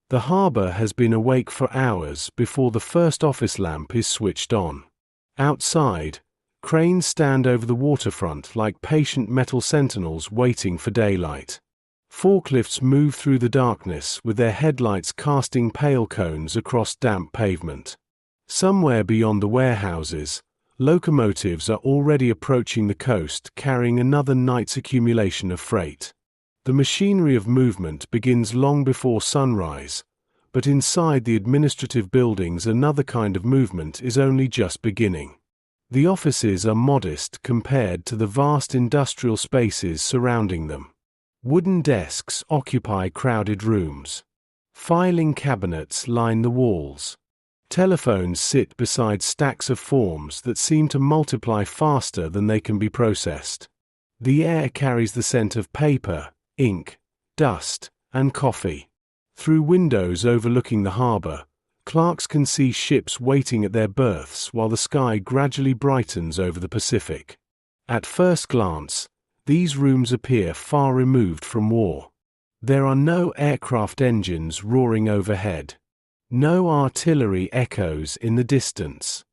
The harbor has been awake for hours before the first office lamp is switched on. Outside, cranes stand over the waterfront like patient metal sentinels waiting for daylight. Forklifts move through the darkness with their headlights casting pale cones across damp pavement. Somewhere beyond the warehouses, locomotives are already approaching the coast carrying another night's accumulation of freight. The machinery of movement begins long before sunrise, but inside the administrative buildings another kind of movement is only just beginning. The offices are modest compared to the vast industrial spaces surrounding them. Wooden desks occupy crowded rooms. Filing cabinets line the walls. Telephones sit beside stacks of forms that seem to multiply faster than they can be processed. The air carries the scent of paper, ink, dust, and coffee. Through windows overlooking the harbor, clerks can see ships waiting at their berths while the sky gradually brightens over the Pacific. At first glance, these rooms appear far removed from war. There are no aircraft engines roaring overhead. No artillery echoes in the distance.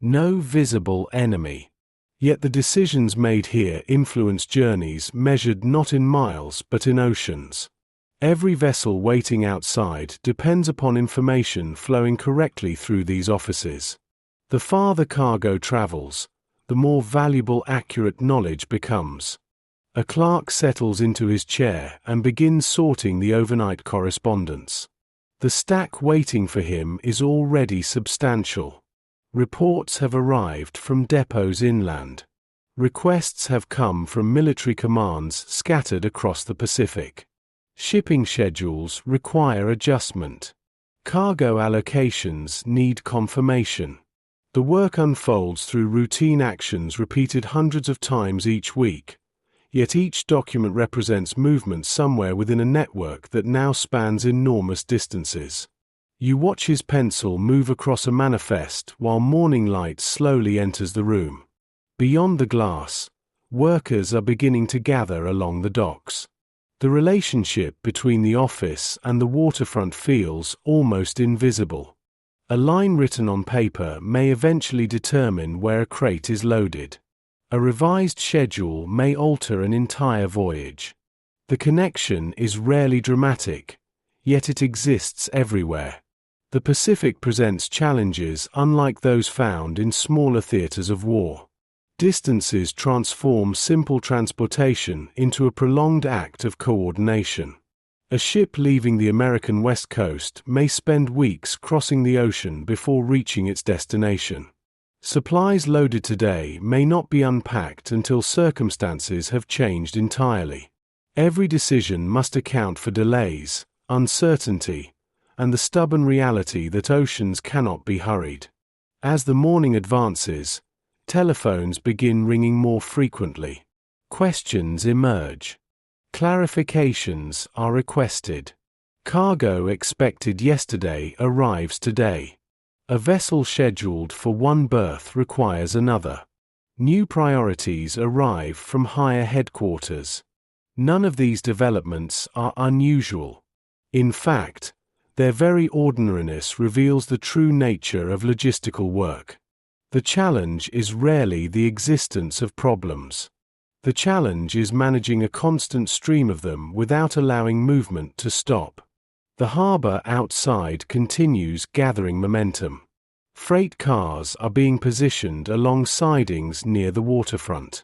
No visible enemy. Yet the decisions made here influence journeys measured not in miles but in oceans. Every vessel waiting outside depends upon information flowing correctly through these offices. The farther cargo travels, the more valuable accurate knowledge becomes. A clerk settles into his chair and begins sorting the overnight correspondence. The stack waiting for him is already substantial. Reports have arrived from depots inland. Requests have come from military commands scattered across the Pacific. Shipping schedules require adjustment. Cargo allocations need confirmation. The work unfolds through routine actions repeated hundreds of times each week, yet each document represents movement somewhere within a network that now spans enormous distances. You watch his pencil move across a manifest while morning light slowly enters the room. Beyond the glass, workers are beginning to gather along the docks. The relationship between the office and the waterfront feels almost invisible. A line written on paper may eventually determine where a crate is loaded. A revised schedule may alter an entire voyage. The connection is rarely dramatic, yet it exists everywhere. The Pacific presents challenges unlike those found in smaller theaters of war. Distances transform simple transportation into a prolonged act of coordination. A ship leaving the American West Coast may spend weeks crossing the ocean before reaching its destination. Supplies loaded today may not be unpacked until circumstances have changed entirely. Every decision must account for delays, uncertainty, and the stubborn reality that oceans cannot be hurried. As the morning advances, telephones begin ringing more frequently. Questions emerge. Clarifications are requested. Cargo expected yesterday arrives today. A vessel scheduled for one berth requires another. New priorities arrive from higher headquarters. None of these developments are unusual. In fact, their very ordinariness reveals the true nature of logistical work. The challenge is rarely the existence of problems. The challenge is managing a constant stream of them without allowing movement to stop. The harbor outside continues gathering momentum. Freight cars are being positioned along sidings near the waterfront.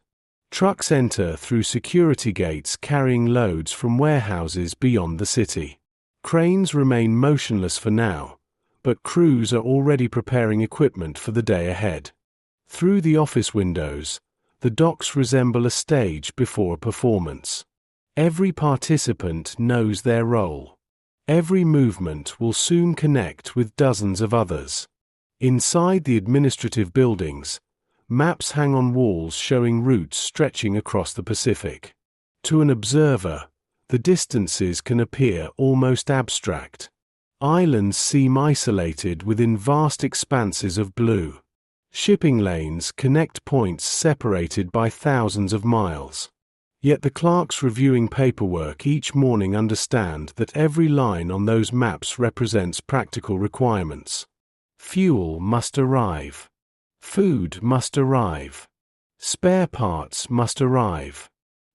Trucks enter through security gates carrying loads from warehouses beyond the city. Cranes remain motionless for now, but crews are already preparing equipment for the day ahead. Through the office windows, the docks resemble a stage before a performance. Every participant knows their role. Every movement will soon connect with dozens of others. Inside the administrative buildings, maps hang on walls showing routes stretching across the Pacific. To an observer, the distances can appear almost abstract. Islands seem isolated within vast expanses of blue. Shipping lanes connect points separated by thousands of miles. Yet the clerks reviewing paperwork each morning understand that every line on those maps represents practical requirements. Fuel must arrive. Food must arrive. Spare parts must arrive.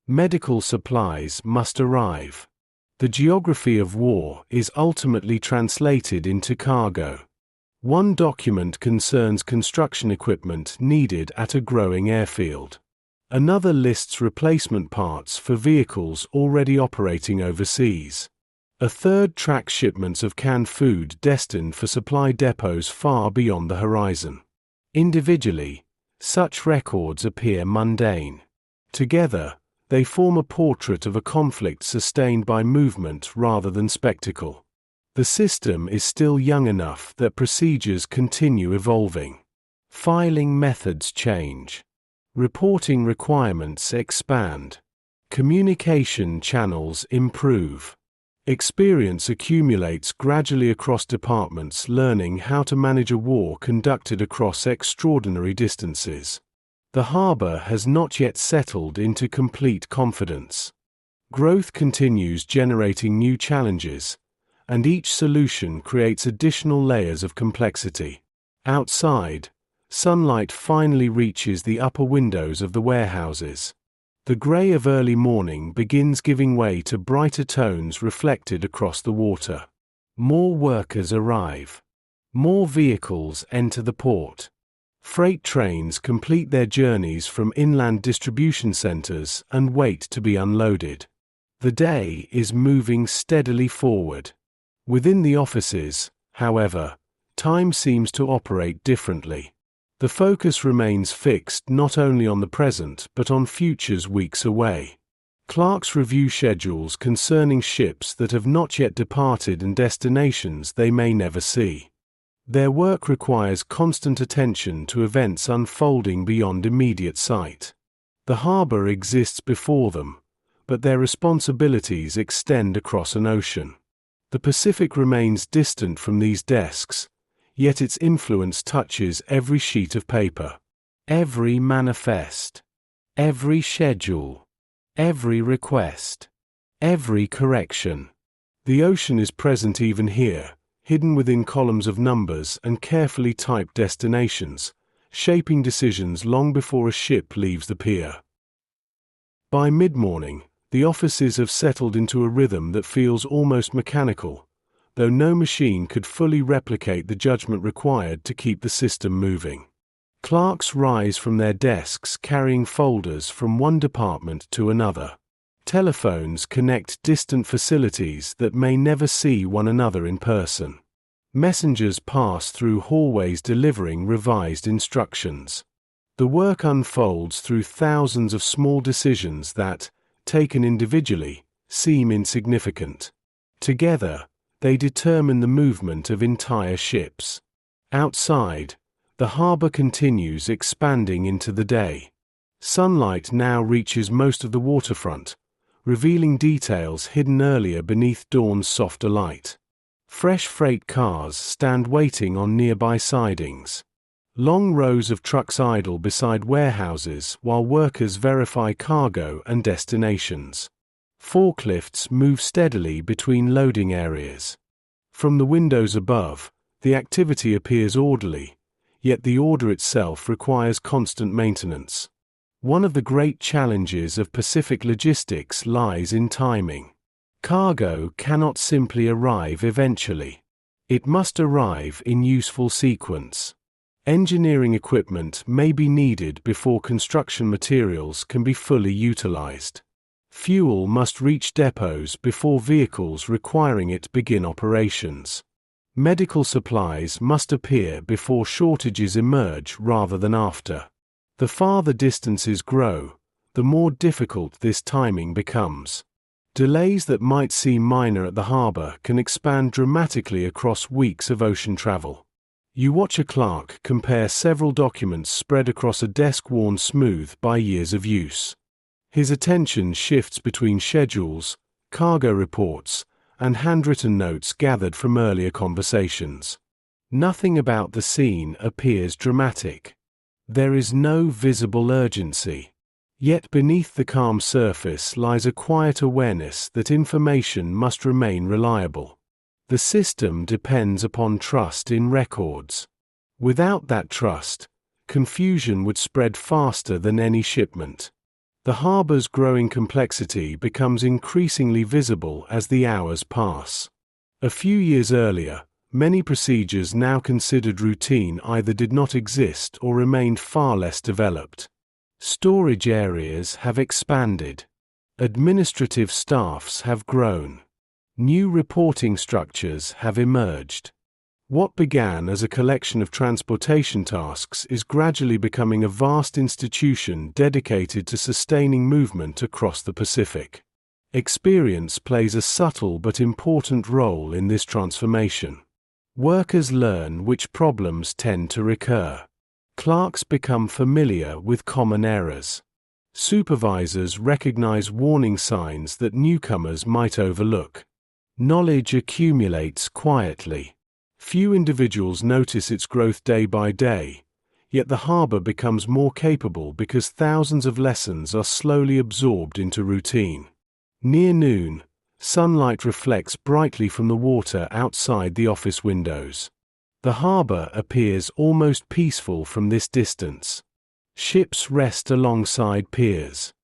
Medical supplies must arrive. The geography of war is ultimately translated into cargo. One document concerns construction equipment needed at a growing airfield. Another lists replacement parts for vehicles already operating overseas. A third tracks shipments of canned food destined for supply depots far beyond the horizon. Individually, such records appear mundane. Together, they form a portrait of a conflict sustained by movement rather than spectacle. The system is still young enough that procedures continue evolving. Filing methods change. Reporting requirements expand. Communication channels improve. Experience accumulates gradually across departments learning how to manage a war conducted across extraordinary distances. The harbor has not yet settled into complete confidence. Growth continues generating new challenges, and each solution creates additional layers of complexity. Outside, sunlight finally reaches the upper windows of the warehouses. The gray of early morning begins giving way to brighter tones reflected across the water. More workers arrive. More vehicles enter the port. Freight trains complete their journeys from inland distribution centers and wait to be unloaded. The day is moving steadily forward. Within the offices, however, time seems to operate differently. The focus remains fixed not only on the present but on futures weeks away. Clerks review schedules concerning ships that have not yet departed and destinations they may never see. Their work requires constant attention to events unfolding beyond immediate sight. The harbor exists before them, but their responsibilities extend across an ocean. The Pacific remains distant from these desks, yet its influence touches every sheet of paper, every manifest, every schedule, every request, every correction. The ocean is present even here, hidden within columns of numbers and carefully typed destinations, shaping decisions long before a ship leaves the pier. By mid-morning, the offices have settled into a rhythm that feels almost mechanical, though no machine could fully replicate the judgment required to keep the system moving. Clerks rise from their desks carrying folders from one department to another. Telephones connect distant facilities that may never see one another in person. Messengers pass through hallways delivering revised instructions. The work unfolds through thousands of small decisions that, taken individually, seem insignificant. Together, they determine the movement of entire ships. Outside, the harbor continues expanding into the day. Sunlight now reaches most of the waterfront, revealing details hidden earlier beneath dawn's softer light. Fresh freight cars stand waiting on nearby sidings. Long rows of trucks idle beside warehouses while workers verify cargo and destinations. Forklifts move steadily between loading areas. From the windows above, the activity appears orderly, yet the order itself requires constant maintenance. One of the great challenges of Pacific logistics lies in timing. Cargo cannot simply arrive eventually. It must arrive in useful sequence. Engineering equipment may be needed before construction materials can be fully utilized. Fuel must reach depots before vehicles requiring it begin operations. Medical supplies must appear before shortages emerge rather than after. The farther distances grow, the more difficult this timing becomes. Delays that might seem minor at the harbor can expand dramatically across weeks of ocean travel. You watch a clerk compare several documents spread across a desk worn smooth by years of use. His attention shifts between schedules, cargo reports, and handwritten notes gathered from earlier conversations. Nothing about the scene appears dramatic. There is no visible urgency. Yet beneath the calm surface lies a quiet awareness that information must remain reliable. The system depends upon trust in records. Without that trust, confusion would spread faster than any shipment. The harbor's growing complexity becomes increasingly visible as the hours pass. A few years earlier, many procedures now considered routine either did not exist or remained far less developed. Storage areas have expanded. Administrative staffs have grown. New reporting structures have emerged. What began as a collection of transportation tasks is gradually becoming a vast institution dedicated to sustaining movement across the Pacific. Experience plays a subtle but important role in this transformation. Workers learn which problems tend to recur. Clerks become familiar with common errors. Supervisors recognize warning signs that newcomers might overlook. Knowledge accumulates quietly. Few individuals notice its growth day by day, yet the harbor becomes more capable because thousands of lessons are slowly absorbed into routine. Near noon, sunlight reflects brightly from the water outside the office windows. The harbor appears almost peaceful from this distance. Ships rest alongside piers.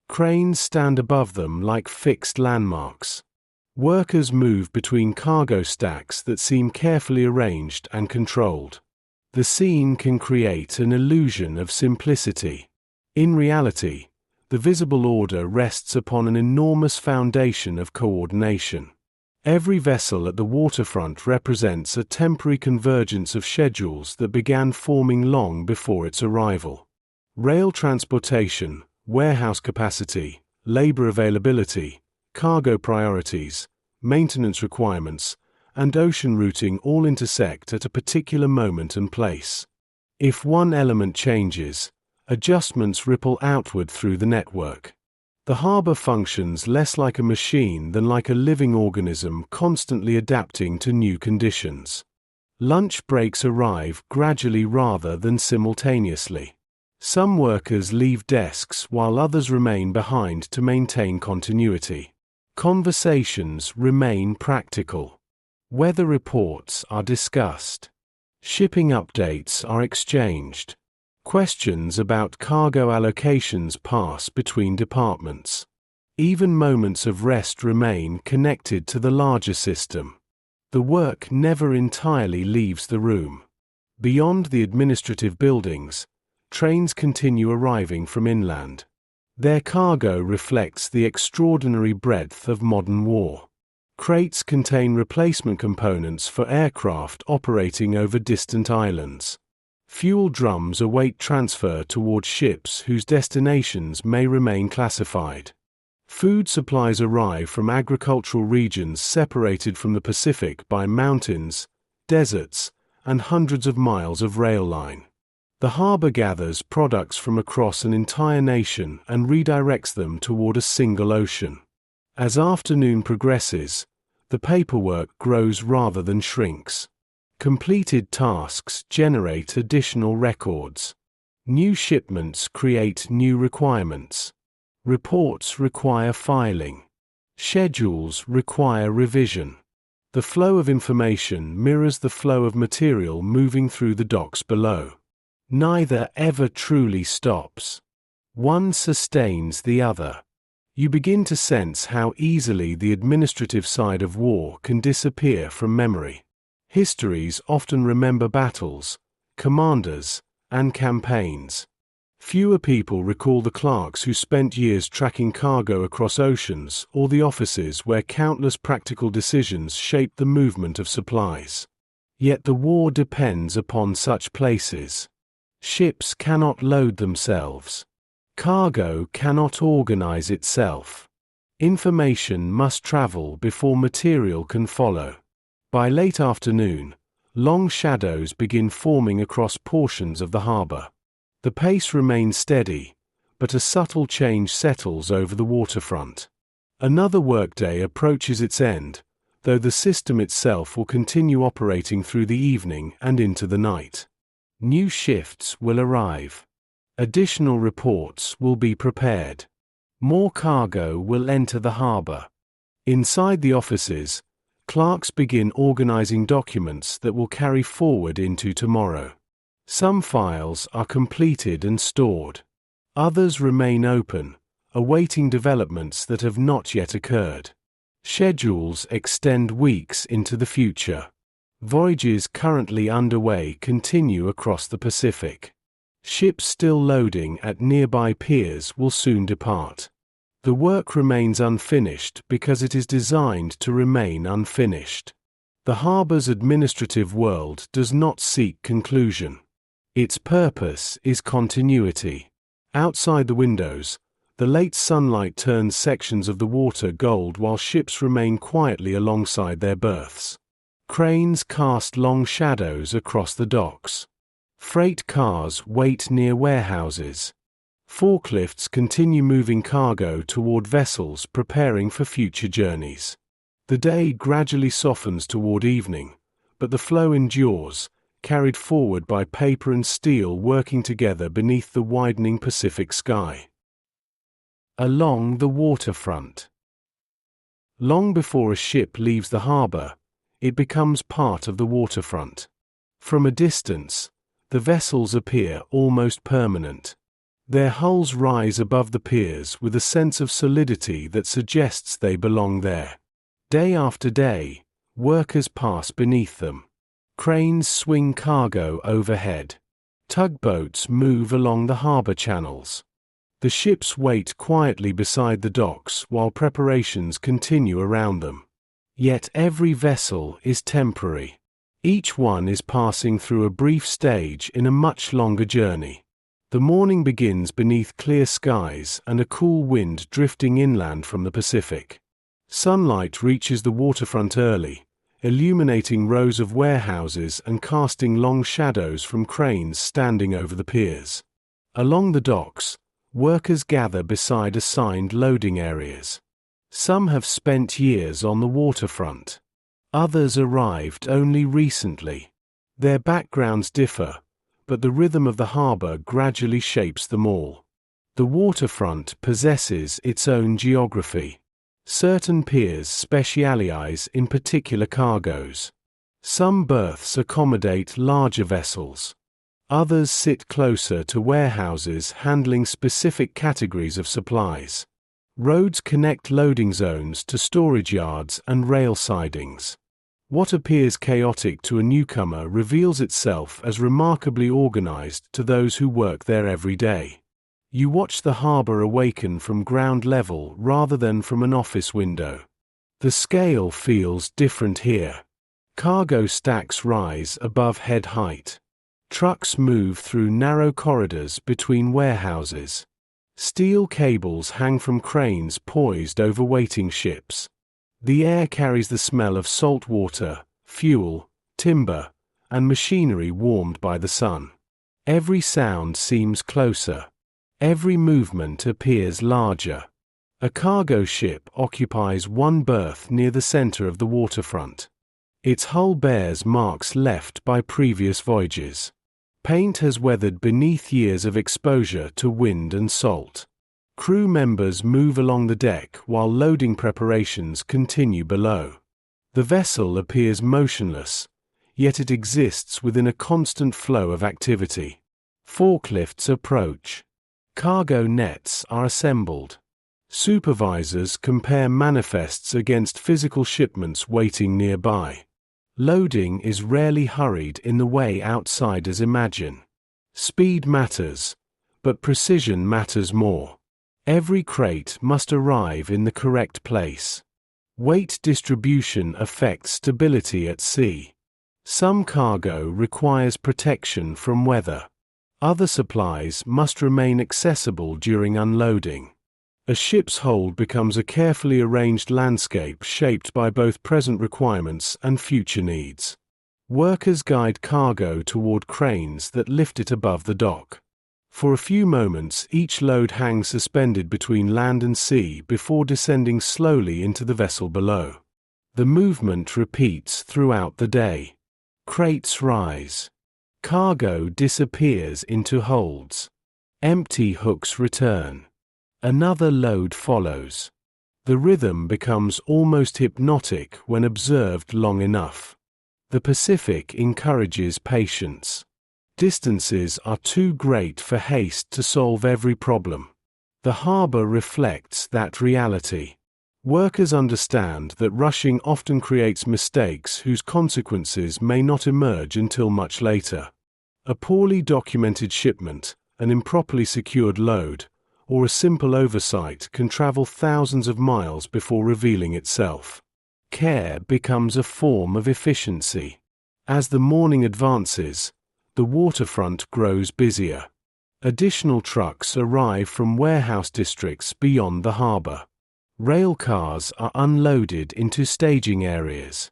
Cranes stand above them like fixed landmarks. Workers move between cargo stacks that seem carefully arranged and controlled. The scene can create an illusion of simplicity. In reality, the visible order rests upon an enormous foundation of coordination. Every vessel at the waterfront represents a temporary convergence of schedules that began forming long before its arrival. Rail transportation, warehouse capacity, labor availability, cargo priorities, maintenance requirements, and ocean routing all intersect at a particular moment and place. If one element changes, adjustments ripple outward through the network. The harbor functions less like a machine than like a living organism constantly adapting to new conditions. Lunch breaks arrive gradually rather than simultaneously. Some workers leave desks while others remain behind to maintain continuity. Conversations remain practical. Weather reports are discussed. Shipping updates are exchanged. Questions about cargo allocations pass between departments. Even moments of rest remain connected to the larger system. The work never entirely leaves the room. Beyond the administrative buildings, trains continue arriving from inland. Their cargo reflects the extraordinary breadth of modern war. Crates contain replacement components for aircraft operating over distant islands. Fuel drums await transfer toward ships whose destinations may remain classified. Food supplies arrive from agricultural regions separated from the Pacific by mountains, deserts, and hundreds of miles of rail line. The harbor gathers products from across an entire nation and redirects them toward a single ocean. As afternoon progresses, the paperwork grows rather than shrinks. Completed tasks generate additional records. New shipments create new requirements. Reports require filing. Schedules require revision. The flow of information mirrors the flow of material moving through the docks below. Neither ever truly stops. One sustains the other. You begin to sense how easily the administrative side of war can disappear from memory. Histories often remember battles, commanders, and campaigns. Fewer people recall the clerks who spent years tracking cargo across oceans or the offices where countless practical decisions shaped the movement of supplies. Yet the war depends upon such places. Ships cannot load themselves. Cargo cannot organize itself. Information must travel before material can follow. By late afternoon, long shadows begin forming across portions of the harbor. The pace remains steady, but a subtle change settles over the waterfront. Another workday approaches its end, though the system itself will continue operating through the evening and into the night. New shifts will arrive. Additional reports will be prepared. More cargo will enter the harbor. Inside the offices, clerks begin organizing documents that will carry forward into tomorrow. Some files are completed and stored. Others remain open, awaiting developments that have not yet occurred. Schedules extend weeks into the future. Voyages currently underway continue across the Pacific. Ships still loading at nearby piers will soon depart. The work remains unfinished because it is designed to remain unfinished. The harbor's administrative world does not seek conclusion. Its purpose is continuity. Outside the windows, the late sunlight turns sections of the water gold while ships remain quietly alongside their berths. Cranes cast long shadows across the docks. Freight cars wait near warehouses. Forklifts continue moving cargo toward vessels preparing for future journeys. The day gradually softens toward evening, but the flow endures, carried forward by paper and steel working together beneath the widening Pacific sky. Along the waterfront. Long before a ship leaves the harbor, it becomes part of the waterfront. From a distance, the vessels appear almost permanent. Their hulls rise above the piers with a sense of solidity that suggests they belong there. Day after day, workers pass beneath them. Cranes swing cargo overhead. Tugboats move along the harbor channels. The ships wait quietly beside the docks while preparations continue around them. Yet every vessel is temporary. Each one is passing through a brief stage in a much longer journey. The morning begins beneath clear skies and a cool wind drifting inland from the Pacific. Sunlight reaches the waterfront early, illuminating rows of warehouses and casting long shadows from cranes standing over the piers. Along the docks, workers gather beside assigned loading areas. Some have spent years on the waterfront. Others arrived only recently. Their backgrounds differ, but the rhythm of the harbor gradually shapes them all. The waterfront possesses its own geography. Certain piers specialize in particular cargoes. Some berths accommodate larger vessels. Others sit closer to warehouses handling specific categories of supplies. Roads connect loading zones to storage yards and rail sidings. What appears chaotic to a newcomer reveals itself as remarkably organized to those who work there every day. You watch the harbor awaken from ground level rather than from an office window. The scale feels different here. Cargo stacks rise above head height. Trucks move through narrow corridors between warehouses. Steel cables hang from cranes poised over waiting ships. The air carries the smell of salt water, fuel, timber, and machinery warmed by the sun. Every sound seems closer. Every movement appears larger. A cargo ship occupies one berth near the center of the waterfront. Its hull bears marks left by previous voyages. Paint has weathered beneath years of exposure to wind and salt. Crew members move along the deck while loading preparations continue below. The vessel appears motionless, yet it exists within a constant flow of activity. Forklifts approach. Cargo nets are assembled. Supervisors compare manifests against physical shipments waiting nearby. Loading is rarely hurried in the way outsiders imagine. Speed matters, but precision matters more. Every crate must arrive in the correct place. Weight distribution affects stability at sea. Some cargo requires protection from weather. Other supplies must remain accessible during unloading. A ship's hold becomes a carefully arranged landscape shaped by both present requirements and future needs. Workers guide cargo toward cranes that lift it above the dock. For a few moments, each load hangs suspended between land and sea before descending slowly into the vessel below. The movement repeats throughout the day. Crates rise. Cargo disappears into holds. Empty hooks return. Another load follows. The rhythm becomes almost hypnotic when observed long enough. The Pacific encourages patience. Distances are too great for haste to solve every problem. The harbor reflects that reality. Workers understand that rushing often creates mistakes whose consequences may not emerge until much later. A poorly documented shipment, an improperly secured load, or a simple oversight can travel thousands of miles before revealing itself. Care becomes a form of efficiency. As the morning advances, the waterfront grows busier. Additional trucks arrive from warehouse districts beyond the harbor. Rail cars are unloaded into staging areas.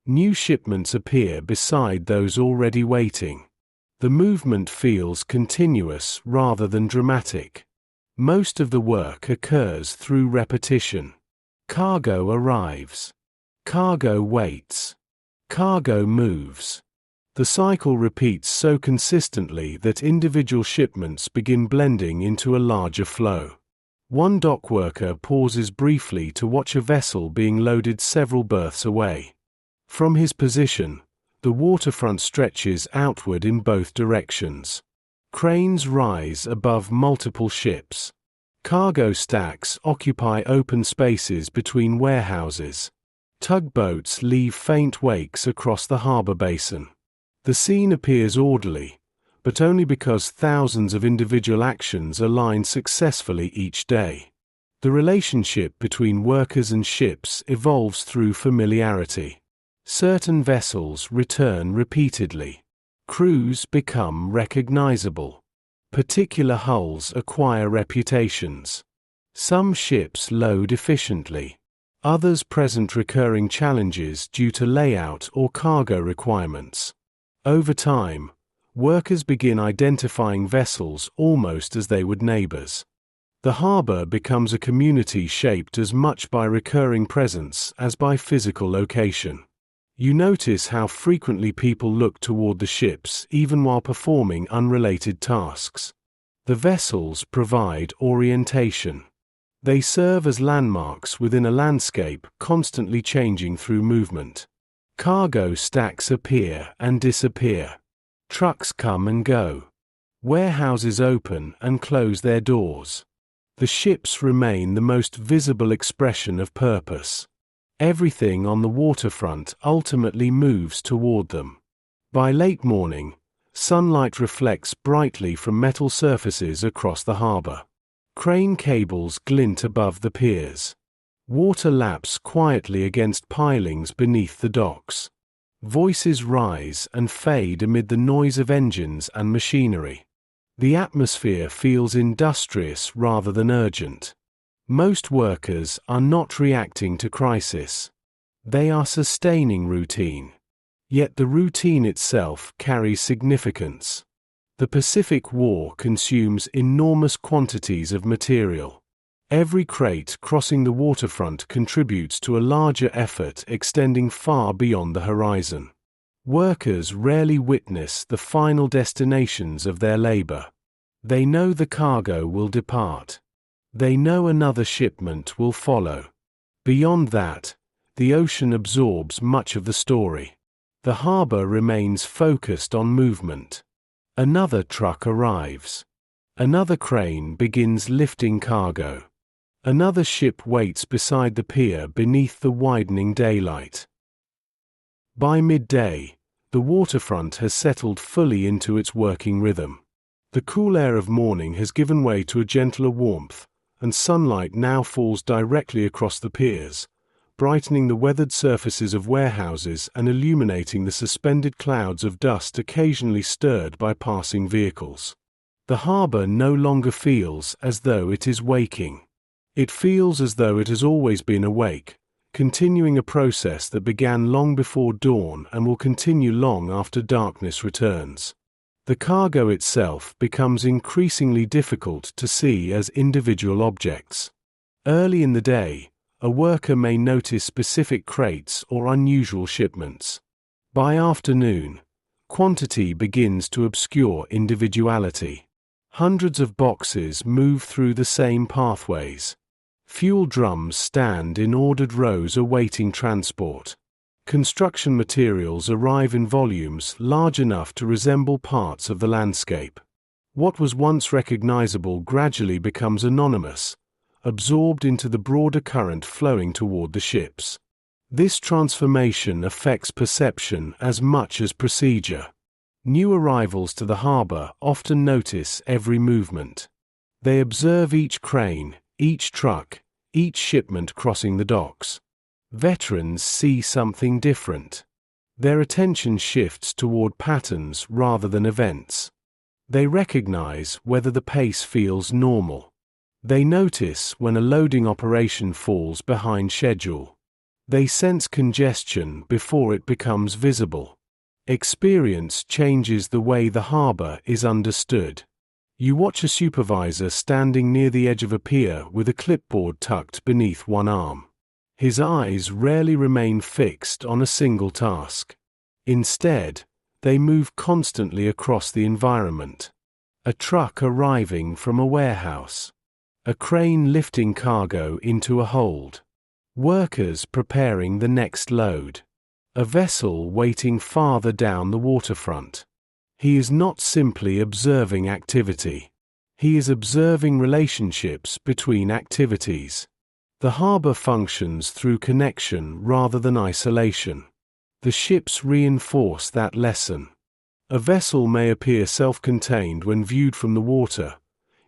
New shipments appear beside those already waiting. The movement feels continuous rather than dramatic. Most of the work occurs through repetition. Cargo arrives. Cargo waits. Cargo moves. The cycle repeats so consistently that individual shipments begin blending into a larger flow. One dock worker pauses briefly to watch a vessel being loaded several berths away. From his position, the waterfront stretches outward in both directions. Cranes rise above multiple ships. Cargo stacks occupy open spaces between warehouses. Tugboats leave faint wakes across the harbor basin. The scene appears orderly, but only because thousands of individual actions align successfully each day. The relationship between workers and ships evolves through familiarity. Certain vessels return repeatedly. Crews become recognizable. Particular hulls acquire reputations. Some ships load efficiently. Others present recurring challenges due to layout or cargo requirements. Over time, workers begin identifying vessels almost as they would neighbors. The harbor becomes a community shaped as much by recurring presence as by physical location. You notice how frequently people look toward the ships even while performing unrelated tasks. The vessels provide orientation. They serve as landmarks within a landscape constantly changing through movement. Cargo stacks appear and disappear. Trucks come and go. Warehouses open and close their doors. The ships remain the most visible expression of purpose. Everything on the waterfront ultimately moves toward them. By late morning, sunlight reflects brightly from metal surfaces across the harbor. Crane cables glint above the piers. Water laps quietly against pilings beneath the docks. Voices rise and fade amid the noise of engines and machinery. The atmosphere feels industrious rather than urgent. Most workers are not reacting to crisis. They are sustaining routine. Yet the routine itself carries significance. The Pacific War consumes enormous quantities of material. Every crate crossing the waterfront contributes to a larger effort extending far beyond the horizon. Workers rarely witness the final destinations of their labor. They know the cargo will depart. They know another shipment will follow. Beyond that, the ocean absorbs much of the story. The harbor remains focused on movement. Another truck arrives. Another crane begins lifting cargo. Another ship waits beside the pier beneath the widening daylight. By midday, the waterfront has settled fully into its working rhythm. The cool air of morning has given way to a gentler warmth, and sunlight now falls directly across the piers, brightening the weathered surfaces of warehouses and illuminating the suspended clouds of dust occasionally stirred by passing vehicles. The harbor no longer feels as though it is waking. It feels as though it has always been awake, continuing a process that began long before dawn and will continue long after darkness returns. The cargo itself becomes increasingly difficult to see as individual objects. Early in the day, a worker may notice specific crates or unusual shipments. By afternoon, quantity begins to obscure individuality. Hundreds of boxes move through the same pathways. Fuel drums stand in ordered rows awaiting transport. Construction materials arrive in volumes large enough to resemble parts of the landscape. What was once recognizable gradually becomes anonymous, absorbed into the broader current flowing toward the ships. This transformation affects perception as much as procedure. New arrivals to the harbor often notice every movement. They observe each crane, each truck, each shipment crossing the docks. Veterans see something different. Their attention shifts toward patterns rather than events. They recognize whether the pace feels normal. They notice when a loading operation falls behind schedule. They sense congestion before it becomes visible. Experience changes the way the harbor is understood. You watch a supervisor standing near the edge of a pier with a clipboard tucked beneath one arm. His eyes rarely remain fixed on a single task. Instead, they move constantly across the environment. A truck arriving from a warehouse. A crane lifting cargo into a hold. Workers preparing the next load. A vessel waiting farther down the waterfront. He is not simply observing activity. He is observing relationships between activities. The harbor functions through connection rather than isolation. The ships reinforce that lesson. A vessel may appear self-contained when viewed from the water,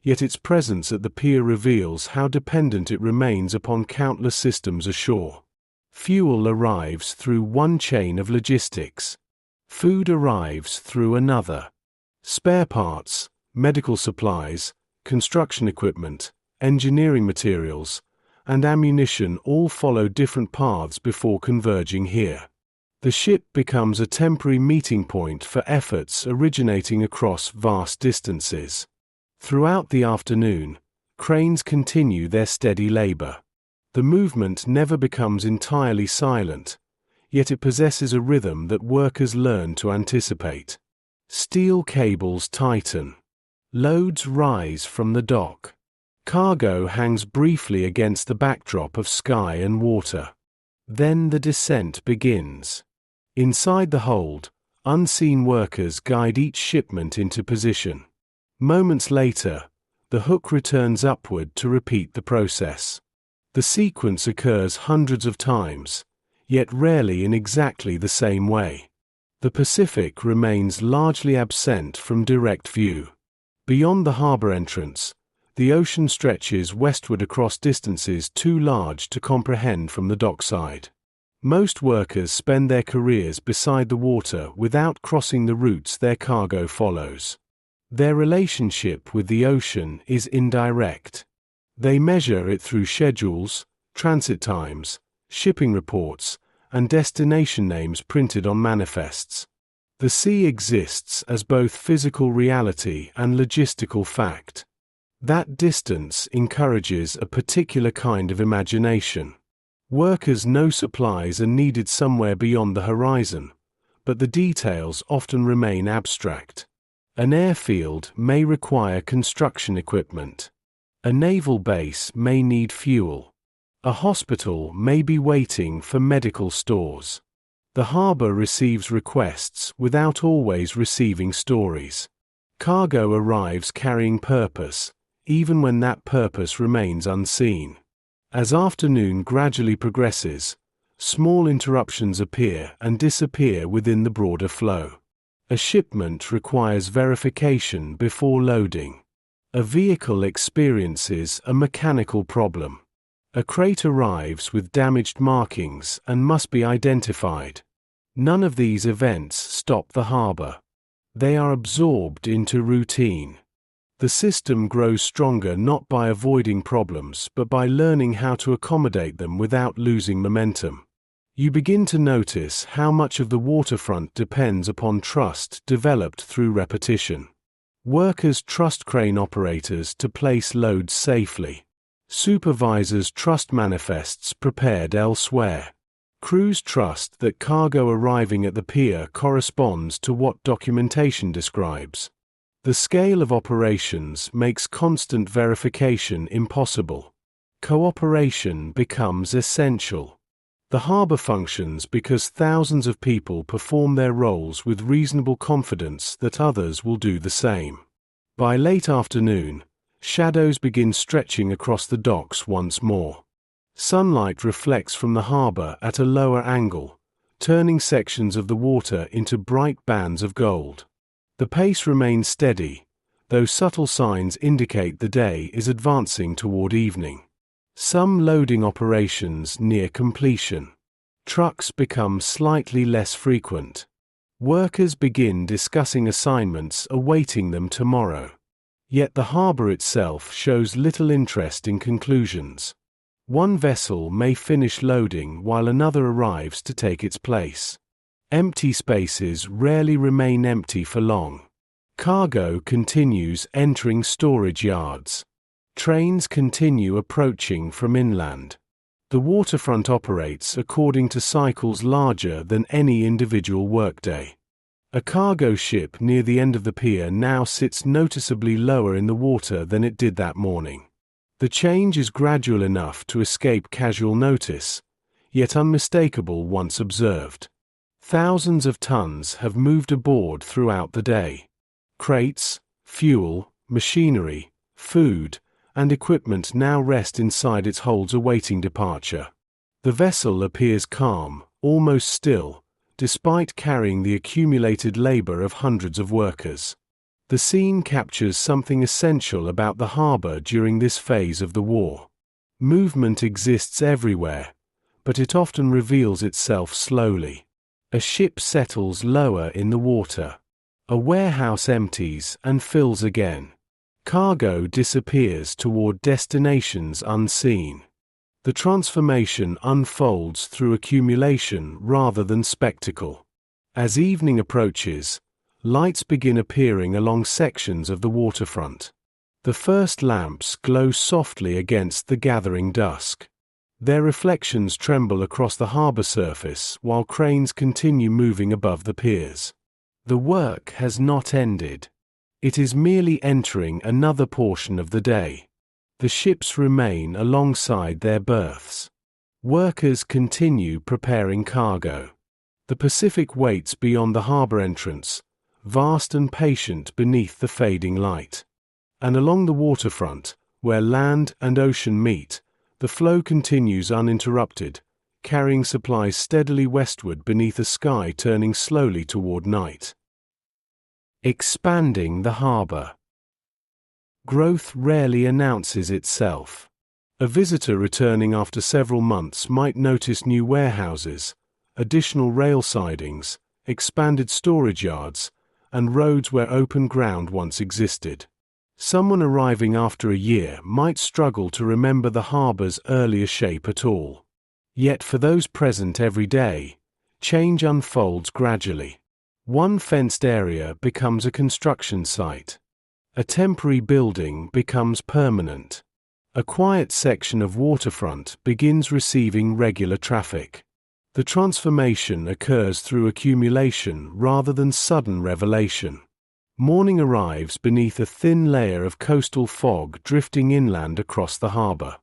yet its presence at the pier reveals how dependent it remains upon countless systems ashore. Fuel arrives through one chain of logistics. Food arrives through another. Spare parts, medical supplies, construction equipment, engineering materials, and ammunition all follow different paths before converging here. The ship becomes a temporary meeting point for efforts originating across vast distances. Throughout the afternoon, cranes continue their steady labor. The movement never becomes entirely silent, yet it possesses a rhythm that workers learn to anticipate. Steel cables tighten. Loads rise from the dock. Cargo hangs briefly against the backdrop of sky and water. Then the descent begins. Inside the hold, unseen workers guide each shipment into position. Moments later, the hook returns upward to repeat the process. The sequence occurs hundreds of times, yet rarely in exactly the same way. The Pacific remains largely absent from direct view. Beyond the harbor entrance, the ocean stretches westward across distances too large to comprehend from the dockside. Most workers spend their careers beside the water without crossing the routes their cargo follows. Their relationship with the ocean is indirect. They measure it through schedules, transit times, shipping reports, and destination names printed on manifests. The sea exists as both physical reality and logistical fact. That distance encourages a particular kind of imagination. Workers know supplies are needed somewhere beyond the horizon, but the details often remain abstract. An airfield may require construction equipment. A naval base may need fuel. A hospital may be waiting for medical stores. The harbor receives requests without always receiving stories. Cargo arrives carrying purpose, even when that purpose remains unseen. As afternoon gradually progresses, small interruptions appear and disappear within the broader flow. A shipment requires verification before loading. A vehicle experiences a mechanical problem. A crate arrives with damaged markings and must be identified. None of these events stop the harbor. They are absorbed into routine. The system grows stronger not by avoiding problems but by learning how to accommodate them without losing momentum. You begin to notice how much of the waterfront depends upon trust developed through repetition. Workers trust crane operators to place loads safely. Supervisors trust manifests prepared elsewhere. Crews trust that cargo arriving at the pier corresponds to what documentation describes. The scale of operations makes constant verification impossible. Cooperation becomes essential. The harbor functions because thousands of people perform their roles with reasonable confidence that others will do the same. By late afternoon, shadows begin stretching across the docks once more. Sunlight reflects from the harbor at a lower angle, turning sections of the water into bright bands of gold. The pace remains steady, though subtle signs indicate the day is advancing toward evening. Some loading operations near completion. Trucks become slightly less frequent. Workers begin discussing assignments awaiting them tomorrow. Yet the harbor itself shows little interest in conclusions. One vessel may finish loading while another arrives to take its place. Empty spaces rarely remain empty for long. Cargo continues entering storage yards. Trains continue approaching from inland. The waterfront operates according to cycles larger than any individual workday. A cargo ship near the end of the pier now sits noticeably lower in the water than it did that morning. The change is gradual enough to escape casual notice, yet unmistakable once observed. Thousands of tons have moved aboard throughout the day. Crates, fuel, machinery, food, and equipment now rest inside its holds awaiting departure. The vessel appears calm, almost still, despite carrying the accumulated labor of hundreds of workers. The scene captures something essential about the harbor during this phase of the war. Movement exists everywhere, but it often reveals itself slowly. A ship settles lower in the water. A warehouse empties and fills again. Cargo disappears toward destinations unseen. The transformation unfolds through accumulation rather than spectacle. As evening approaches, lights begin appearing along sections of the waterfront. The first lamps glow softly against the gathering dusk. Their reflections tremble across the harbor surface while cranes continue moving above the piers. The work has not ended. It is merely entering another portion of the day. The ships remain alongside their berths. Workers continue preparing cargo. The Pacific waits beyond the harbor entrance, vast and patient beneath the fading light. And along the waterfront, where land and ocean meet, the flow continues uninterrupted, carrying supplies steadily westward beneath a sky turning slowly toward night. Expanding the harbor. Growth rarely announces itself. A visitor returning after several months might notice new warehouses, additional rail sidings, expanded storage yards, and roads where open ground once existed. Someone arriving after a year might struggle to remember the harbor's earlier shape at all. Yet for those present every day, change unfolds gradually. One fenced area becomes a construction site. A temporary building becomes permanent. A quiet section of waterfront begins receiving regular traffic. The transformation occurs through accumulation rather than sudden revelation. Morning arrives beneath a thin layer of coastal fog drifting inland across the harbor.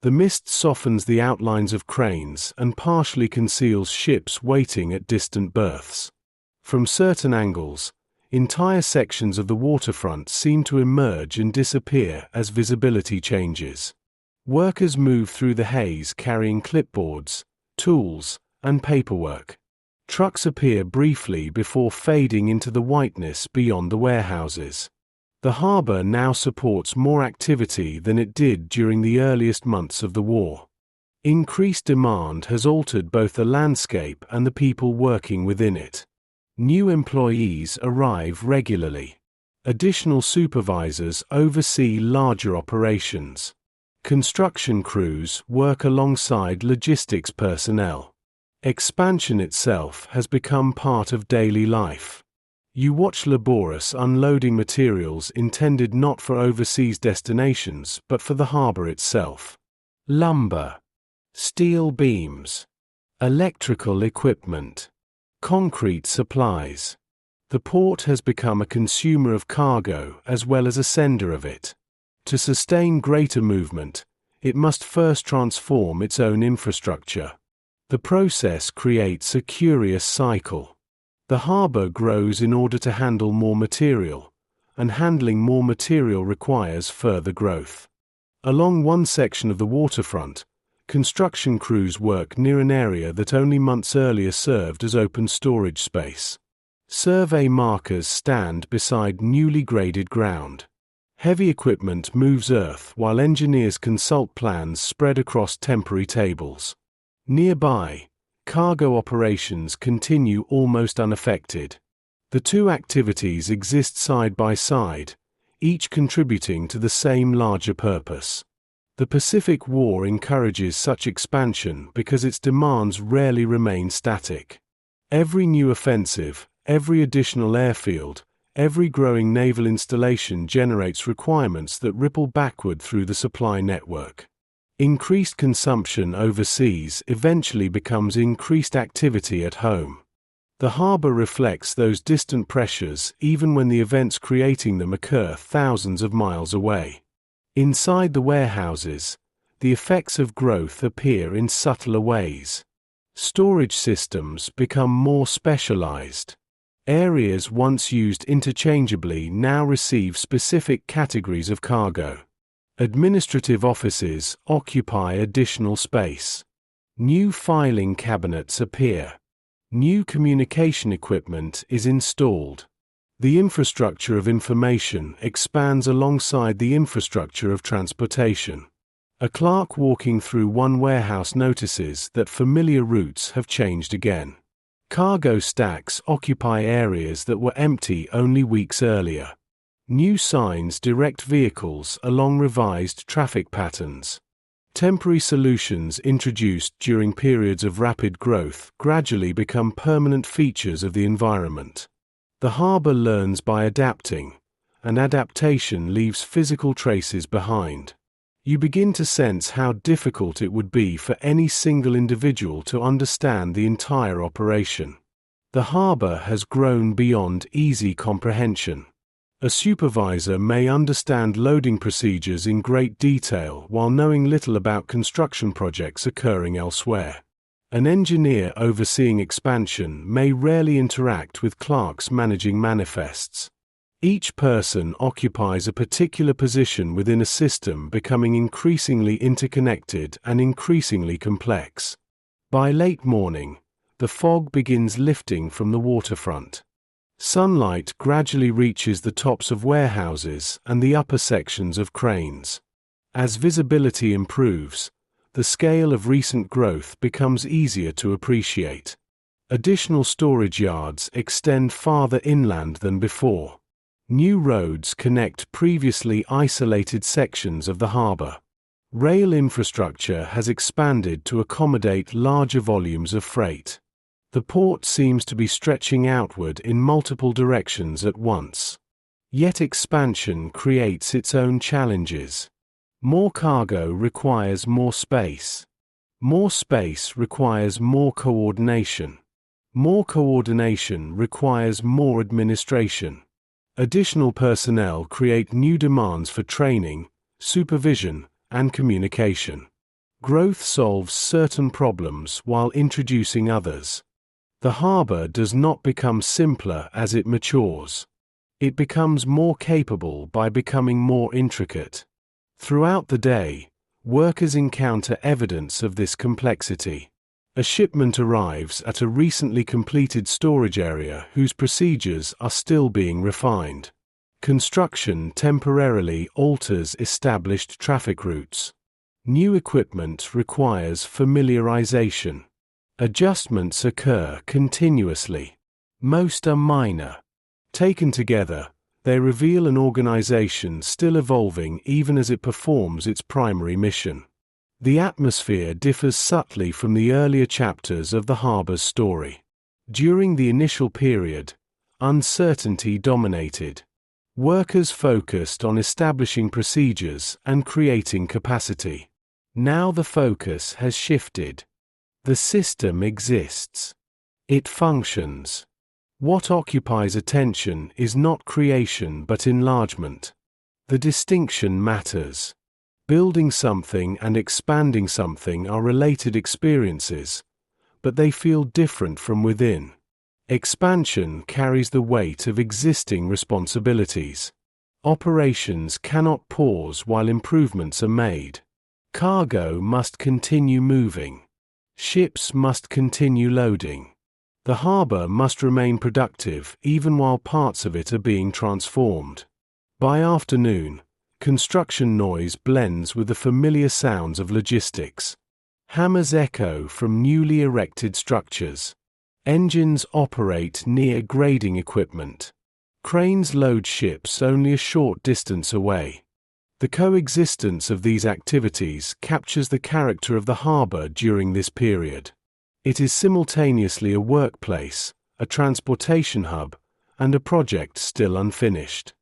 The mist softens the outlines of cranes and partially conceals ships waiting at distant berths. From certain angles, entire sections of the waterfront seem to emerge and disappear as visibility changes. Workers move through the haze carrying clipboards, tools, and paperwork. Trucks appear briefly before fading into the whiteness beyond the warehouses. The harbor now supports more activity than it did during the earliest months of the war. Increased demand has altered both the landscape and the people working within it. New employees arrive regularly. Additional supervisors oversee larger operations. Construction crews work alongside logistics personnel. Expansion itself has become part of daily life. You watch laborious unloading materials intended not for overseas destinations but for the harbor itself. Lumber, steel beams, electrical equipment, concrete supplies. The The port has become a consumer of cargo as well as a sender of it. To sustain greater movement, it must first transform its own infrastructure. The process creates a curious cycle. The harbor grows in order to handle more material, and handling more material requires further growth. Along one section of the waterfront, construction crews work near an area that only months earlier served as open storage space. Survey markers stand beside newly graded ground. Heavy equipment moves earth while engineers consult plans spread across temporary tables. Nearby, cargo operations continue almost unaffected. The two activities exist side by side, each contributing to the same larger purpose. The Pacific War encourages such expansion because its demands rarely remain static. Every new offensive, every additional airfield, every growing naval installation generates requirements that ripple backward through the supply network. Increased consumption overseas eventually becomes increased activity at home. The harbor reflects those distant pressures even when the events creating them occur thousands of miles away. Inside the warehouses, the effects of growth appear in subtler ways. Storage systems become more specialized. Areas once used interchangeably now receive specific categories of cargo. Administrative offices occupy additional space. New filing cabinets appear. New communication equipment is installed. The infrastructure of information expands alongside the infrastructure of transportation. A clerk walking through one warehouse notices that familiar routes have changed again. Cargo stacks occupy areas that were empty only weeks earlier. New signs direct vehicles along revised traffic patterns. Temporary solutions introduced during periods of rapid growth gradually become permanent features of the environment. The harbor learns by adapting, and adaptation leaves physical traces behind. You begin to sense how difficult it would be for any single individual to understand the entire operation. The harbor has grown beyond easy comprehension. A supervisor may understand loading procedures in great detail while knowing little about construction projects occurring elsewhere. An engineer overseeing expansion may rarely interact with clerks managing manifests. Each person occupies a particular position within a system becoming increasingly interconnected and increasingly complex. By late morning, the fog begins lifting from the waterfront. Sunlight gradually reaches the tops of warehouses and the upper sections of cranes. As visibility improves, the scale of recent growth becomes easier to appreciate. Additional storage yards extend farther inland than before. New roads connect previously isolated sections of the harbor. Rail infrastructure has expanded to accommodate larger volumes of freight. The port seems to be stretching outward in multiple directions at once. Yet expansion creates its own challenges. More cargo requires more space. More space requires more coordination. More coordination requires more administration. Additional personnel create new demands for training, supervision, and communication. Growth solves certain problems while introducing others. The harbor does not become simpler as it matures. It becomes more capable by becoming more intricate. Throughout the day, workers encounter evidence of this complexity. A shipment arrives at a recently completed storage area whose procedures are still being refined. Construction temporarily alters established traffic routes. New equipment requires familiarization. Adjustments occur continuously. Most are minor. Taken together, they reveal an organization still evolving even as it performs its primary mission. The atmosphere differs subtly from the earlier chapters of the harbor's story. During the initial period, uncertainty dominated. Workers focused on establishing procedures and creating capacity. Now the focus has shifted. The system exists. It functions. What occupies attention is not creation but enlargement. The distinction matters. Building something and expanding something are related experiences, but they feel different from within. Expansion carries the weight of existing responsibilities. Operations cannot pause while improvements are made. Cargo must continue moving. Ships must continue loading. The harbor must remain productive even while parts of it are being transformed. By afternoon, construction noise blends with the familiar sounds of logistics. Hammers echo from newly erected structures. Engines operate near grading equipment. Cranes load ships only a short distance away. The coexistence of these activities captures the character of the harbor during this period. It is simultaneously a workplace, a transportation hub, and a project still unfinished.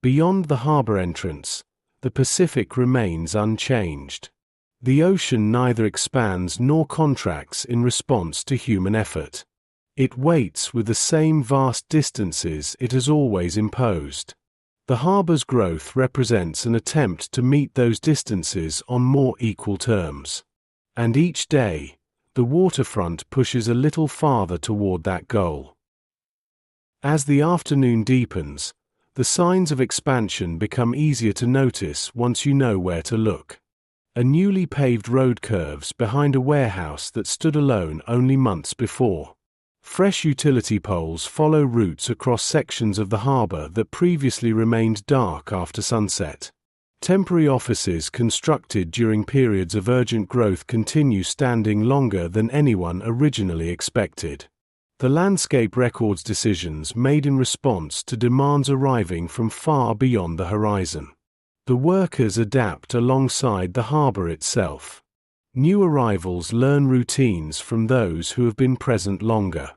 Beyond the harbor entrance, the Pacific remains unchanged. The ocean neither expands nor contracts in response to human effort. It waits with the same vast distances it has always imposed. The harbor's growth represents an attempt to meet those distances on more equal terms. And each day, the waterfront pushes a little farther toward that goal. As the afternoon deepens, the signs of expansion become easier to notice once you know where to look. A newly paved road curves behind a warehouse that stood alone only months before. Fresh utility poles follow routes across sections of the harbor that previously remained dark after sunset. Temporary offices constructed during periods of urgent growth continue standing longer than anyone originally expected. The landscape records decisions made in response to demands arriving from far beyond the horizon. The workers adapt alongside the harbor itself. New arrivals learn routines from those who have been present longer.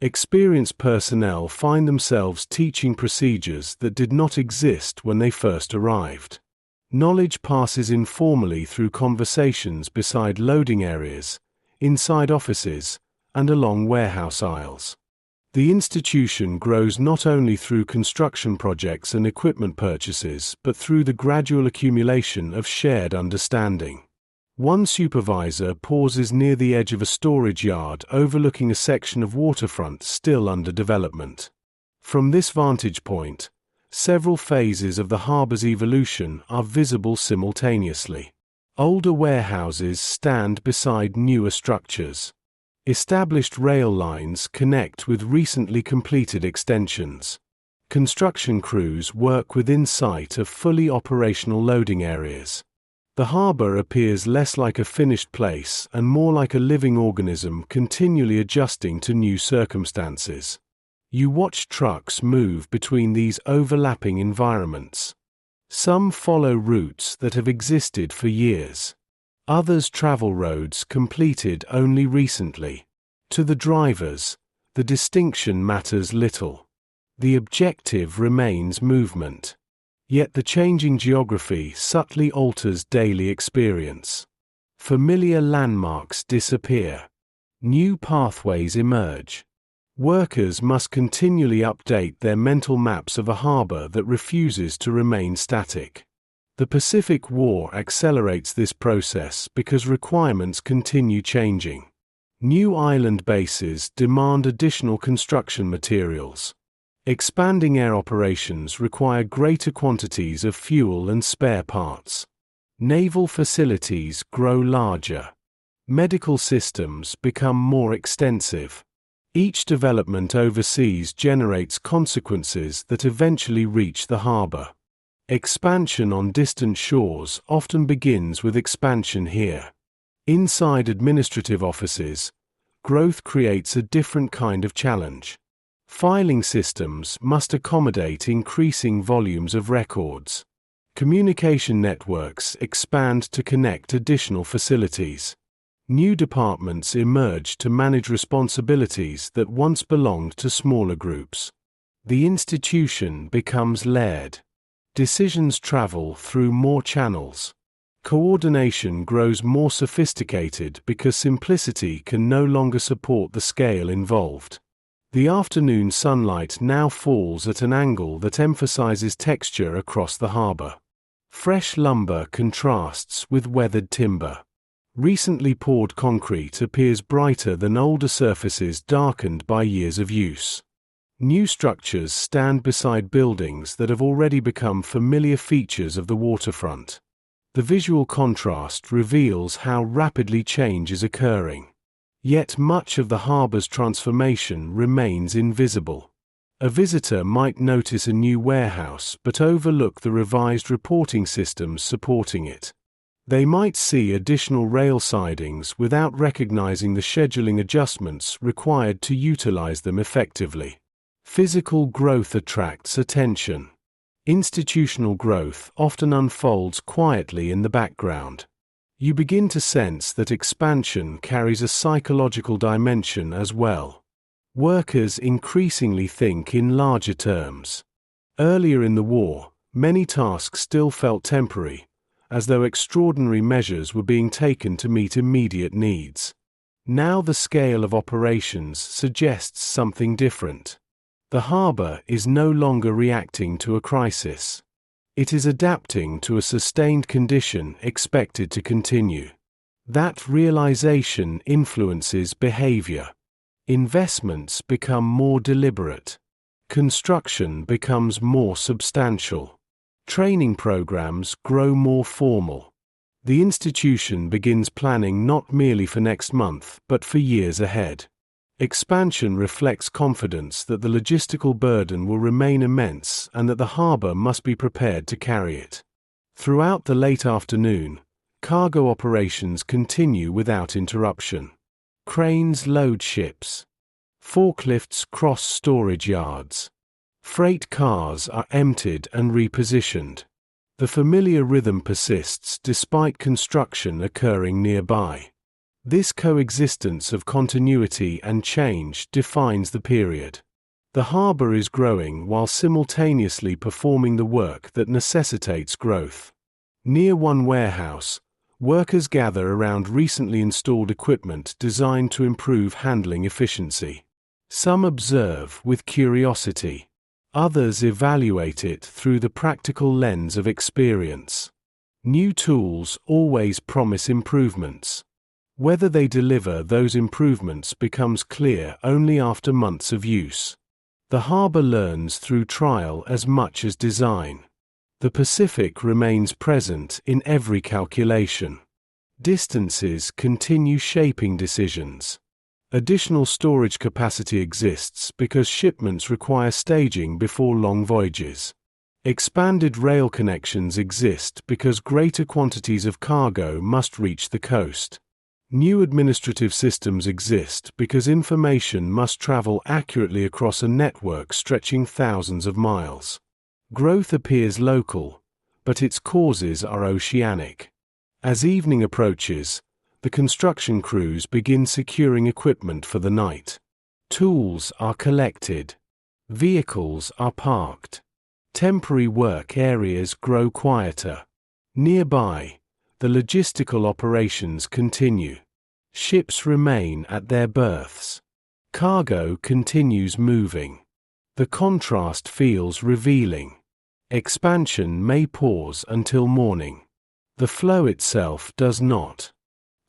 Experienced personnel find themselves teaching procedures that did not exist when they first arrived. Knowledge passes informally through conversations beside loading areas, inside offices, and along warehouse aisles. The institution grows not only through construction projects and equipment purchases but through the gradual accumulation of shared understanding. One supervisor pauses near the edge of a storage yard overlooking a section of waterfront still under development. From this vantage point, several phases of the harbor's evolution are visible simultaneously. Older warehouses stand beside newer structures. Established rail lines connect with recently completed extensions. Construction crews work within sight of fully operational loading areas. The harbor appears less like a finished place and more like a living organism continually adjusting to new circumstances. You watch trucks move between these overlapping environments. Some follow routes that have existed for years. Others travel roads completed only recently. To the drivers, the distinction matters little. The objective remains movement. Yet the changing geography subtly alters daily experience. Familiar landmarks disappear. New pathways emerge. Workers must continually update their mental maps of a harbor that refuses to remain static. The Pacific War accelerates this process because requirements continue changing. New island bases demand additional construction materials. Expanding air operations require greater quantities of fuel and spare parts. Naval facilities grow larger. Medical systems become more extensive. Each development overseas generates consequences that eventually reach the harbor. Expansion on distant shores often begins with expansion here. Inside administrative offices, growth creates a different kind of challenge. Filing systems must accommodate increasing volumes of records. Communication networks expand to connect additional facilities. New departments emerge to manage responsibilities that once belonged to smaller groups. The institution becomes layered. Decisions travel through more channels. Coordination grows more sophisticated because simplicity can no longer support the scale involved. The afternoon sunlight now falls at an angle that emphasizes texture across the harbor. Fresh lumber contrasts with weathered timber. Recently poured concrete appears brighter than older surfaces darkened by years of use. New structures stand beside buildings that have already become familiar features of the waterfront. The visual contrast reveals how rapidly change is occurring. Yet much of the harbor's transformation remains invisible. A visitor might notice a new warehouse but overlook the revised reporting systems supporting it. They might see additional rail sidings without recognizing the scheduling adjustments required to utilize them effectively. Physical growth attracts attention. Institutional growth often unfolds quietly in the background. You begin to sense that expansion carries a psychological dimension as well. Workers increasingly think in larger terms. Earlier in the war, many tasks still felt temporary, as though extraordinary measures were being taken to meet immediate needs. Now the scale of operations suggests something different. The harbor is no longer reacting to a crisis. It is adapting to a sustained condition expected to continue. That realization influences behavior. Investments become more deliberate. Construction becomes more substantial. Training programs grow more formal. The institution begins planning not merely for next month, but for years ahead. Expansion reflects confidence that the logistical burden will remain immense and that the harbor must be prepared to carry it. Throughout the late afternoon, cargo operations continue without interruption. Cranes load ships. Forklifts cross storage yards. Freight cars are emptied and repositioned. The familiar rhythm persists despite construction occurring nearby. This coexistence of continuity and change defines the period. The harbor is growing while simultaneously performing the work that necessitates growth. Near one warehouse, workers gather around recently installed equipment designed to improve handling efficiency. Some observe with curiosity. Others evaluate it through the practical lens of experience. New tools always promise improvements. Whether they deliver those improvements becomes clear only after months of use. The harbor learns through trial as much as design. The Pacific remains present in every calculation. Distances continue shaping decisions. Additional storage capacity exists because shipments require staging before long voyages. Expanded rail connections exist because greater quantities of cargo must reach the coast. New administrative systems exist because information must travel accurately across a network stretching thousands of miles. Growth appears local, but its causes are oceanic. As evening approaches, the construction crews begin securing equipment for the night. Tools are collected. Vehicles are parked. Temporary work areas grow quieter. Nearby, the logistical operations continue. Ships remain at their berths. Cargo continues moving. The contrast feels revealing. Expansion may pause until morning. The flow itself does not.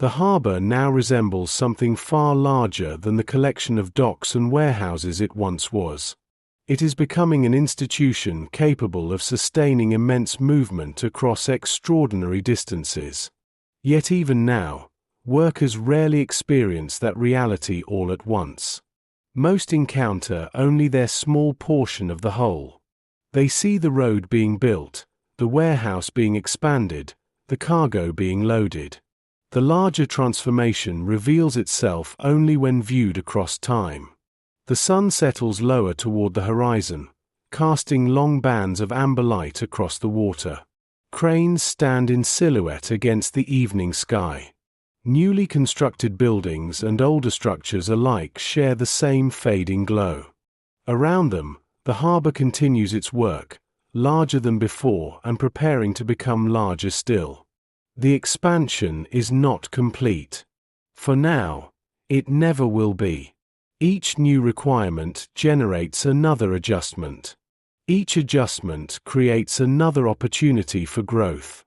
The harbor now resembles something far larger than the collection of docks and warehouses it once was. It is becoming an institution capable of sustaining immense movement across extraordinary distances. Yet even now, workers rarely experience that reality all at once. Most encounter only their small portion of the whole. They see the road being built, the warehouse being expanded, the cargo being loaded. The larger transformation reveals itself only when viewed across time. The sun settles lower toward the horizon, casting long bands of amber light across the water. Cranes stand in silhouette against the evening sky. Newly constructed buildings and older structures alike share the same fading glow. Around them, the harbor continues its work, larger than before and preparing to become larger still. The expansion is not complete. For now, it never will be. Each new requirement generates another adjustment. Each adjustment creates another opportunity for growth.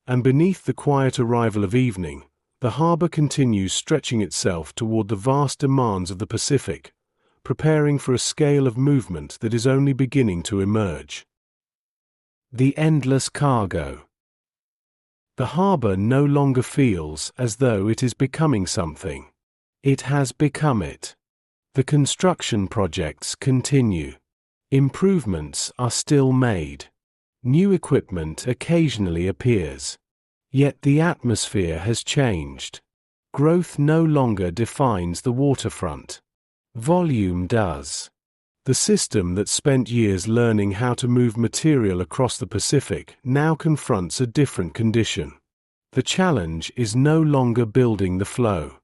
And beneath the quiet arrival of evening, the harbor continues stretching itself toward the vast demands of the Pacific, preparing for a scale of movement that is only beginning to emerge. The endless cargo. The harbor no longer feels as though it is becoming something. It has become it. The construction projects continue. Improvements are still made. New equipment occasionally appears. Yet the atmosphere has changed. Growth no longer defines the waterfront. Volume does. The system that spent years learning how to move material across the Pacific now confronts a different condition. The challenge is no longer building the flow.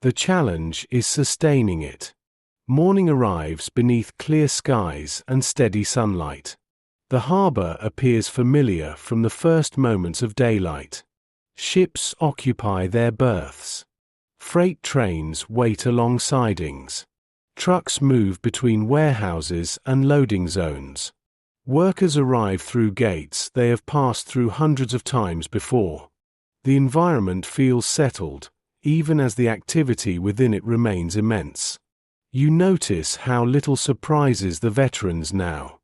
The challenge is sustaining it. Morning arrives beneath clear skies and steady sunlight. The harbor appears familiar from the first moments of daylight. Ships occupy their berths. Freight trains wait along sidings. Trucks move between warehouses and loading zones. Workers arrive through gates they have passed through hundreds of times before. The environment feels settled, even as the activity within it remains immense. You notice how little surprises the veterans now.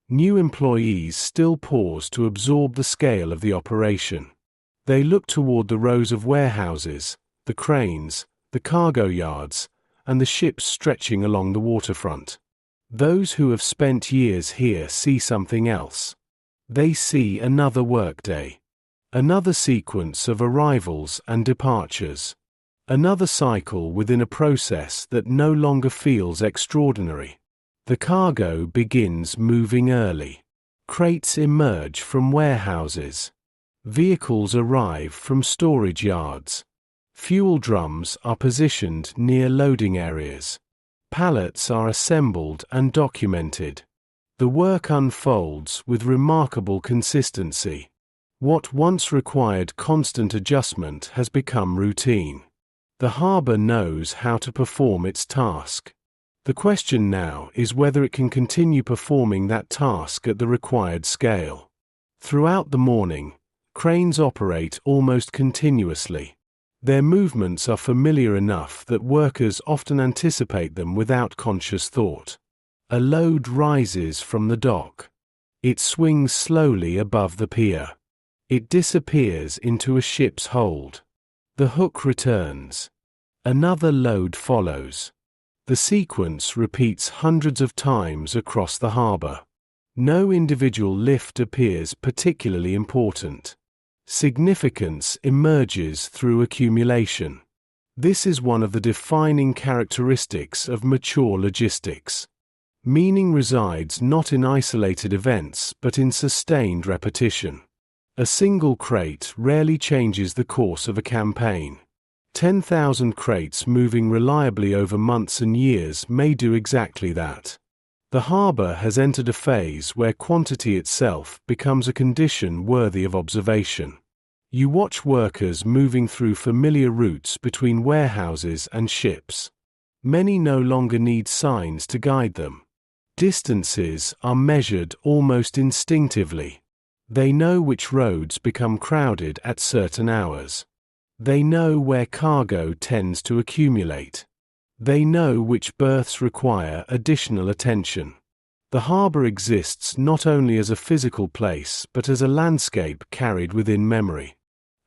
New employees still pause to absorb the scale of the operation. They look toward the rows of warehouses, the cranes, the cargo yards, and the ships stretching along the waterfront. Those who have spent years here see something else. They see another workday. Another sequence of arrivals and departures. Another cycle within a process that no longer feels extraordinary. The cargo begins moving early. Crates emerge from warehouses. Vehicles arrive from storage yards. Fuel drums are positioned near loading areas. Pallets are assembled and documented. The work unfolds with remarkable consistency. What once required constant adjustment has become routine. The harbor knows how to perform its task. The question now is whether it can continue performing that task at the required scale. Throughout the morning, cranes operate almost continuously. Their movements are familiar enough that workers often anticipate them without conscious thought. A load rises from the dock. It swings slowly above the pier. It disappears into a ship's hold. The hook returns. Another load follows. The sequence repeats hundreds of times across the harbor. No individual lift appears particularly important. Significance emerges through accumulation. This is one of the defining characteristics of mature logistics. Meaning resides not in isolated events but in sustained repetition. A single crate rarely changes the course of a campaign. 10,000 crates moving reliably over months and years may do exactly that. The harbor has entered a phase where quantity itself becomes a condition worthy of observation. You watch workers moving through familiar routes between warehouses and ships. Many no longer need signs to guide them. Distances are measured almost instinctively. They know which roads become crowded at certain hours. They know where cargo tends to accumulate. They know which berths require additional attention. The harbor exists not only as a physical place but as a landscape carried within memory.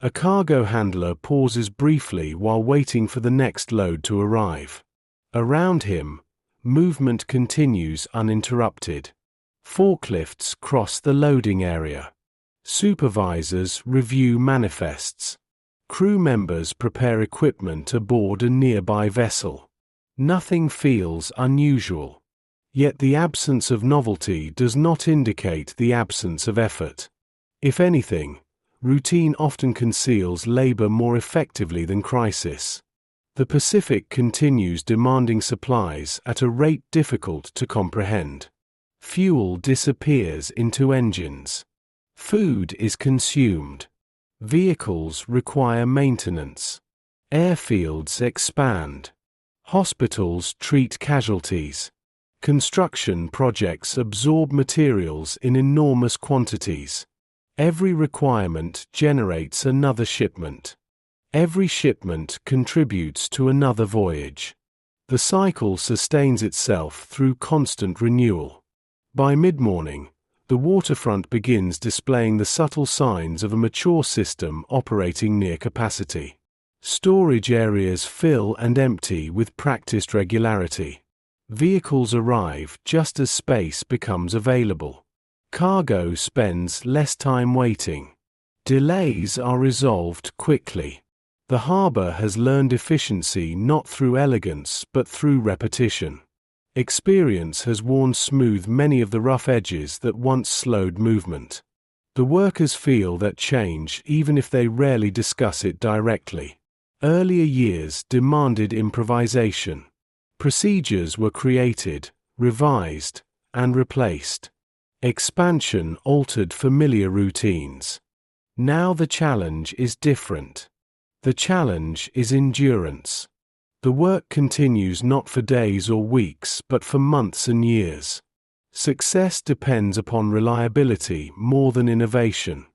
A cargo handler pauses briefly while waiting for the next load to arrive. Around him, movement continues uninterrupted. Forklifts cross the loading area. Supervisors review manifests. Crew members prepare equipment aboard a nearby vessel. Nothing feels unusual. Yet the absence of novelty does not indicate the absence of effort. If anything, routine often conceals labor more effectively than crisis. The Pacific continues demanding supplies at a rate difficult to comprehend. Fuel disappears into engines. Food is consumed. Vehicles require maintenance. Airfields expand. Hospitals treat casualties. Construction projects absorb materials in enormous quantities. Every requirement generates another shipment. Every shipment contributes to another voyage. The cycle sustains itself through constant renewal. By mid-morning, the waterfront begins displaying the subtle signs of a mature system operating near capacity. Storage areas fill and empty with practiced regularity. Vehicles arrive just as space becomes available. Cargo spends less time waiting. Delays are resolved quickly. The harbor has learned efficiency not through elegance but through repetition. Experience has worn smooth many of the rough edges that once slowed movement. The workers feel that change even if they rarely discuss it directly. Earlier years demanded improvisation. Procedures were created, revised, and replaced. Expansion altered familiar routines. Now the challenge is different. The challenge is endurance. The work continues not for days or weeks but for months and years. Success depends upon reliability more than innovation.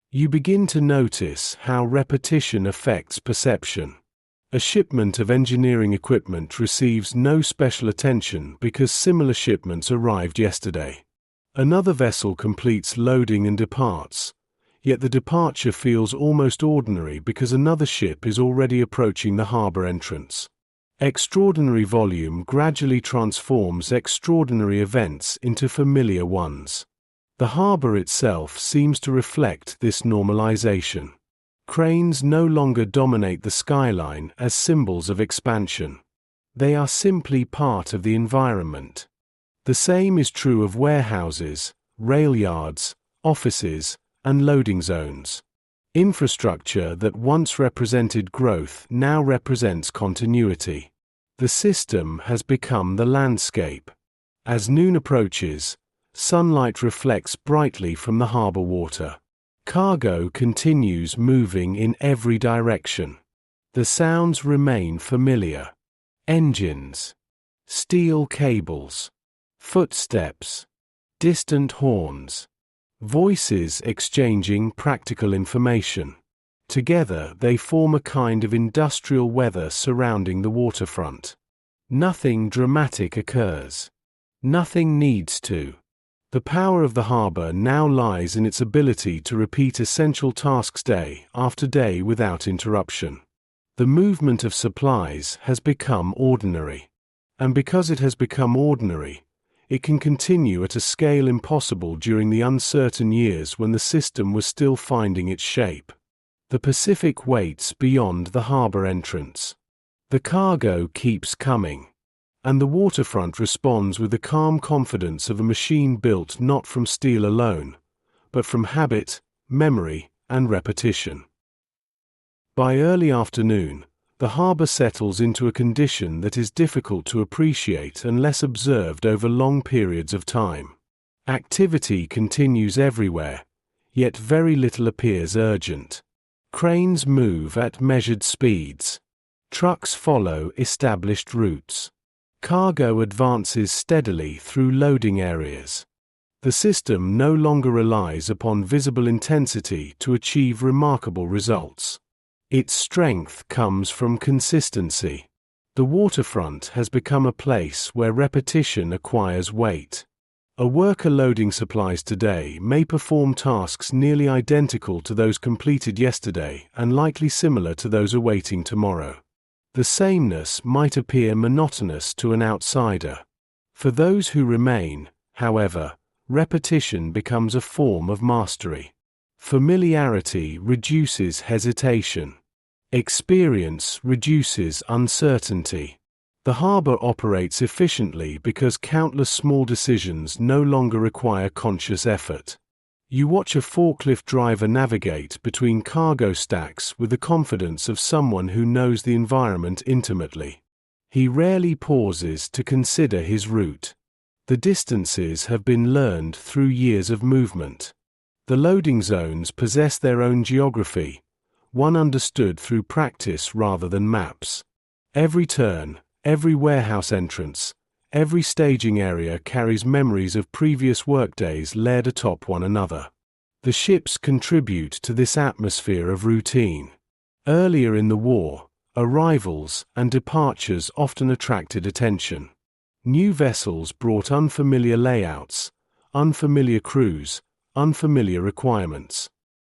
You begin to notice how repetition affects perception. A shipment of engineering equipment receives no special attention because similar shipments arrived yesterday. Another vessel completes loading and departs, yet the departure feels almost ordinary because another ship is already approaching the harbor entrance. Extraordinary volume gradually transforms extraordinary events into familiar ones. The harbor itself seems to reflect this normalization. Cranes no longer dominate the skyline as symbols of expansion. They are simply part of the environment. The same is true of warehouses, rail yards, offices, and loading zones. Infrastructure that once represented growth now represents continuity. The system has become the landscape. As noon approaches, sunlight reflects brightly from the harbor water. Cargo continues moving in every direction. The sounds remain familiar. Engines, steel cables, footsteps, distant horns, voices exchanging practical information. Together they form a kind of industrial weather surrounding the waterfront. Nothing dramatic occurs. Nothing needs to. The power of the harbor now lies in its ability to repeat essential tasks day after day without interruption. The movement of supplies has become ordinary. And because it has become ordinary, it can continue at a scale impossible during the uncertain years when the system was still finding its shape. The Pacific waits beyond the harbor entrance. The cargo keeps coming. And the waterfront responds with the calm confidence of a machine built not from steel alone, but from habit, memory, and repetition. By early afternoon, the harbor settles into a condition that is difficult to appreciate unless observed over long periods of time. Activity continues everywhere, yet very little appears urgent. Cranes move at measured speeds. Trucks follow established routes. Cargo advances steadily through loading areas. The system no longer relies upon visible intensity to achieve remarkable results. Its strength comes from consistency. The waterfront has become a place where repetition acquires weight. A worker loading supplies today may perform tasks nearly identical to those completed yesterday and likely similar to those awaiting tomorrow. The sameness might appear monotonous to an outsider. For those who remain, however, repetition becomes a form of mastery. Familiarity reduces hesitation. Experience reduces uncertainty. The harbor operates efficiently because countless small decisions no longer require conscious effort. You watch a forklift driver navigate between cargo stacks with the confidence of someone who knows the environment intimately. He rarely pauses to consider his route. The distances have been learned through years of movement. The loading zones possess their own geography, one understood through practice rather than maps. Every turn, Every warehouse entrance, every staging area carries memories of previous workdays layered atop one another. The ships contribute to this atmosphere of routine. Earlier in the war, arrivals and departures often attracted attention. New vessels brought unfamiliar layouts, unfamiliar crews, unfamiliar requirements.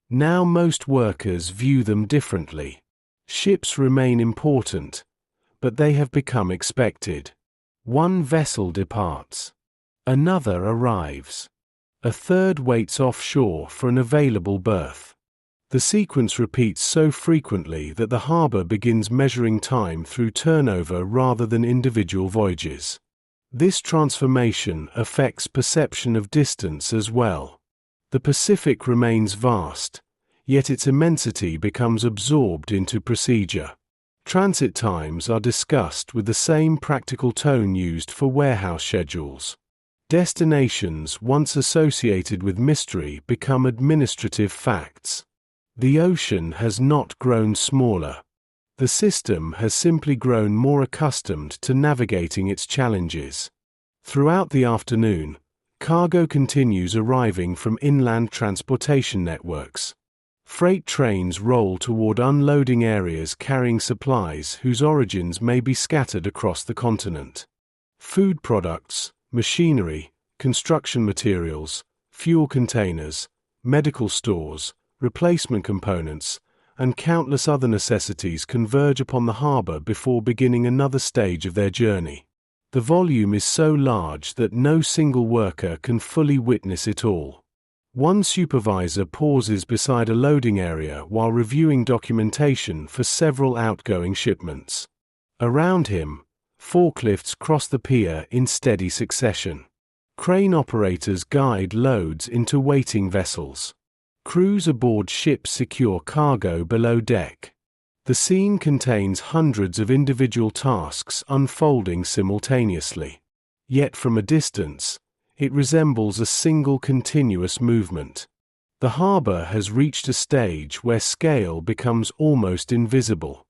Now most workers view them differently. Ships remain important, but they have become expected. One vessel departs. Another arrives. A third waits offshore for an available berth. The sequence repeats so frequently that the harbor begins measuring time through turnover rather than individual voyages. This transformation affects perception of distance as well. The Pacific remains vast, yet its immensity becomes absorbed into procedure. Transit times are discussed with the same practical tone used for warehouse schedules. Destinations once associated with mystery become administrative facts. The ocean has not grown smaller. The system has simply grown more accustomed to navigating its challenges. Throughout the afternoon, cargo continues arriving from inland transportation networks. Freight trains roll toward unloading areas carrying supplies whose origins may be scattered across the continent. Food products, machinery, construction materials, fuel containers, medical stores, replacement components, and countless other necessities converge upon the harbor before beginning another stage of their journey. The volume is so large that no single worker can fully witness it all. One supervisor pauses beside a loading area while reviewing documentation for several outgoing shipments. Around him, forklifts cross the pier in steady succession. Crane operators guide loads into waiting vessels. Crews aboard ships secure cargo below deck. The scene contains hundreds of individual tasks unfolding simultaneously. Yet from a distance, it resembles a single continuous movement. The harbor has reached a stage where scale becomes almost invisible.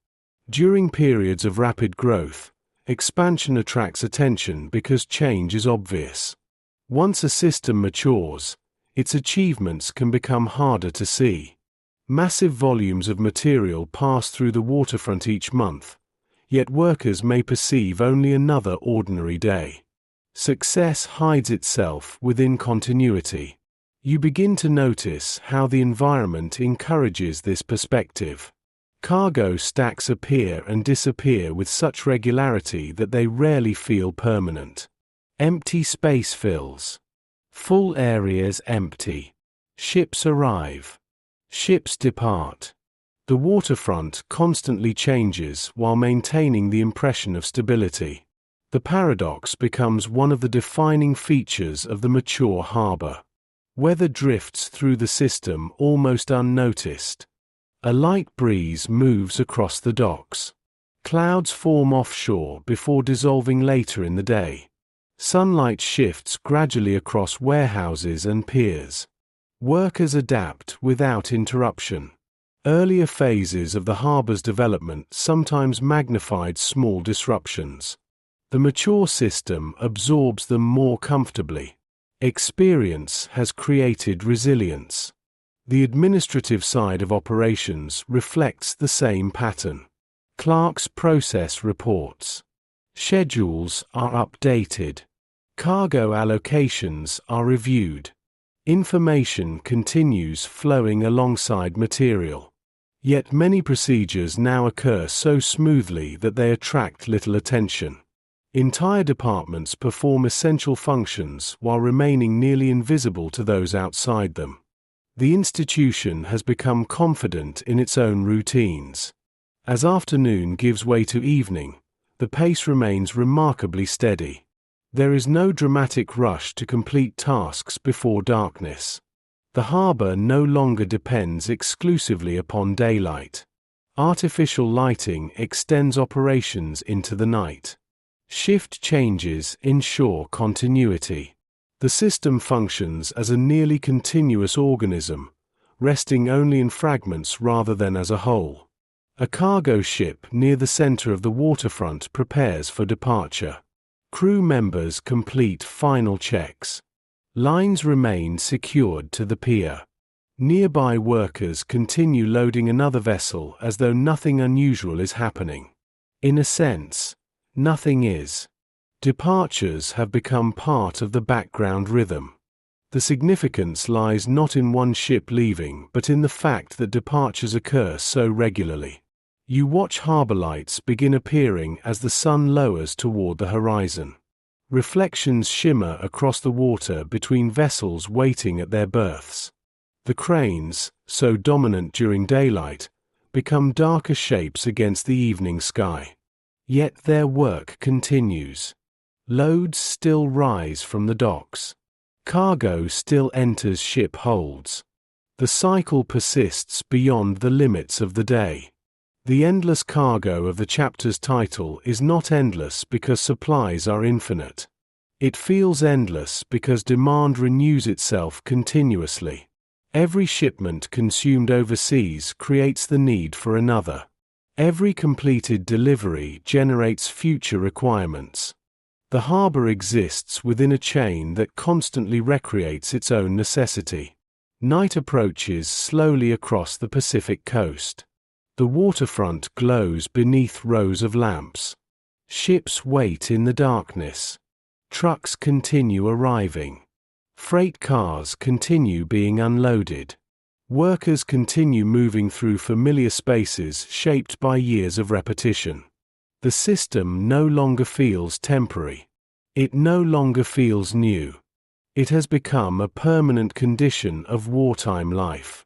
During periods of rapid growth, expansion attracts attention because change is obvious. Once a system matures, its achievements can become harder to see. Massive volumes of material pass through the waterfront each month, yet workers may perceive only another ordinary day. Success hides itself within continuity. You begin to notice how the environment encourages this perspective. Cargo stacks appear and disappear with such regularity that they rarely feel permanent. Empty space fills. Full areas empty. Ships arrive. Ships depart. The waterfront constantly changes while maintaining the impression of stability. The paradox becomes one of the defining features of the mature harbor. Weather drifts through the system almost unnoticed. A light breeze moves across the docks. Clouds form offshore before dissolving later in the day. Sunlight shifts gradually across warehouses and piers. Workers adapt without interruption. Earlier phases of the harbor's development sometimes magnified small disruptions. The mature system absorbs them more comfortably. Experience has created resilience. The administrative side of operations reflects the same pattern. Clerks process reports. Schedules are updated. Cargo allocations are reviewed. Information continues flowing alongside material. Yet many procedures now occur so smoothly that they attract little attention. Entire departments perform essential functions while remaining nearly invisible to those outside them. The institution has become confident in its own routines. As afternoon gives way to evening, the pace remains remarkably steady. There is no dramatic rush to complete tasks before darkness. The harbor no longer depends exclusively upon daylight. Artificial lighting extends operations into the night. Shift changes ensure continuity. The system functions as a nearly continuous organism, resting only in fragments rather than as a whole. A cargo ship near the center of the waterfront prepares for departure. Crew members complete final checks. Lines remain secured to the pier. Nearby workers continue loading another vessel as though nothing unusual is happening. In a sense, nothing is. Departures have become part of the background rhythm. The significance lies not in one ship leaving but in the fact that departures occur so regularly. You watch harbor lights begin appearing as the sun lowers toward the horizon. Reflections shimmer across the water between vessels waiting at their berths. The cranes, so dominant during daylight, become darker shapes against the evening sky. Yet their work continues. Loads still rise from the docks. Cargo still enters ship holds. The cycle persists beyond the limits of the day. The endless cargo of the chapter's title is not endless because supplies are infinite. It feels endless because demand renews itself continuously. Every shipment consumed overseas creates the need for another. Every completed delivery generates future requirements. The harbor exists within a chain that constantly recreates its own necessity. Night approaches slowly across the Pacific coast. The waterfront glows beneath rows of lamps. Ships wait in the darkness. Trucks continue arriving. Freight cars continue being unloaded. Workers continue moving through familiar spaces shaped by years of repetition. The system no longer feels temporary. It no longer feels new. It has become a permanent condition of wartime life.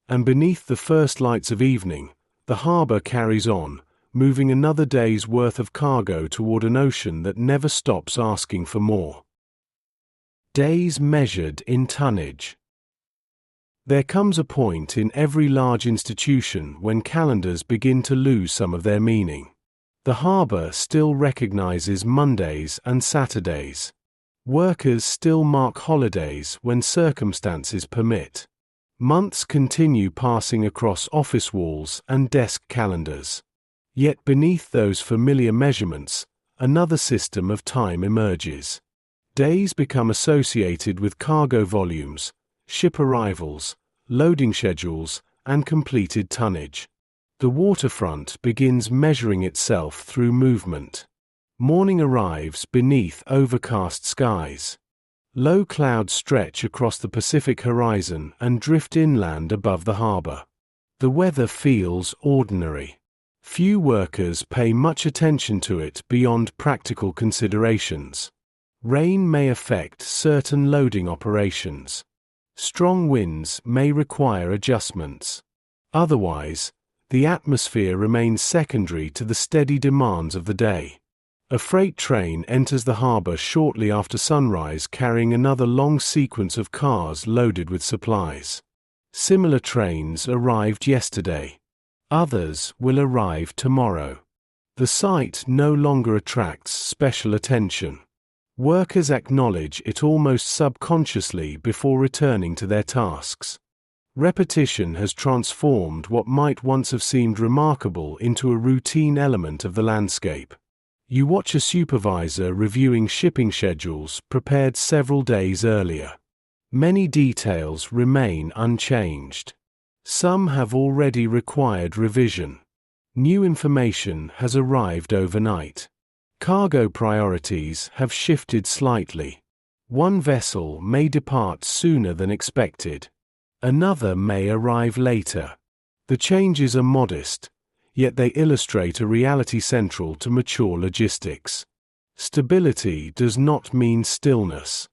And beneath the first lights of evening, the harbor carries on, moving another day's worth of cargo toward an ocean that never stops asking for more. Days measured in tonnage. There comes a point in every large institution when calendars begin to lose some of their meaning. The harbor still recognizes Mondays and Saturdays. Workers still mark holidays when circumstances permit. Months continue passing across office walls and desk calendars. Yet beneath those familiar measurements, another system of time emerges. Days become associated with cargo volumes, ship arrivals, loading schedules, and completed tonnage. The waterfront begins measuring itself through movement. Morning arrives beneath overcast skies. Low clouds stretch across the Pacific horizon and drift inland above the harbor. The weather feels ordinary. Few workers pay much attention to it beyond practical considerations. Rain may affect certain loading operations. Strong winds may require adjustments. Otherwise, the atmosphere remains secondary to the steady demands of the day. A freight train enters the harbor shortly after sunrise carrying another long sequence of cars loaded with supplies. Similar trains arrived yesterday. Others will arrive tomorrow. The sight no longer attracts special attention. Workers acknowledge it almost subconsciously before returning to their tasks. Repetition has transformed what might once have seemed remarkable into a routine element of the landscape. You watch a supervisor reviewing shipping schedules prepared several days earlier. Many details remain unchanged. Some have already required revision. New information has arrived overnight. Cargo priorities have shifted slightly. One vessel may depart sooner than expected. Another may arrive later. The changes are modest, yet they illustrate a reality central to mature logistics. Stability does not mean stillness.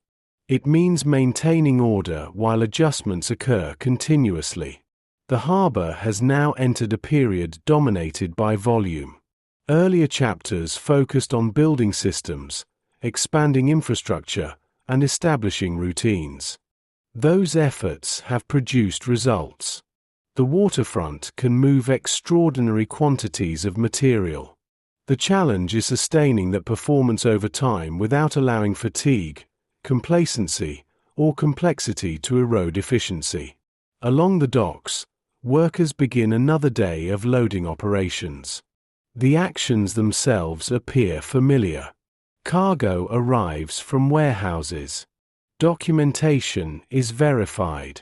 It means maintaining order while adjustments occur continuously. The harbor has now entered a period dominated by volume. Earlier chapters focused on building systems, expanding infrastructure, and establishing routines. Those efforts have produced results. The waterfront can move extraordinary quantities of material. The challenge is sustaining that performance over time without allowing fatigue, complacency, or complexity to erode efficiency. Along the docks, Workers begin another day of loading operations. The actions themselves appear familiar. Cargo arrives from warehouses. Documentation is verified.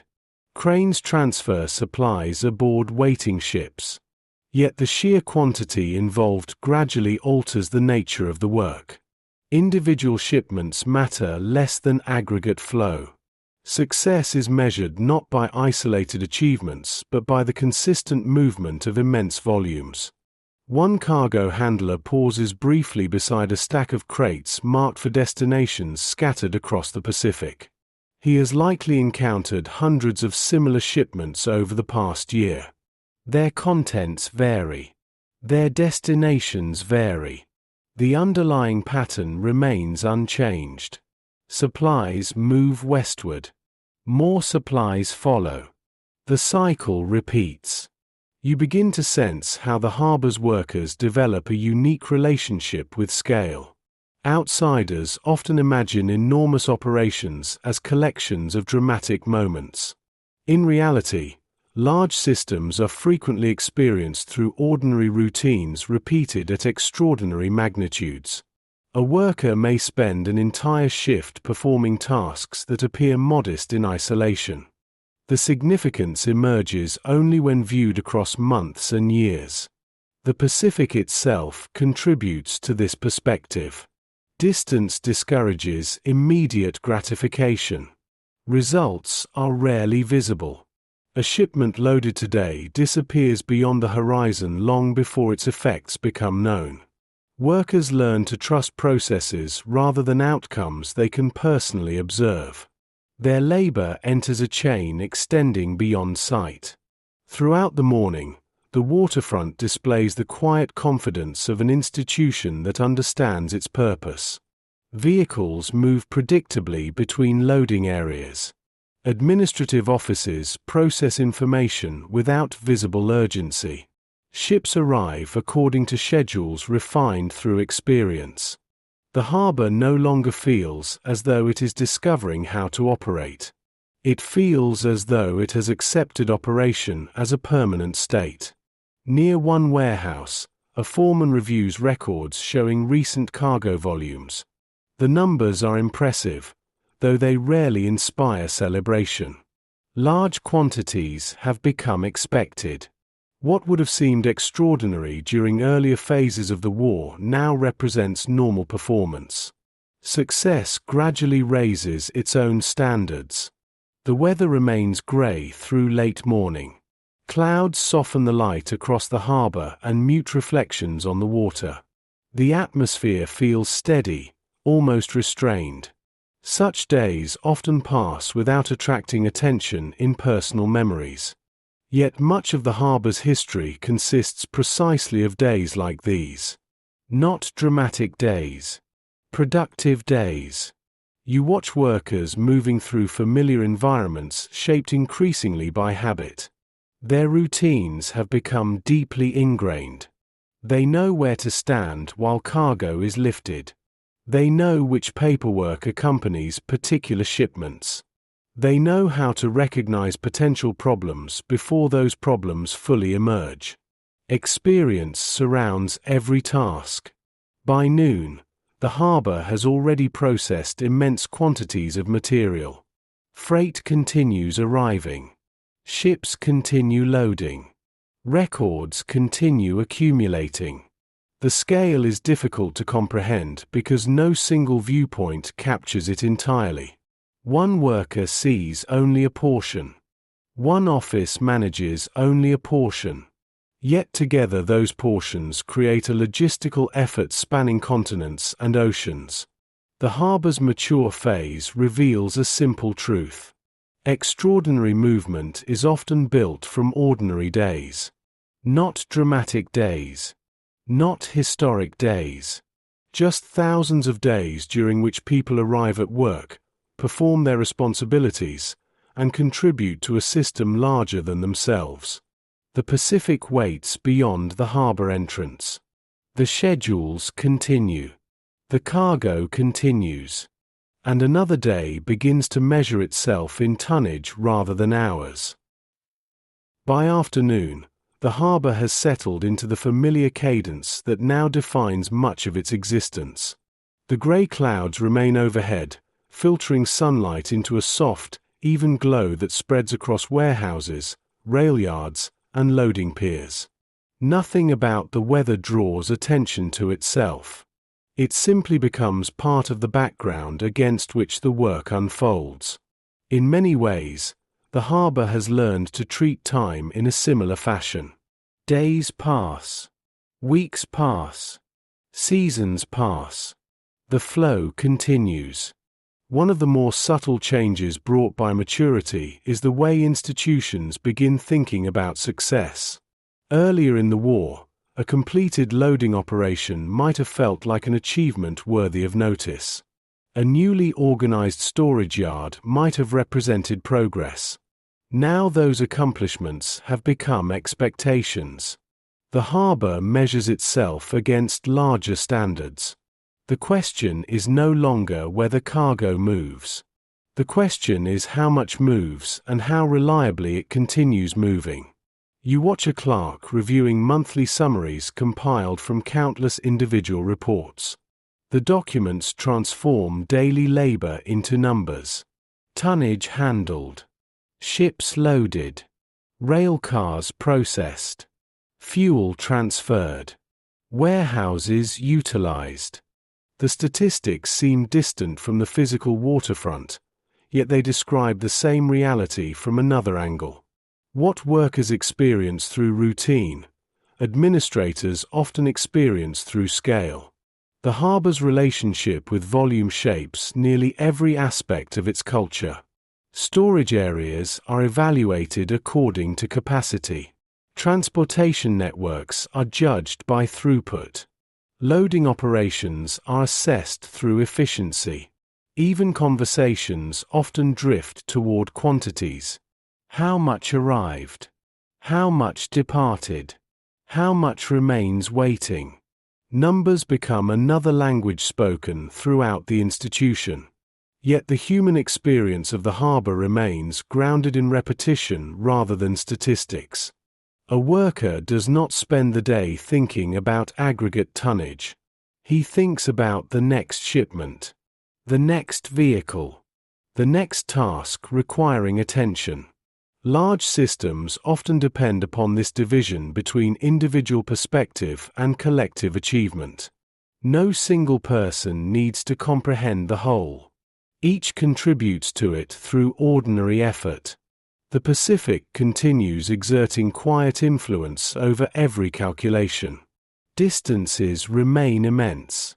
Cranes transfer supplies aboard waiting ships. Yet the sheer quantity involved gradually alters the nature of the work. Individual shipments matter less than aggregate flow. Success is measured not by isolated achievements but by the consistent movement of immense volumes. One cargo handler pauses briefly beside a stack of crates marked for destinations scattered across the Pacific. He has likely encountered hundreds of similar shipments over the past year. Their contents vary. Their destinations vary. The underlying pattern remains unchanged. Supplies move westward. More supplies follow. The cycle repeats. You begin to sense how the harbor's workers develop a unique relationship with scale. Outsiders often imagine enormous operations as collections of dramatic moments. In reality, large systems are frequently experienced through ordinary routines repeated at extraordinary magnitudes. A worker may spend an entire shift performing tasks that appear modest in isolation. The significance emerges only when viewed across months and years. The Pacific itself contributes to this perspective. Distance discourages immediate gratification. Results are rarely visible. A shipment loaded today disappears beyond the horizon long before its effects become known. Workers learn to trust processes rather than outcomes they can personally observe. Their labor enters a chain extending beyond sight. Throughout the morning, the waterfront displays the quiet confidence of an institution that understands its purpose. Vehicles move predictably between loading areas. Administrative offices process information without visible urgency. Ships arrive according to schedules refined through experience. The harbor no longer feels as though it is discovering how to operate. It feels as though it has accepted operation as a permanent state. Near one warehouse, a foreman reviews records showing recent cargo volumes. The numbers are impressive, though they rarely inspire celebration. Large quantities have become expected. What would have seemed extraordinary during earlier phases of the war now represents normal performance. Success gradually raises its own standards. The weather remains gray through late morning. Clouds soften the light across the harbor and mute reflections on the water. The atmosphere feels steady, almost restrained. Such days often pass without attracting attention in personal memories. Yet much of the harbor's history consists precisely of days like these. Not dramatic days. Productive days. You watch workers moving through familiar environments shaped increasingly by habit. Their routines have become deeply ingrained. They know where to stand while cargo is lifted. They know which paperwork accompanies particular shipments. They know how to recognize potential problems before those problems fully emerge. Experience surrounds every task. By noon, the harbor has already processed immense quantities of material. Freight continues arriving. Ships continue loading. Records continue accumulating. The scale is difficult to comprehend because no single viewpoint captures it entirely. One worker sees only a portion. One office manages only a portion. Yet together those portions create a logistical effort spanning continents and oceans. The harbor's mature phase reveals a simple truth. Extraordinary movement is often built from ordinary days. Not dramatic days. Not historic days. Just thousands of days during which people arrive at work, perform their responsibilities, and contribute to a system larger than themselves. The Pacific waits beyond the harbor entrance. The schedules continue. The cargo continues. And another day begins to measure itself in tonnage rather than hours. By afternoon, the harbor has settled into the familiar cadence that now defines much of its existence. The gray clouds remain overhead, filtering sunlight into a soft, even glow that spreads across warehouses, rail yards, and loading piers. Nothing about the weather draws attention to itself. It simply becomes part of the background against which the work unfolds. In many ways, the harbor has learned to treat time in a similar fashion. Days pass. Weeks pass. Seasons pass. The flow continues. One of the more subtle changes brought by maturity is the way institutions begin thinking about success. Earlier in the war, a completed loading operation might have felt like an achievement worthy of notice. A newly organized storage yard might have represented progress. Now those accomplishments have become expectations. The harbor measures itself against larger standards. The question is no longer whether cargo moves. The question is how much moves and how reliably it continues moving. You watch a clerk reviewing monthly summaries compiled from countless individual reports. The documents transform daily labor into numbers. Tonnage handled. Ships loaded. Rail cars processed. Fuel transferred. Warehouses utilized. The statistics seem distant from the physical waterfront, yet they describe the same reality from another angle. What workers experience through routine, administrators often experience through scale. The harbor's relationship with volume shapes nearly every aspect of its culture. Storage areas are evaluated according to capacity. Transportation networks are judged by throughput. Loading operations are assessed through efficiency. Even conversations often drift toward quantities. How much arrived? How much departed? How much remains waiting? Numbers become another language spoken throughout the institution. Yet the human experience of the harbor remains grounded in repetition rather than statistics. A worker does not spend the day thinking about aggregate tonnage. He thinks about the next shipment, the next vehicle, the next task requiring attention. Large systems often depend upon this division between individual perspective and collective achievement. No single person needs to comprehend the whole. Each contributes to it through ordinary effort. The Pacific continues exerting quiet influence over every calculation. Distances remain immense.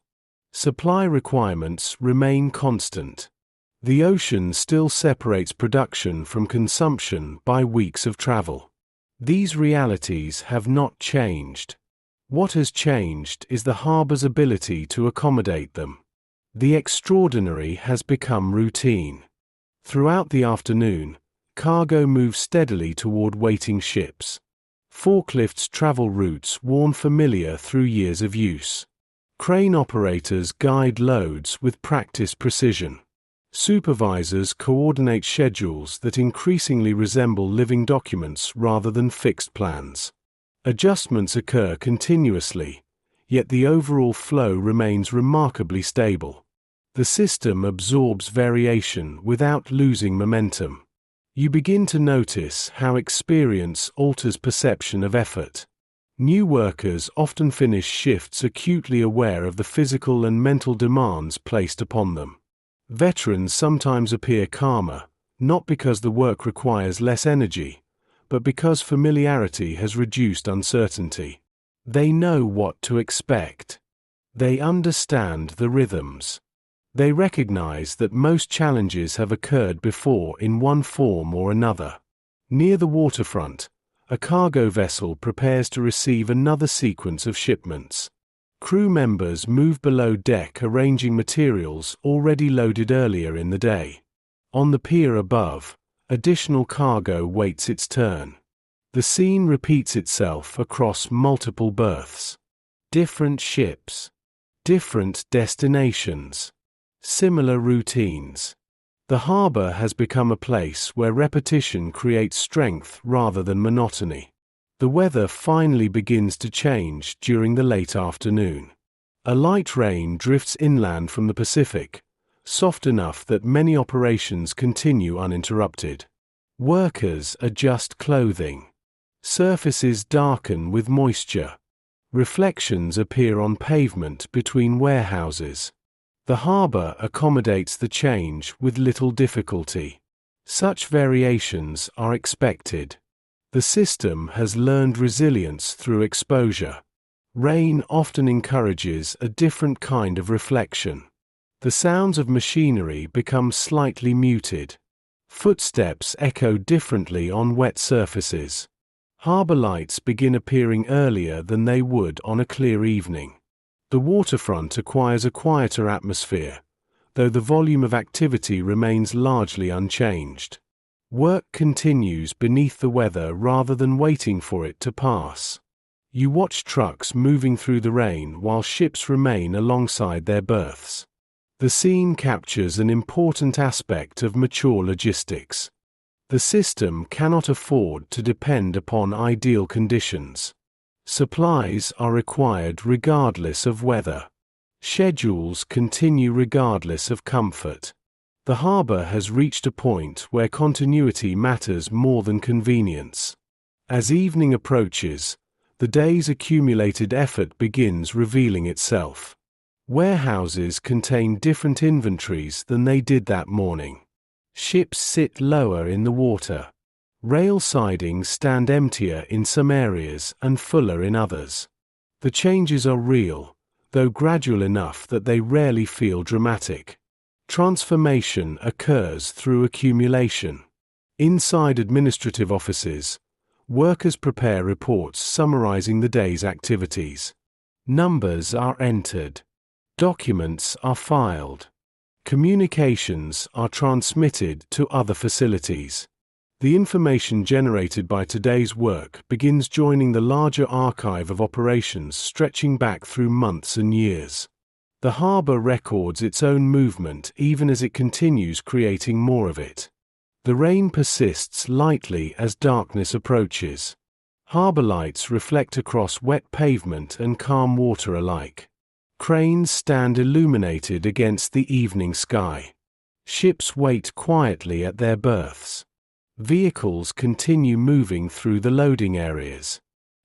Supply requirements remain constant. The ocean still separates production from consumption by weeks of travel. These realities have not changed. What has changed is the harbor's ability to accommodate them. The extraordinary has become routine. Throughout the afternoon, cargo moves steadily toward waiting ships. Forklifts travel routes worn familiar through years of use. Crane operators guide loads with practiced precision. Supervisors coordinate schedules that increasingly resemble living documents rather than fixed plans. Adjustments occur continuously, yet the overall flow remains remarkably stable. The system absorbs variation without losing momentum. You begin to notice how experience alters perception of effort. New workers often finish shifts acutely aware of the physical and mental demands placed upon them. Veterans sometimes appear calmer, not because the work requires less energy, but because familiarity has reduced uncertainty. They know what to expect. They understand the rhythms. They recognize that most challenges have occurred before in one form or another. Near the waterfront, a cargo vessel prepares to receive another sequence of shipments. Crew members move below deck arranging materials already loaded earlier in the day. On the pier above, additional cargo waits its turn. The scene repeats itself across multiple berths. Different ships. Different destinations. Similar routines. The harbor has become a place where repetition creates strength rather than monotony. The weather finally begins to change during the late afternoon. A light rain drifts inland from the Pacific, soft enough that many operations continue uninterrupted. Workers adjust clothing. Surfaces darken with moisture. Reflections appear on pavement between warehouses. The harbor accommodates the change with little difficulty. Such variations are expected. The system has learned resilience through exposure. Rain often encourages a different kind of reflection. The sounds of machinery become slightly muted. Footsteps echo differently on wet surfaces. Harbor lights begin appearing earlier than they would on a clear evening. The waterfront acquires a quieter atmosphere, though the volume of activity remains largely unchanged. Work continues beneath the weather rather than waiting for it to pass. You watch trucks moving through the rain while ships remain alongside their berths. The scene captures an important aspect of mature logistics. The system cannot afford to depend upon ideal conditions. Supplies are required regardless of weather. Schedules continue regardless of comfort. The harbor has reached a point where continuity matters more than convenience. As evening approaches, the day's accumulated effort begins revealing itself. Warehouses contain different inventories than they did that morning. Ships sit lower in the water. Rail sidings stand emptier in some areas and fuller in others. The changes are real, though gradual enough that they rarely feel dramatic. Transformation occurs through accumulation. Inside administrative offices, workers prepare reports summarizing the day's activities. Numbers are entered. Documents are filed. Communications are transmitted to other facilities. The information generated by today's work begins joining the larger archive of operations stretching back through months and years. The harbor records its own movement even as it continues creating more of it. The rain persists lightly as darkness approaches. Harbor lights reflect across wet pavement and calm water alike. Cranes stand illuminated against the evening sky. Ships wait quietly at their berths. Vehicles continue moving through the loading areas.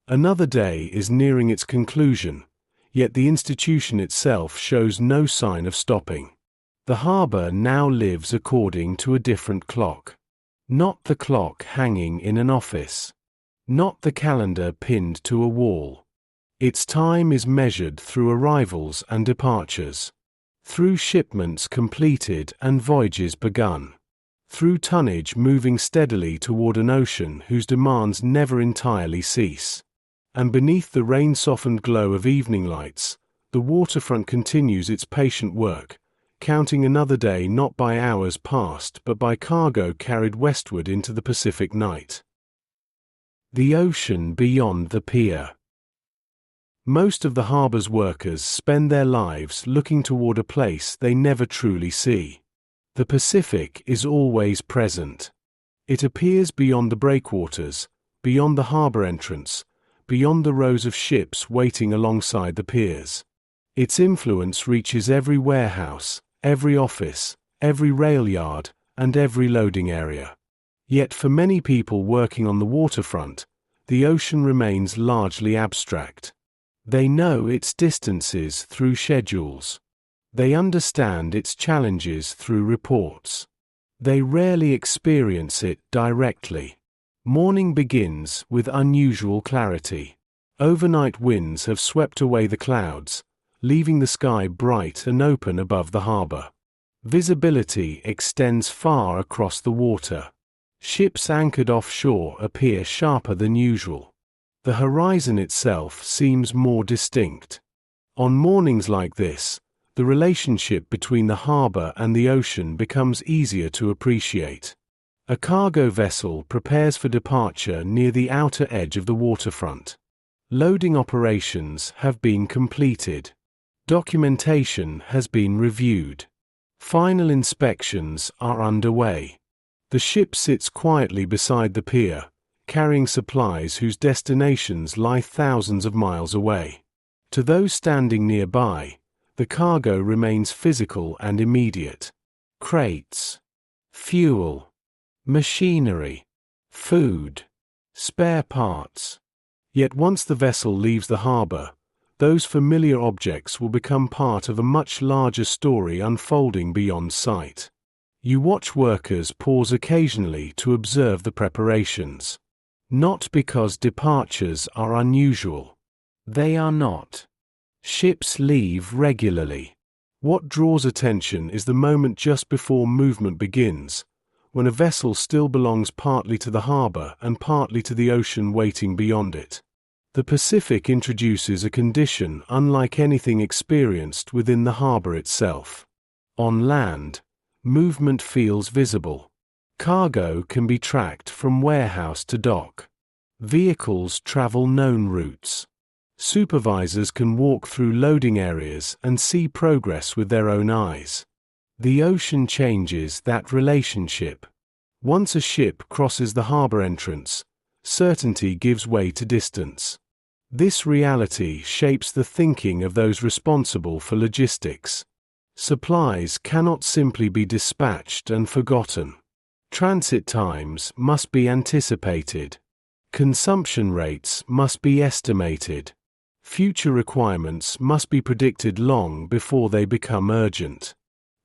Another day is nearing its conclusion, yet the institution itself shows no sign of stopping. The harbor now lives according to a different clock. Not the clock hanging in an office. Not the calendar pinned to a wall. Its time is measured through arrivals and departures. Through shipments completed and voyages begun. Through tonnage moving steadily toward an ocean whose demands never entirely cease. And beneath the rain-softened glow of evening lights, the waterfront continues its patient work, counting another day not by hours passed but by cargo carried westward into the Pacific night. The ocean beyond the pier. Most of the harbor's workers spend their lives looking toward a place they never truly see. The Pacific is always present. It appears beyond the breakwaters, beyond the harbor entrance, beyond the rows of ships waiting alongside the piers. Its influence reaches every warehouse, every office, every rail yard, and every loading area. Yet for many people working on the waterfront, the ocean remains largely abstract. They know its distances through schedules. They understand its challenges through reports. They rarely experience it directly. Morning begins with unusual clarity. Overnight winds have swept away the clouds, leaving the sky bright and open above the harbor. Visibility extends far across the water. Ships anchored offshore appear sharper than usual. The horizon itself seems more distinct. On mornings like this, the relationship between the harbor and the ocean becomes easier to appreciate. A cargo vessel prepares for departure near the outer edge of the waterfront. Loading operations have been completed. Documentation has been reviewed. Final inspections are underway. The ship sits quietly beside the pier, carrying supplies whose destinations lie thousands of miles away. To those standing nearby, the cargo remains physical and immediate. Crates, fuel, machinery, food, spare parts. Yet once the vessel leaves the harbor, those familiar objects will become part of a much larger story unfolding beyond sight. You watch workers pause occasionally to observe the preparations. Not because departures are unusual. They are not. Ships leave regularly. What draws attention is the moment just before movement begins, when a vessel still belongs partly to the harbor and partly to the ocean waiting beyond it. The Pacific introduces a condition unlike anything experienced within the harbor itself. On land, movement feels visible. Cargo can be tracked from warehouse to dock. Vehicles travel known routes. Supervisors can walk through loading areas and see progress with their own eyes. The ocean changes that relationship. Once a ship crosses the harbor entrance, certainty gives way to distance. This reality shapes the thinking of those responsible for logistics. Supplies cannot simply be dispatched and forgotten. Transit times must be anticipated. Consumption rates must be estimated. Future requirements must be predicted long before they become urgent.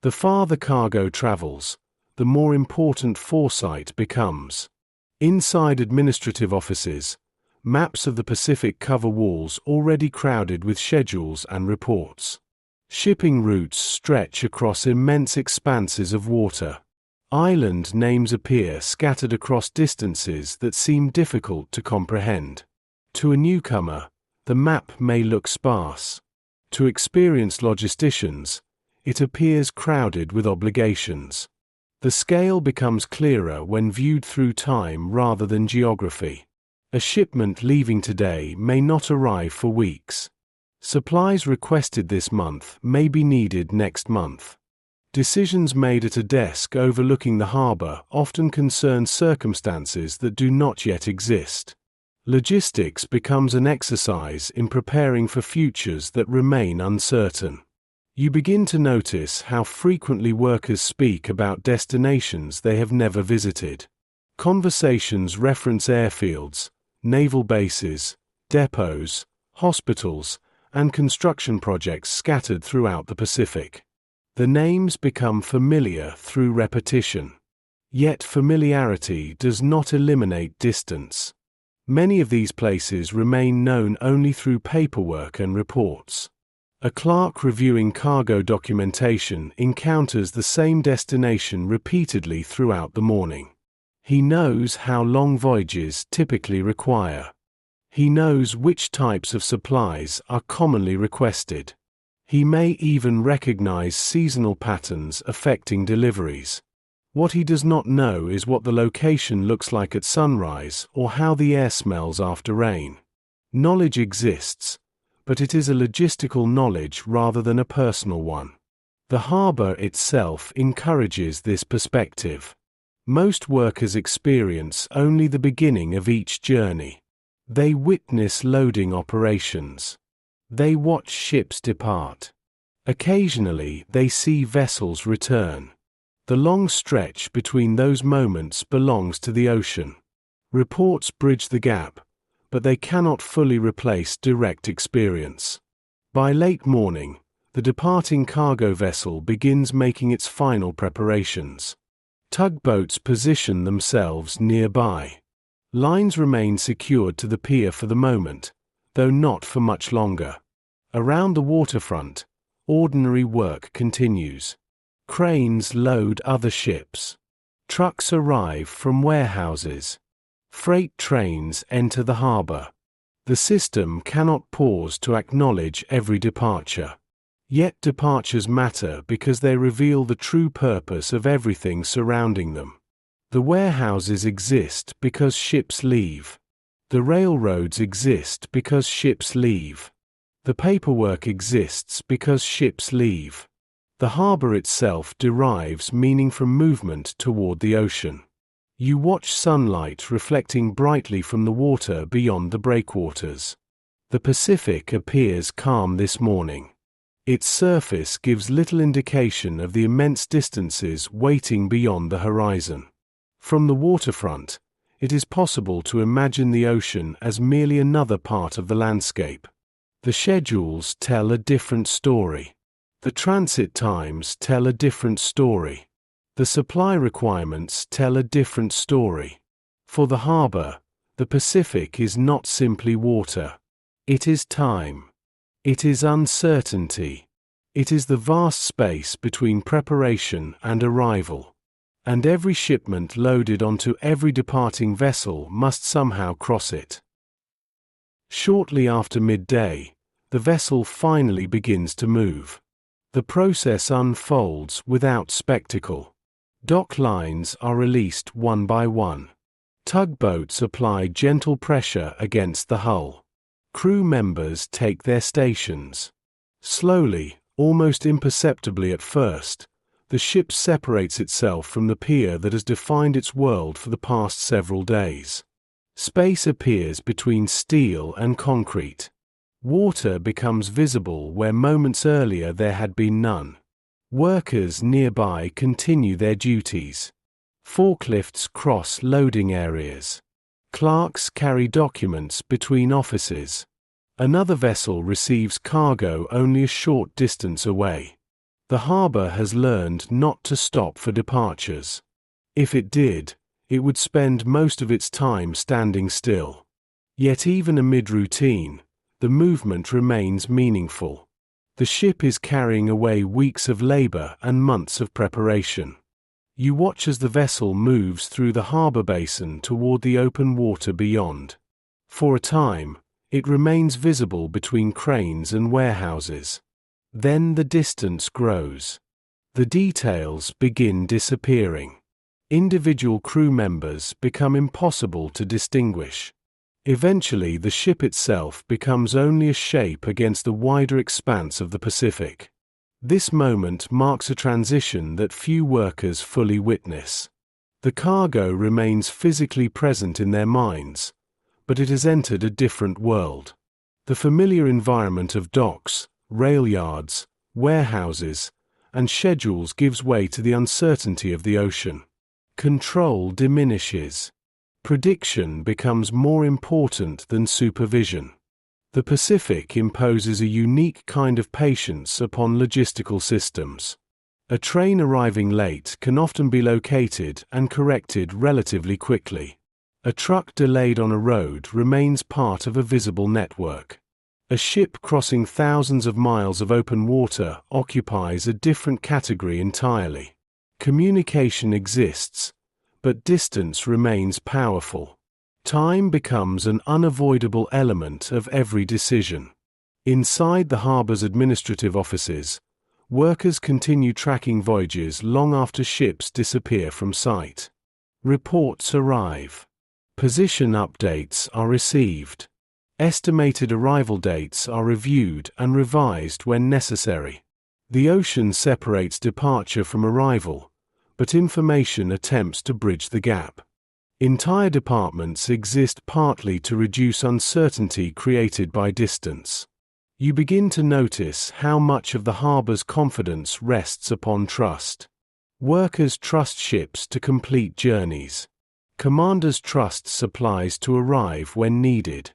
The farther cargo travels, the more important foresight becomes. Inside administrative offices, maps of the Pacific cover walls already crowded with schedules and reports. Shipping routes stretch across immense expanses of water. Island names appear scattered across distances that seem difficult to comprehend. To a newcomer, the map may look sparse. To experienced logisticians, it appears crowded with obligations. The scale becomes clearer when viewed through time rather than geography. A shipment leaving today may not arrive for weeks. Supplies requested this month may be needed next month. Decisions made at a desk overlooking the harbor often concern circumstances that do not yet exist. Logistics becomes an exercise in preparing for futures that remain uncertain. You begin to notice how frequently workers speak about destinations they have never visited. Conversations reference airfields, naval bases, depots, hospitals, and construction projects scattered throughout the Pacific. The names become familiar through repetition. Yet familiarity does not eliminate distance. Many of these places remain known only through paperwork and reports. A clerk reviewing cargo documentation encounters the same destination repeatedly throughout the morning. He knows how long voyages typically require. He knows which types of supplies are commonly requested. He may even recognize seasonal patterns affecting deliveries. What he does not know is what the location looks like at sunrise or how the air smells after rain. Knowledge exists, but it is a logistical knowledge rather than a personal one. The harbor itself encourages this perspective. Most workers experience only the beginning of each journey. They witness loading operations. They watch ships depart. Occasionally they see vessels return. The long stretch between those moments belongs to the ocean. Reports bridge the gap, but they cannot fully replace direct experience. By late morning, the departing cargo vessel begins making its final preparations. Tugboats position themselves nearby. Lines remain secured to the pier for the moment, though not for much longer. Around the waterfront, ordinary work continues. Cranes load other ships. Trucks arrive from warehouses. Freight trains enter the harbor. The system cannot pause to acknowledge every departure. Yet departures matter because they reveal the true purpose of everything surrounding them. The warehouses exist because ships leave. The railroads exist because ships leave. The paperwork exists because ships leave. The harbor itself derives meaning from movement toward the ocean. You watch sunlight reflecting brightly from the water beyond the breakwaters. The Pacific appears calm this morning. Its surface gives little indication of the immense distances waiting beyond the horizon. From the waterfront, it is possible to imagine the ocean as merely another part of the landscape. The schedules tell a different story. The transit times tell a different story. The supply requirements tell a different story. For the harbor, the Pacific is not simply water. It is time. It is uncertainty. It is the vast space between preparation and arrival. And every shipment loaded onto every departing vessel must somehow cross it. Shortly after midday, the vessel finally begins to move. The process unfolds without spectacle. Dock lines are released one by one. Tugboats apply gentle pressure against the hull. Crew members take their stations. Slowly, almost imperceptibly at first, the ship separates itself from the pier that has defined its world for the past several days. Space appears between steel and concrete. Water becomes visible where moments earlier there had been none. Workers nearby continue their duties. Forklifts cross loading areas. Clerks carry documents between offices. Another vessel receives cargo only a short distance away. The harbor has learned not to stop for departures. If it did, it would spend most of its time standing still. Yet even amid routine, the movement remains meaningful. The ship is carrying away weeks of labor and months of preparation. You watch as the vessel moves through the harbor basin toward the open water beyond. For a time, it remains visible between cranes and warehouses. Then the distance grows. The details begin disappearing. Individual crew members become impossible to distinguish. Eventually, the ship itself becomes only a shape against the wider expanse of the Pacific. This moment marks a transition that few workers fully witness. The cargo remains physically present in their minds, but it has entered a different world. The familiar environment of docks, rail yards, warehouses, and schedules gives way to the uncertainty of the ocean. Control diminishes. Prediction becomes more important than supervision. The Pacific imposes a unique kind of patience upon logistical systems. A train arriving late can often be located and corrected relatively quickly. A truck delayed on a road remains part of a visible network. A ship crossing thousands of miles of open water occupies a different category entirely. Communication exists, but distance remains powerful. Time becomes an unavoidable element of every decision. Inside the harbor's administrative offices, workers continue tracking voyages long after ships disappear from sight. Reports arrive. Position updates are received. Estimated arrival dates are reviewed and revised when necessary. The ocean separates departure from arrival, but information attempts to bridge the gap. Entire departments exist partly to reduce uncertainty created by distance. You begin to notice how much of the harbor's confidence rests upon trust. Workers trust ships to complete journeys. Commanders trust supplies to arrive when needed.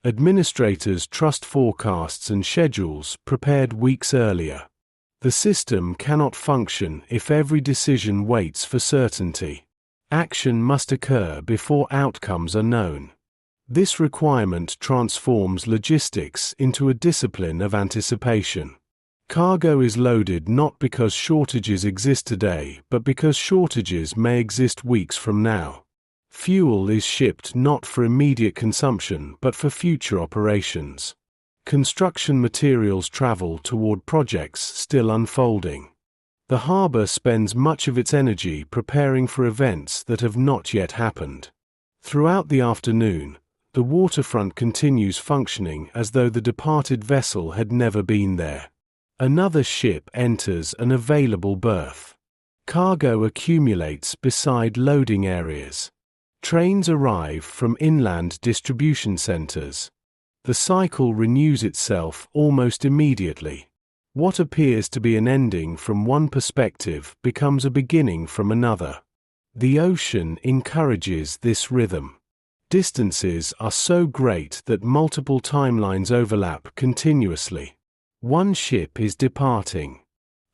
Administrators trust forecasts and schedules prepared weeks earlier. The system cannot function if every decision waits for certainty. Action must occur before outcomes are known. This requirement transforms logistics into a discipline of anticipation. Cargo is loaded not because shortages exist today, but because shortages may exist weeks from now. Fuel is shipped not for immediate consumption but for future operations. Construction materials travel toward projects still unfolding. The harbor spends much of its energy preparing for events that have not yet happened. Throughout the afternoon, the waterfront continues functioning as though the departed vessel had never been there. Another ship enters an available berth. Cargo accumulates beside loading areas. Trains arrive from inland distribution centers. The cycle renews itself almost immediately. What appears to be an ending from one perspective becomes a beginning from another. The ocean encourages this rhythm. Distances are so great that multiple timelines overlap continuously. One ship is departing.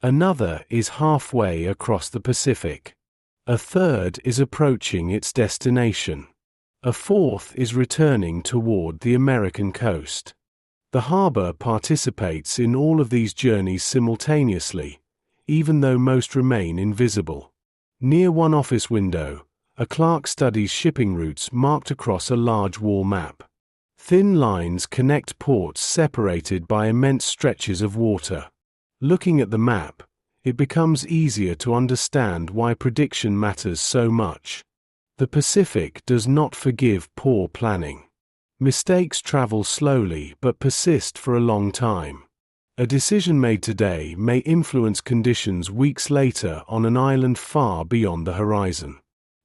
Another is halfway across the Pacific. A third is approaching its destination. A fourth is returning toward the American coast. The harbor participates in all of these journeys simultaneously, even though most remain invisible. Near one office window, a clerk studies shipping routes marked across a large wall map. Thin lines connect ports separated by immense stretches of water. Looking at the map, it becomes easier to understand why prediction matters so much. The Pacific does not forgive poor planning. Mistakes travel slowly but persist for a long time. A decision made today may influence conditions weeks later on an island far beyond the horizon.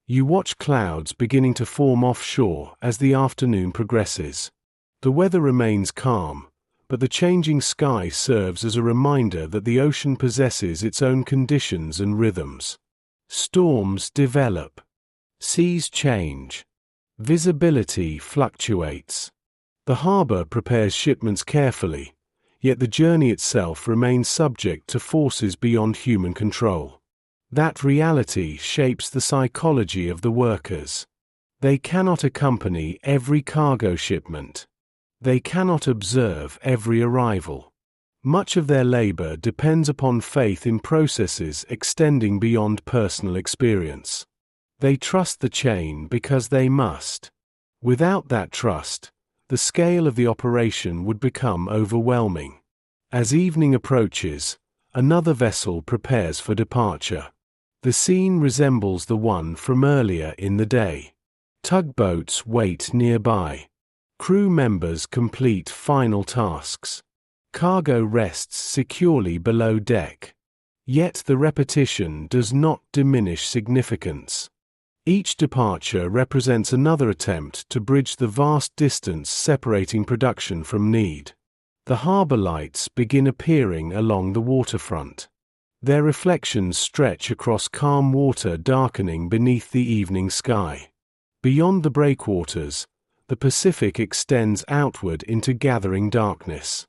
You watch clouds beginning to form offshore as the afternoon progresses. The weather remains calm, but the changing sky serves as a reminder that the ocean possesses its own conditions and rhythms. Storms develop. Seas change. Visibility fluctuates. The harbor prepares shipments carefully, yet the journey itself remains subject to forces beyond human control. That reality shapes the psychology of the workers. They cannot accompany every cargo shipment. They cannot observe every arrival. Much of their labor depends upon faith in processes extending beyond personal experience. They trust the chain because they must. Without that trust, the scale of the operation would become overwhelming. As evening approaches, another vessel prepares for departure. The scene resembles the one from earlier in the day. Tugboats wait nearby. Crew members complete final tasks. Cargo rests securely below deck. Yet the repetition does not diminish significance. Each departure represents another attempt to bridge the vast distance separating production from need. The harbor lights begin appearing along the waterfront. Their reflections stretch across calm water darkening beneath the evening sky. Beyond the breakwaters, the Pacific extends outward into gathering darkness.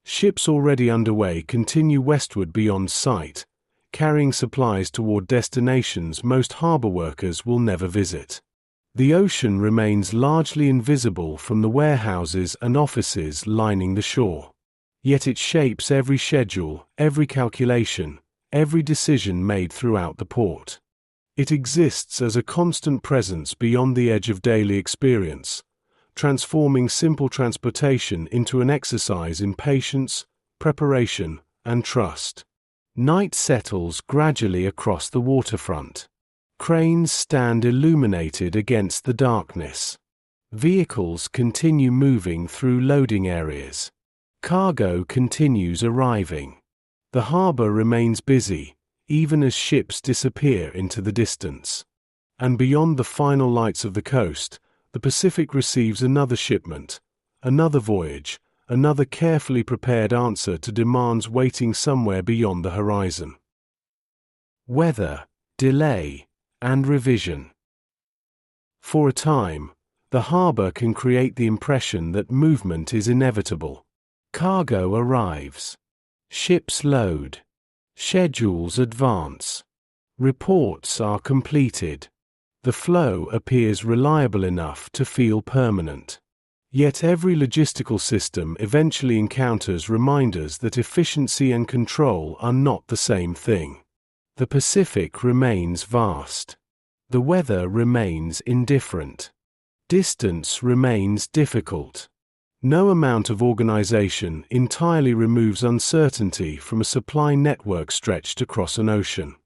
Ships already underway continue westward beyond sight, carrying supplies toward destinations most harbor workers will never visit. The ocean remains largely invisible from the warehouses and offices lining the shore. Yet it shapes every schedule, every calculation, every decision made throughout the port. It exists as a constant presence beyond the edge of daily experience, transforming simple transportation into an exercise in patience, preparation, and trust. Night settles gradually across the waterfront. Cranes stand illuminated against the darkness. Vehicles continue moving through loading areas. Cargo continues arriving. The harbor remains busy, even as ships disappear into the distance. And beyond the final lights of the coast, the Pacific receives another shipment, another voyage, another carefully prepared answer to demands waiting somewhere beyond the horizon. Weather, delay, and revision. For a time, the harbor can create the impression that movement is inevitable. Cargo arrives. Ships load. Schedules advance. Reports are completed. The flow appears reliable enough to feel permanent. Yet every logistical system eventually encounters reminders that efficiency and control are not the same thing. The Pacific remains vast. The weather remains indifferent. Distance remains difficult. No amount of organization entirely removes uncertainty from a supply network stretched across an ocean.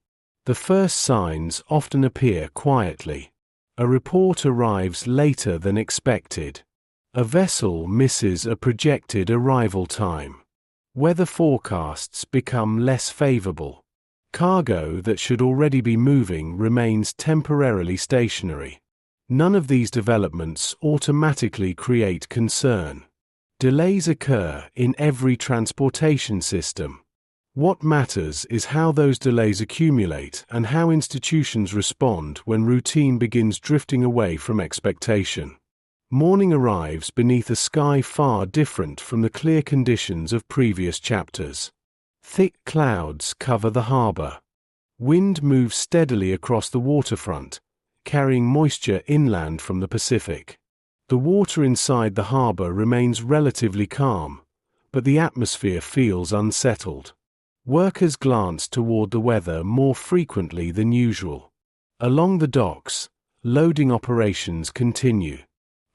The first signs often appear quietly. A report arrives later than expected. A vessel misses a projected arrival time. Weather forecasts become less favorable. Cargo that should already be moving remains temporarily stationary. None of these developments automatically create concern. Delays occur in every transportation system. What matters is how those delays accumulate and how institutions respond when routine begins drifting away from expectation. Morning arrives beneath a sky far different from the clear conditions of previous chapters. Thick clouds cover the harbor. Wind moves steadily across the waterfront, carrying moisture inland from the Pacific. The water inside the harbor remains relatively calm, but the atmosphere feels unsettled. Workers glance toward the weather more frequently than usual. Along the docks, loading operations continue.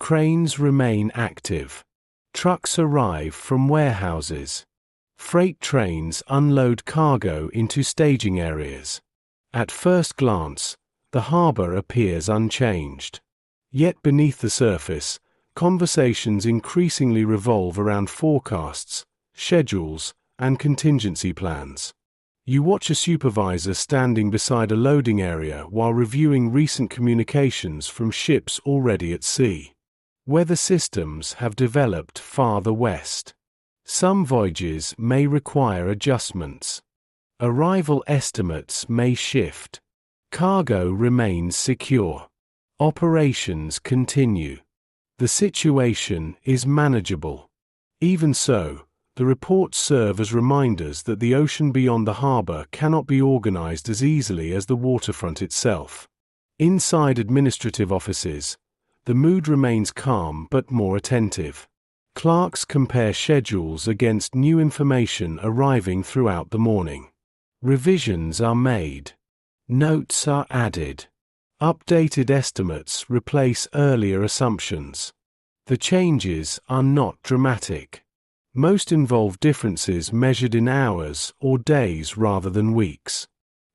Cranes remain active. Trucks arrive from warehouses. Freight trains unload cargo into staging areas. At first glance, the harbor appears unchanged. Yet beneath the surface, conversations increasingly revolve around forecasts, schedules, and contingency plans. You watch a supervisor standing beside a loading area while reviewing recent communications from ships already at sea. Weather systems have developed farther west. Some voyages may require adjustments. Arrival estimates may shift. Cargo remains secure. Operations continue. The situation is manageable. Even so, the reports serve as reminders that the ocean beyond the harbor cannot be organized as easily as the waterfront itself. Inside administrative offices, the mood remains calm but more attentive. Clerks compare schedules against new information arriving throughout the morning. Revisions are made. Notes are added. Updated estimates replace earlier assumptions. The changes are not dramatic. Most involve differences measured in hours or days rather than weeks.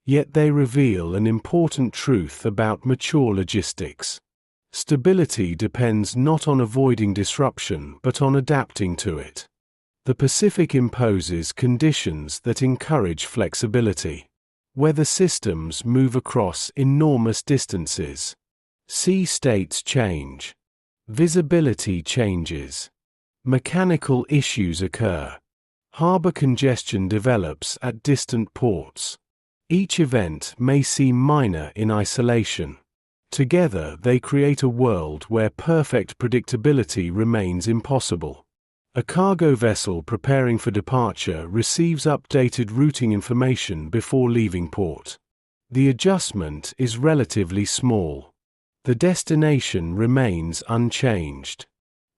Yet they reveal an important truth about mature logistics. Stability depends not on avoiding disruption but on adapting to it. The Pacific imposes conditions that encourage flexibility. Weather systems move across enormous distances. Sea states change. Visibility changes. Mechanical issues occur. Harbor congestion develops at distant ports. Each event may seem minor in isolation. Together they create a world where perfect predictability remains impossible. A cargo vessel preparing for departure receives updated routing information before leaving port. The adjustment is relatively small. The destination remains unchanged.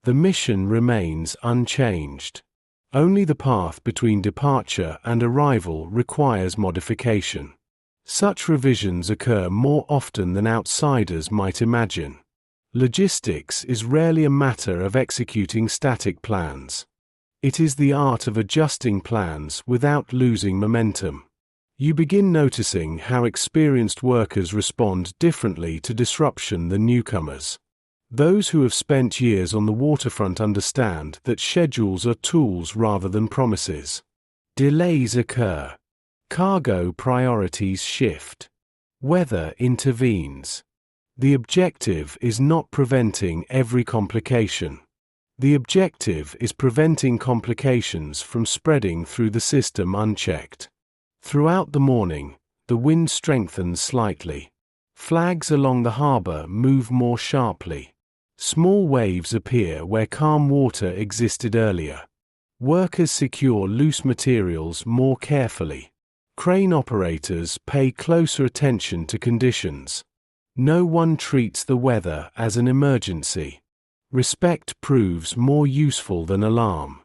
The mission remains unchanged. Only the path between departure and arrival requires modification. Such revisions occur more often than outsiders might imagine. Logistics is rarely a matter of executing static plans. It is the art of adjusting plans without losing momentum. You begin noticing how experienced workers respond differently to disruption than newcomers. Those who have spent years on the waterfront understand that schedules are tools rather than promises. Delays occur. Cargo priorities shift. Weather intervenes. The objective is not preventing every complication. The objective is preventing complications from spreading through the system unchecked. Throughout the morning, the wind strengthens slightly. Flags along the harbor move more sharply. Small waves appear where calm water existed earlier. Workers secure loose materials more carefully. Crane operators pay closer attention to conditions. No one treats the weather as an emergency. Respect proves more useful than alarm.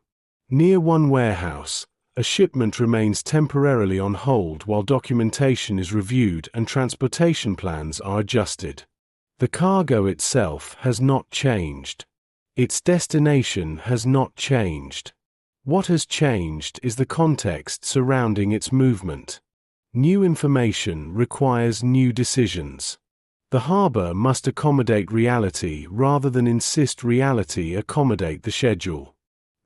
Near one warehouse, a shipment remains temporarily on hold while documentation is reviewed and transportation plans are adjusted. The cargo itself has not changed. Its destination has not changed. What has changed is the context surrounding its movement. New information requires new decisions. The harbor must accommodate reality rather than insist reality accommodate the schedule.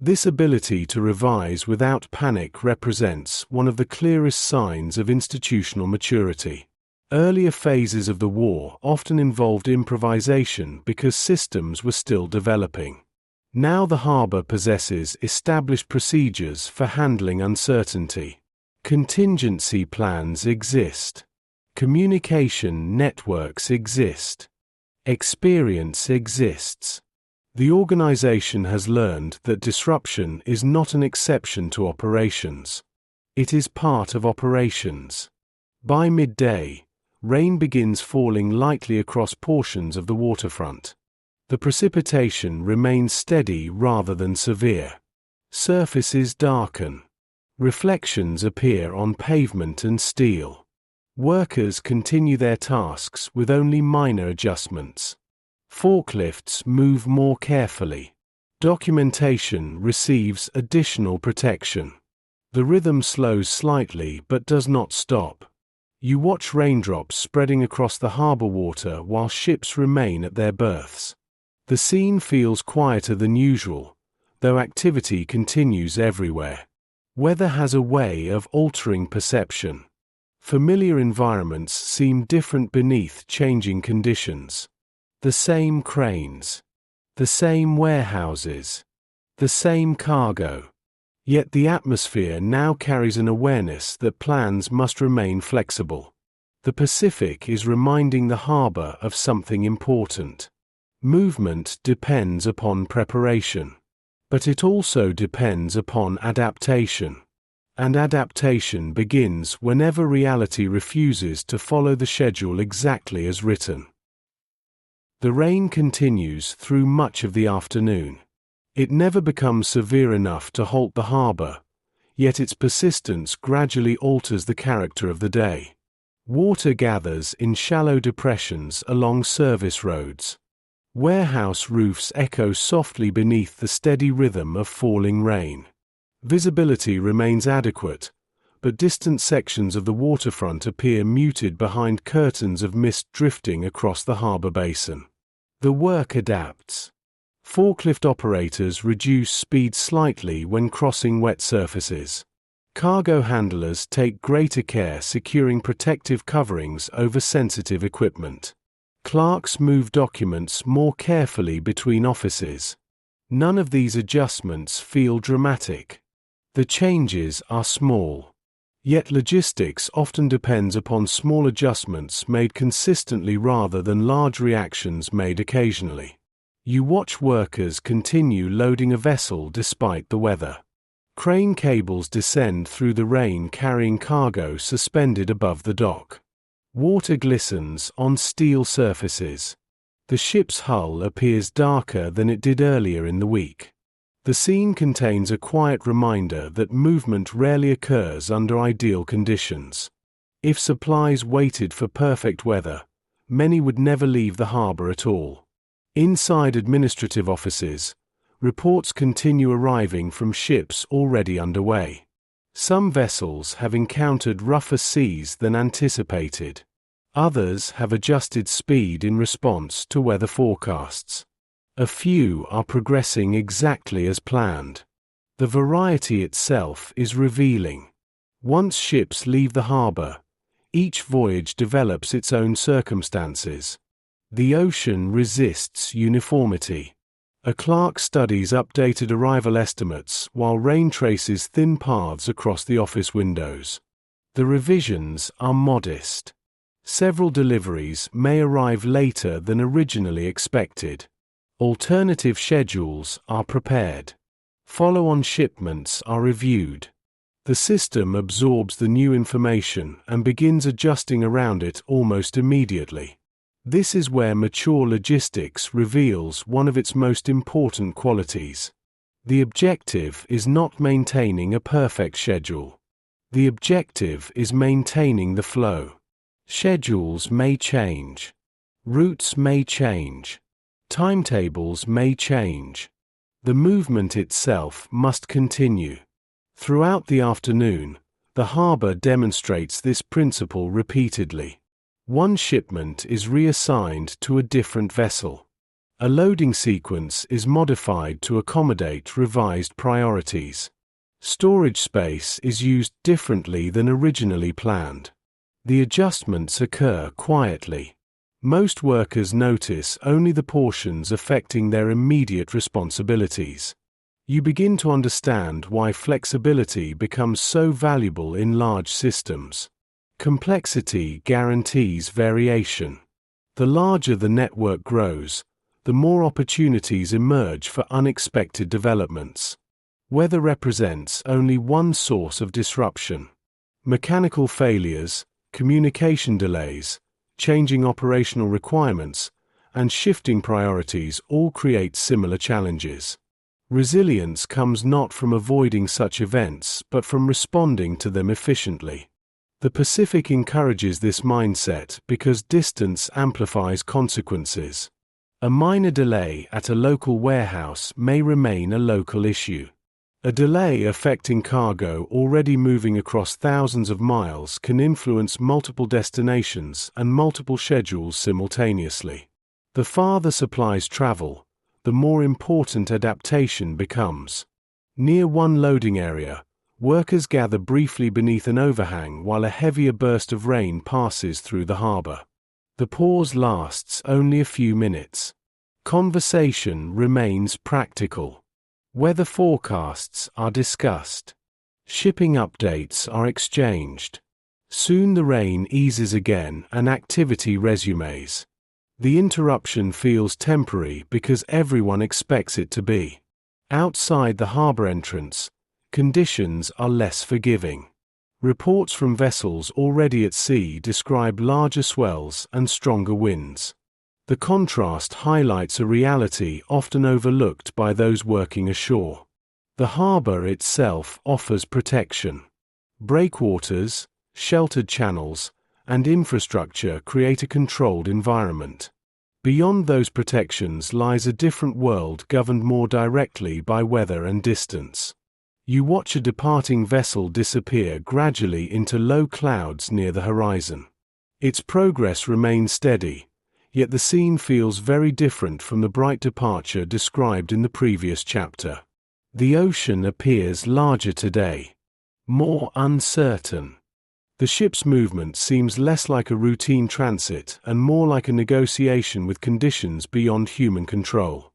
This ability to revise without panic represents one of the clearest signs of institutional maturity. Earlier phases of the war often involved improvisation because systems were still developing. Now the harbor possesses established procedures for handling uncertainty. Contingency plans exist. Communication networks exist. Experience exists. The organization has learned that disruption is not an exception to operations. It is part of operations. By midday, rain begins falling lightly across portions of the waterfront. The precipitation remains steady rather than severe. Surfaces darken. Reflections appear on pavement and steel. Workers continue their tasks with only minor adjustments. Forklifts move more carefully. Documentation receives additional protection. The rhythm slows slightly but does not stop. You watch raindrops spreading across the harbor water while ships remain at their berths. The scene feels quieter than usual, though activity continues everywhere. Weather has a way of altering perception. Familiar environments seem different beneath changing conditions. The same cranes. The same warehouses. The same cargo. Yet the atmosphere now carries an awareness that plans must remain flexible. The Pacific is reminding the harbor of something important. Movement depends upon preparation. But it also depends upon adaptation. And adaptation begins whenever reality refuses to follow the schedule exactly as written. The rain continues through much of the afternoon. It never becomes severe enough to halt the harbor, yet its persistence gradually alters the character of the day. Water gathers in shallow depressions along service roads. Warehouse roofs echo softly beneath the steady rhythm of falling rain. Visibility remains adequate, but distant sections of the waterfront appear muted behind curtains of mist drifting across the harbor basin. The work adapts. Forklift operators reduce speed slightly when crossing wet surfaces. Cargo handlers take greater care securing protective coverings over sensitive equipment. Clerks move documents more carefully between offices. None of these adjustments feel dramatic. The changes are small. Yet logistics often depends upon small adjustments made consistently rather than large reactions made occasionally. You watch workers continue loading a vessel despite the weather. Crane cables descend through the rain carrying cargo suspended above the dock. Water glistens on steel surfaces. The ship's hull appears darker than it did earlier in the week. The scene contains a quiet reminder that movement rarely occurs under ideal conditions. If supplies waited for perfect weather, many would never leave the harbor at all. Inside administrative offices, reports continue arriving from ships already underway. Some vessels have encountered rougher seas than anticipated. Others have adjusted speed in response to weather forecasts. A few are progressing exactly as planned. The variety itself is revealing. Once ships leave the harbor, each voyage develops its own circumstances. The ocean resists uniformity. A clerk studies updated arrival estimates while rain traces thin paths across the office windows. The revisions are modest. Several deliveries may arrive later than originally expected. Alternative schedules are prepared. Follow-on shipments are reviewed. The system absorbs the new information and begins adjusting around it almost immediately. This is where mature logistics reveals one of its most important qualities. The objective is not maintaining a perfect schedule. The objective is maintaining the flow. Schedules may change. Routes may change. Timetables may change. The movement itself must continue. Throughout the afternoon, the harbor demonstrates this principle repeatedly. One shipment is reassigned to a different vessel. A loading sequence is modified to accommodate revised priorities. Storage space is used differently than originally planned. The adjustments occur quietly. Most workers notice only the portions affecting their immediate responsibilities. You begin to understand why flexibility becomes so valuable in large systems. Complexity guarantees variation. The larger the network grows, the more opportunities emerge for unexpected developments. Weather represents only one source of disruption. Mechanical failures, communication delays, changing operational requirements, and shifting priorities all create similar challenges. Resilience comes not from avoiding such events but from responding to them efficiently. The Pacific encourages this mindset because distance amplifies consequences. A minor delay at a local warehouse may remain a local issue. A delay affecting cargo already moving across thousands of miles can influence multiple destinations and multiple schedules simultaneously. The farther supplies travel, the more important adaptation becomes. Near one loading area, workers gather briefly beneath an overhang while a heavier burst of rain passes through the harbor. The pause lasts only a few minutes. Conversation remains practical. Weather forecasts are discussed. Shipping updates are exchanged. Soon the rain eases again and activity resumes. The interruption feels temporary because everyone expects it to be. Outside the harbor entrance, conditions are less forgiving. Reports from vessels already at sea describe larger swells and stronger winds. The contrast highlights a reality often overlooked by those working ashore. The harbor itself offers protection. Breakwaters, sheltered channels, and infrastructure create a controlled environment. Beyond those protections lies a different world governed more directly by weather and distance. You watch a departing vessel disappear gradually into low clouds near the horizon. Its progress remains steady, yet the scene feels very different from the bright departure described in the previous chapter. The ocean appears larger today, more uncertain. The ship's movement seems less like a routine transit and more like a negotiation with conditions beyond human control.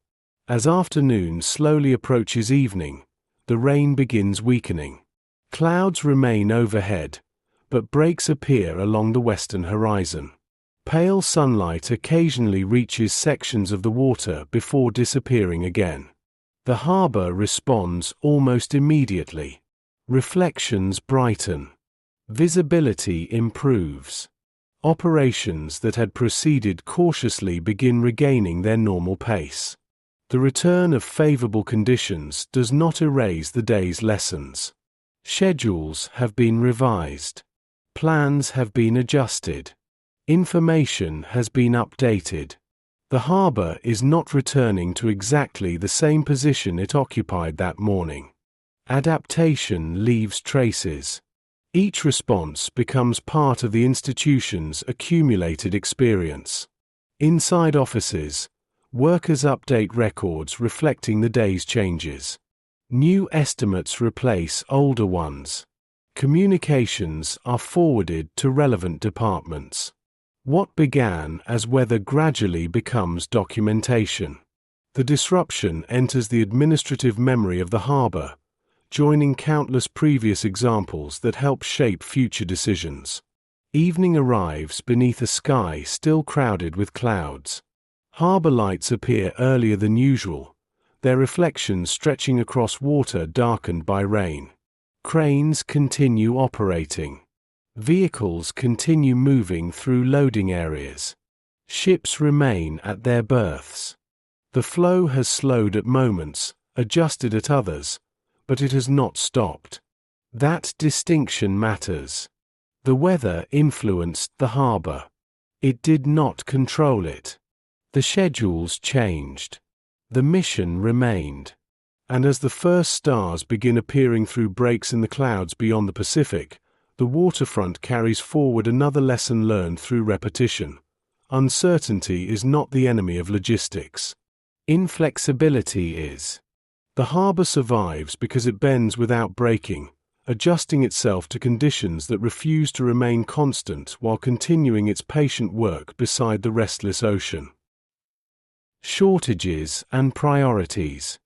As afternoon slowly approaches evening, the rain begins weakening. Clouds remain overhead, but breaks appear along the western horizon. Pale sunlight occasionally reaches sections of the water before disappearing again. The harbor responds almost immediately. Reflections brighten. Visibility improves. Operations that had proceeded cautiously begin regaining their normal pace. The return of favorable conditions does not erase the day's lessons. Schedules have been revised. Plans have been adjusted. Information has been updated. The harbor is not returning to exactly the same position it occupied that morning. Adaptation leaves traces. Each response becomes part of the institution's accumulated experience. Inside offices, workers update records reflecting the day's changes. New estimates replace older ones. Communications are forwarded to relevant departments. What began as weather gradually becomes documentation. The disruption enters the administrative memory of the harbor, joining countless previous examples that help shape future decisions. Evening arrives beneath a sky still crowded with clouds. Harbor lights appear earlier than usual, their reflections stretching across water darkened by rain. Cranes continue operating. Vehicles continue moving through loading areas. Ships remain at their berths. The flow has slowed at moments, adjusted at others, but it has not stopped. That distinction matters. The weather influenced the harbor. It did not control it. The schedules changed. The mission remained. And as the first stars begin appearing through breaks in the clouds beyond the Pacific, the waterfront carries forward another lesson learned through repetition. Uncertainty is not the enemy of logistics. Inflexibility is. The harbor survives because it bends without breaking, adjusting itself to conditions that refuse to remain constant while continuing its patient work beside the restless ocean. Shortages and priorities.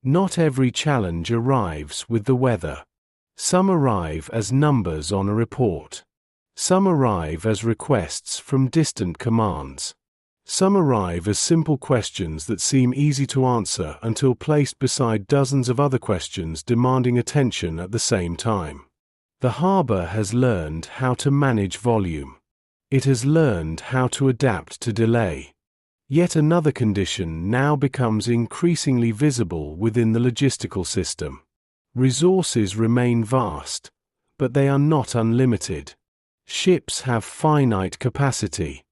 Not every challenge arrives with the weather. Some arrive as numbers on a report. Some arrive as requests from distant commands. Some arrive as simple questions that seem easy to answer until placed beside dozens of other questions demanding attention at the same time. The harbor has learned how to manage volume. It has learned how to adapt to delay. Yet another condition now becomes increasingly visible within the logistical system. Resources remain vast, but they are not unlimited. Ships have finite capacity.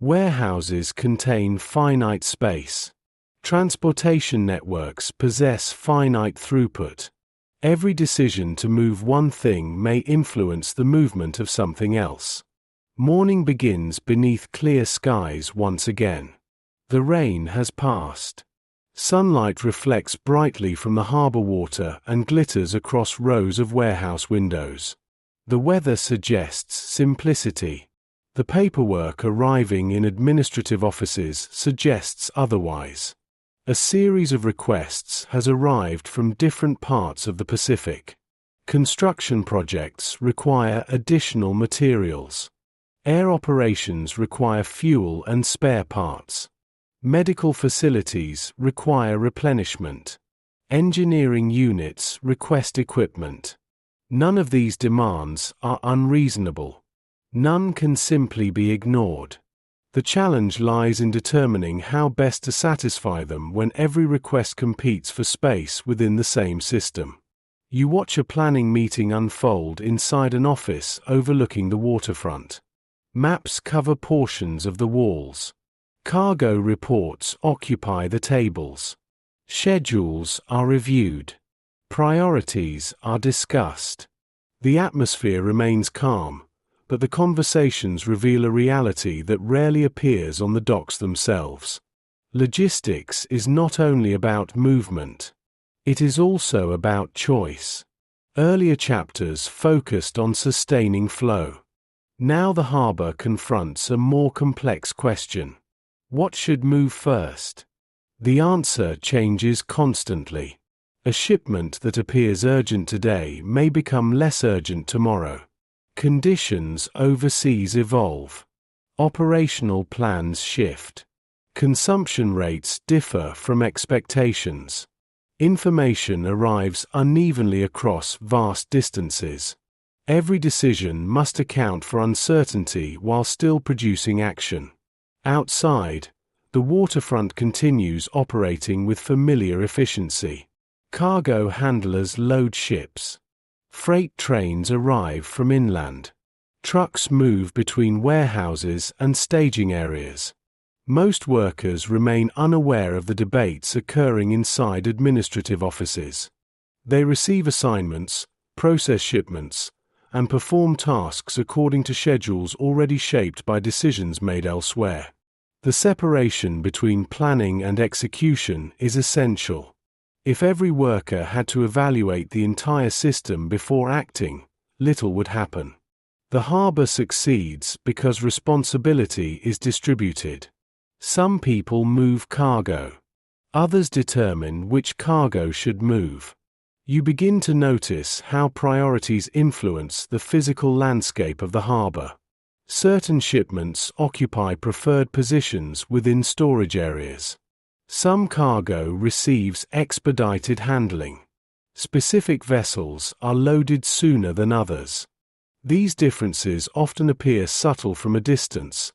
Warehouses contain finite space. Transportation networks possess finite throughput. Every decision to move one thing may influence the movement of something else. Morning begins beneath clear skies once again. The rain has passed. Sunlight reflects brightly from the harbor water and glitters across rows of warehouse windows. The weather suggests simplicity. The paperwork arriving in administrative offices suggests otherwise. A series of requests has arrived from different parts of the Pacific. Construction projects require additional materials. Air operations require fuel and spare parts. Medical facilities require replenishment. Engineering units request equipment. None of these demands are unreasonable. None can simply be ignored. The challenge lies in determining how best to satisfy them when every request competes for space within the same system. You watch a planning meeting unfold inside an office overlooking the waterfront. Maps cover portions of the walls. Cargo reports occupy the tables. Schedules are reviewed. Priorities are discussed. The atmosphere remains calm, but the conversations reveal a reality that rarely appears on the docks themselves. Logistics is not only about movement. It is also about choice. Earlier chapters focused on sustaining flow. Now the harbor confronts a more complex question. What should move first? The answer changes constantly. A shipment that appears urgent today may become less urgent tomorrow. Conditions overseas evolve. Operational plans shift. Consumption rates differ from expectations. Information arrives unevenly across vast distances. Every decision must account for uncertainty while still producing action. Outside, the waterfront continues operating with familiar efficiency. Cargo handlers load ships. Freight trains arrive from inland. Trucks move between warehouses and staging areas. Most workers remain unaware of the debates occurring inside administrative offices. They receive assignments, process shipments, and perform tasks according to schedules already shaped by decisions made elsewhere. The separation between planning and execution is essential. If every worker had to evaluate the entire system before acting, little would happen. The harbor succeeds because responsibility is distributed. Some people move cargo. Others determine which cargo should move. You begin to notice how priorities influence the physical landscape of the harbor. Certain shipments occupy preferred positions within storage areas. Some cargo receives expedited handling. Specific vessels are loaded sooner than others. These differences often appear subtle from a distance,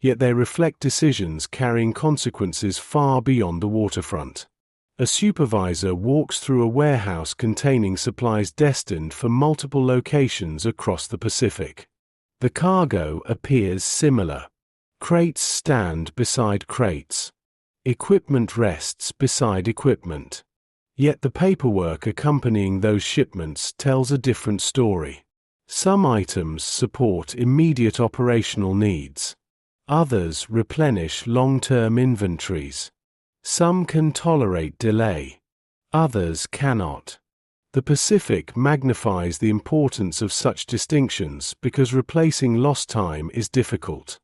yet they reflect decisions carrying consequences far beyond the waterfront. A supervisor walks through a warehouse containing supplies destined for multiple locations across the Pacific. The cargo appears similar. Crates stand beside crates. Equipment rests beside equipment. Yet the paperwork accompanying those shipments tells a different story. Some items support immediate operational needs. Others replenish long-term inventories. Some can tolerate delay. Others cannot. The Pacific magnifies the importance of such distinctions because replacing lost time is difficult.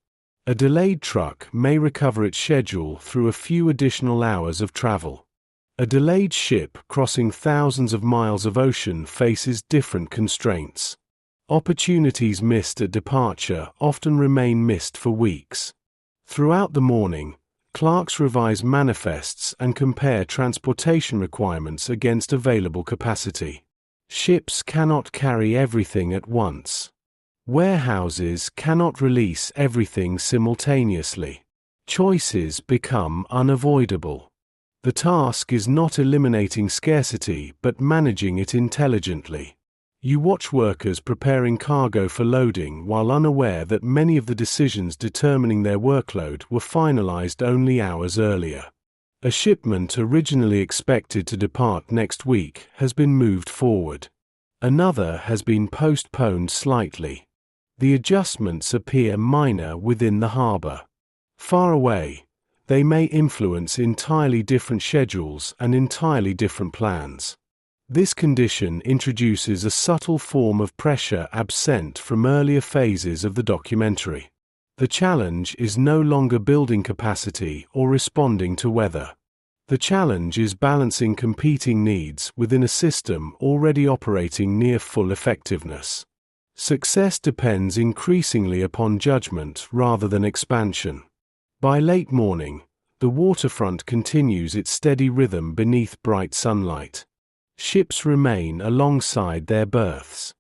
A delayed truck may recover its schedule through a few additional hours of travel. A delayed ship crossing thousands of miles of ocean faces different constraints. Opportunities missed at departure often remain missed for weeks. Throughout the morning, clerks revise manifests and compare transportation requirements against available capacity. Ships cannot carry everything at once. Warehouses cannot release everything simultaneously. Choices become unavoidable. The task is not eliminating scarcity but managing it intelligently. You watch workers preparing cargo for loading while unaware that many of the decisions determining their workload were finalized only hours earlier. A shipment originally expected to depart next week has been moved forward. Another has been postponed slightly. The adjustments appear minor within the harbor. Far away, they may influence entirely different schedules and entirely different plans. This condition introduces a subtle form of pressure absent from earlier phases of the documentary. The challenge is no longer building capacity or responding to weather. The challenge is balancing competing needs within a system already operating near full effectiveness. Success depends increasingly upon judgment rather than expansion. By late morning, the waterfront continues its steady rhythm beneath bright sunlight. Ships remain alongside their berths.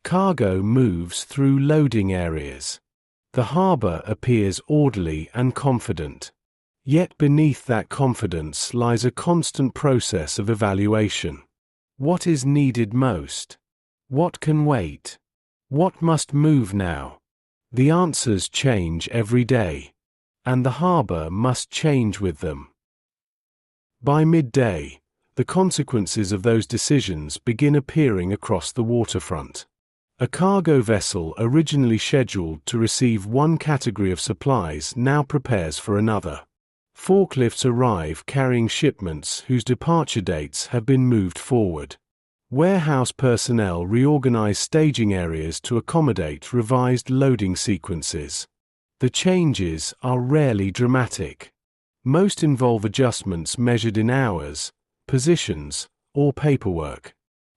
Cargo moves through loading areas. The harbor appears orderly and confident. Yet beneath that confidence lies a constant process of evaluation. What is needed most? What can wait? What must move now? The answers change every day, and the harbor must change with them. By midday, the consequences of those decisions begin appearing across the waterfront. A cargo vessel originally scheduled to receive one category of supplies now prepares for another. Forklifts arrive carrying shipments whose departure dates have been moved forward. Warehouse personnel reorganize staging areas to accommodate revised loading sequences. The changes are rarely dramatic. Most involve adjustments measured in hours, positions, or paperwork.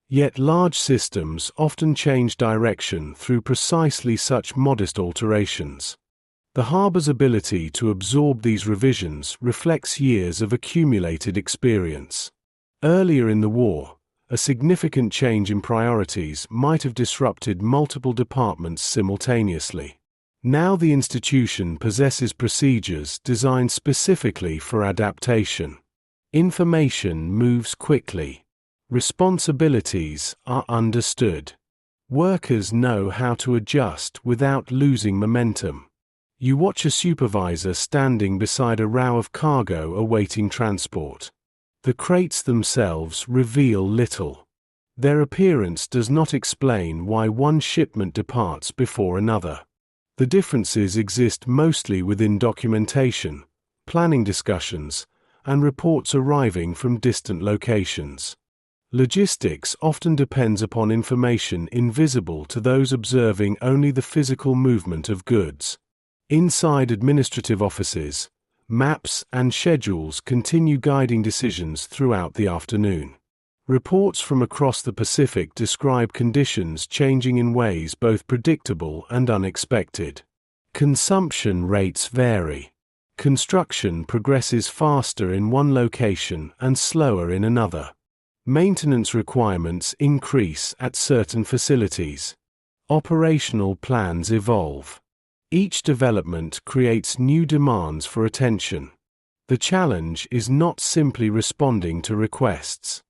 Yet large systems often change direction through precisely such modest alterations. The harbor's ability to absorb these revisions reflects years of accumulated experience. Earlier in the war, a significant change in priorities might have disrupted multiple departments simultaneously. Now the institution possesses procedures designed specifically for adaptation. Information moves quickly. Responsibilities are understood. Workers know how to adjust without losing momentum. You watch a supervisor standing beside a row of cargo awaiting transport. The crates themselves reveal little. Their appearance does not explain why one shipment departs before another. The differences exist mostly within documentation, planning discussions, and reports arriving from distant locations. Logistics often depends upon information invisible to those observing only the physical movement of goods. Inside administrative offices, maps and schedules continue guiding decisions throughout the afternoon. Reports from across the Pacific describe conditions changing in ways both predictable and unexpected. Consumption rates vary. Construction progresses faster in one location and slower in another. Maintenance requirements increase at certain facilities. Operational plans evolve. Each development creates new demands for attention. The challenge is not simply responding to requests.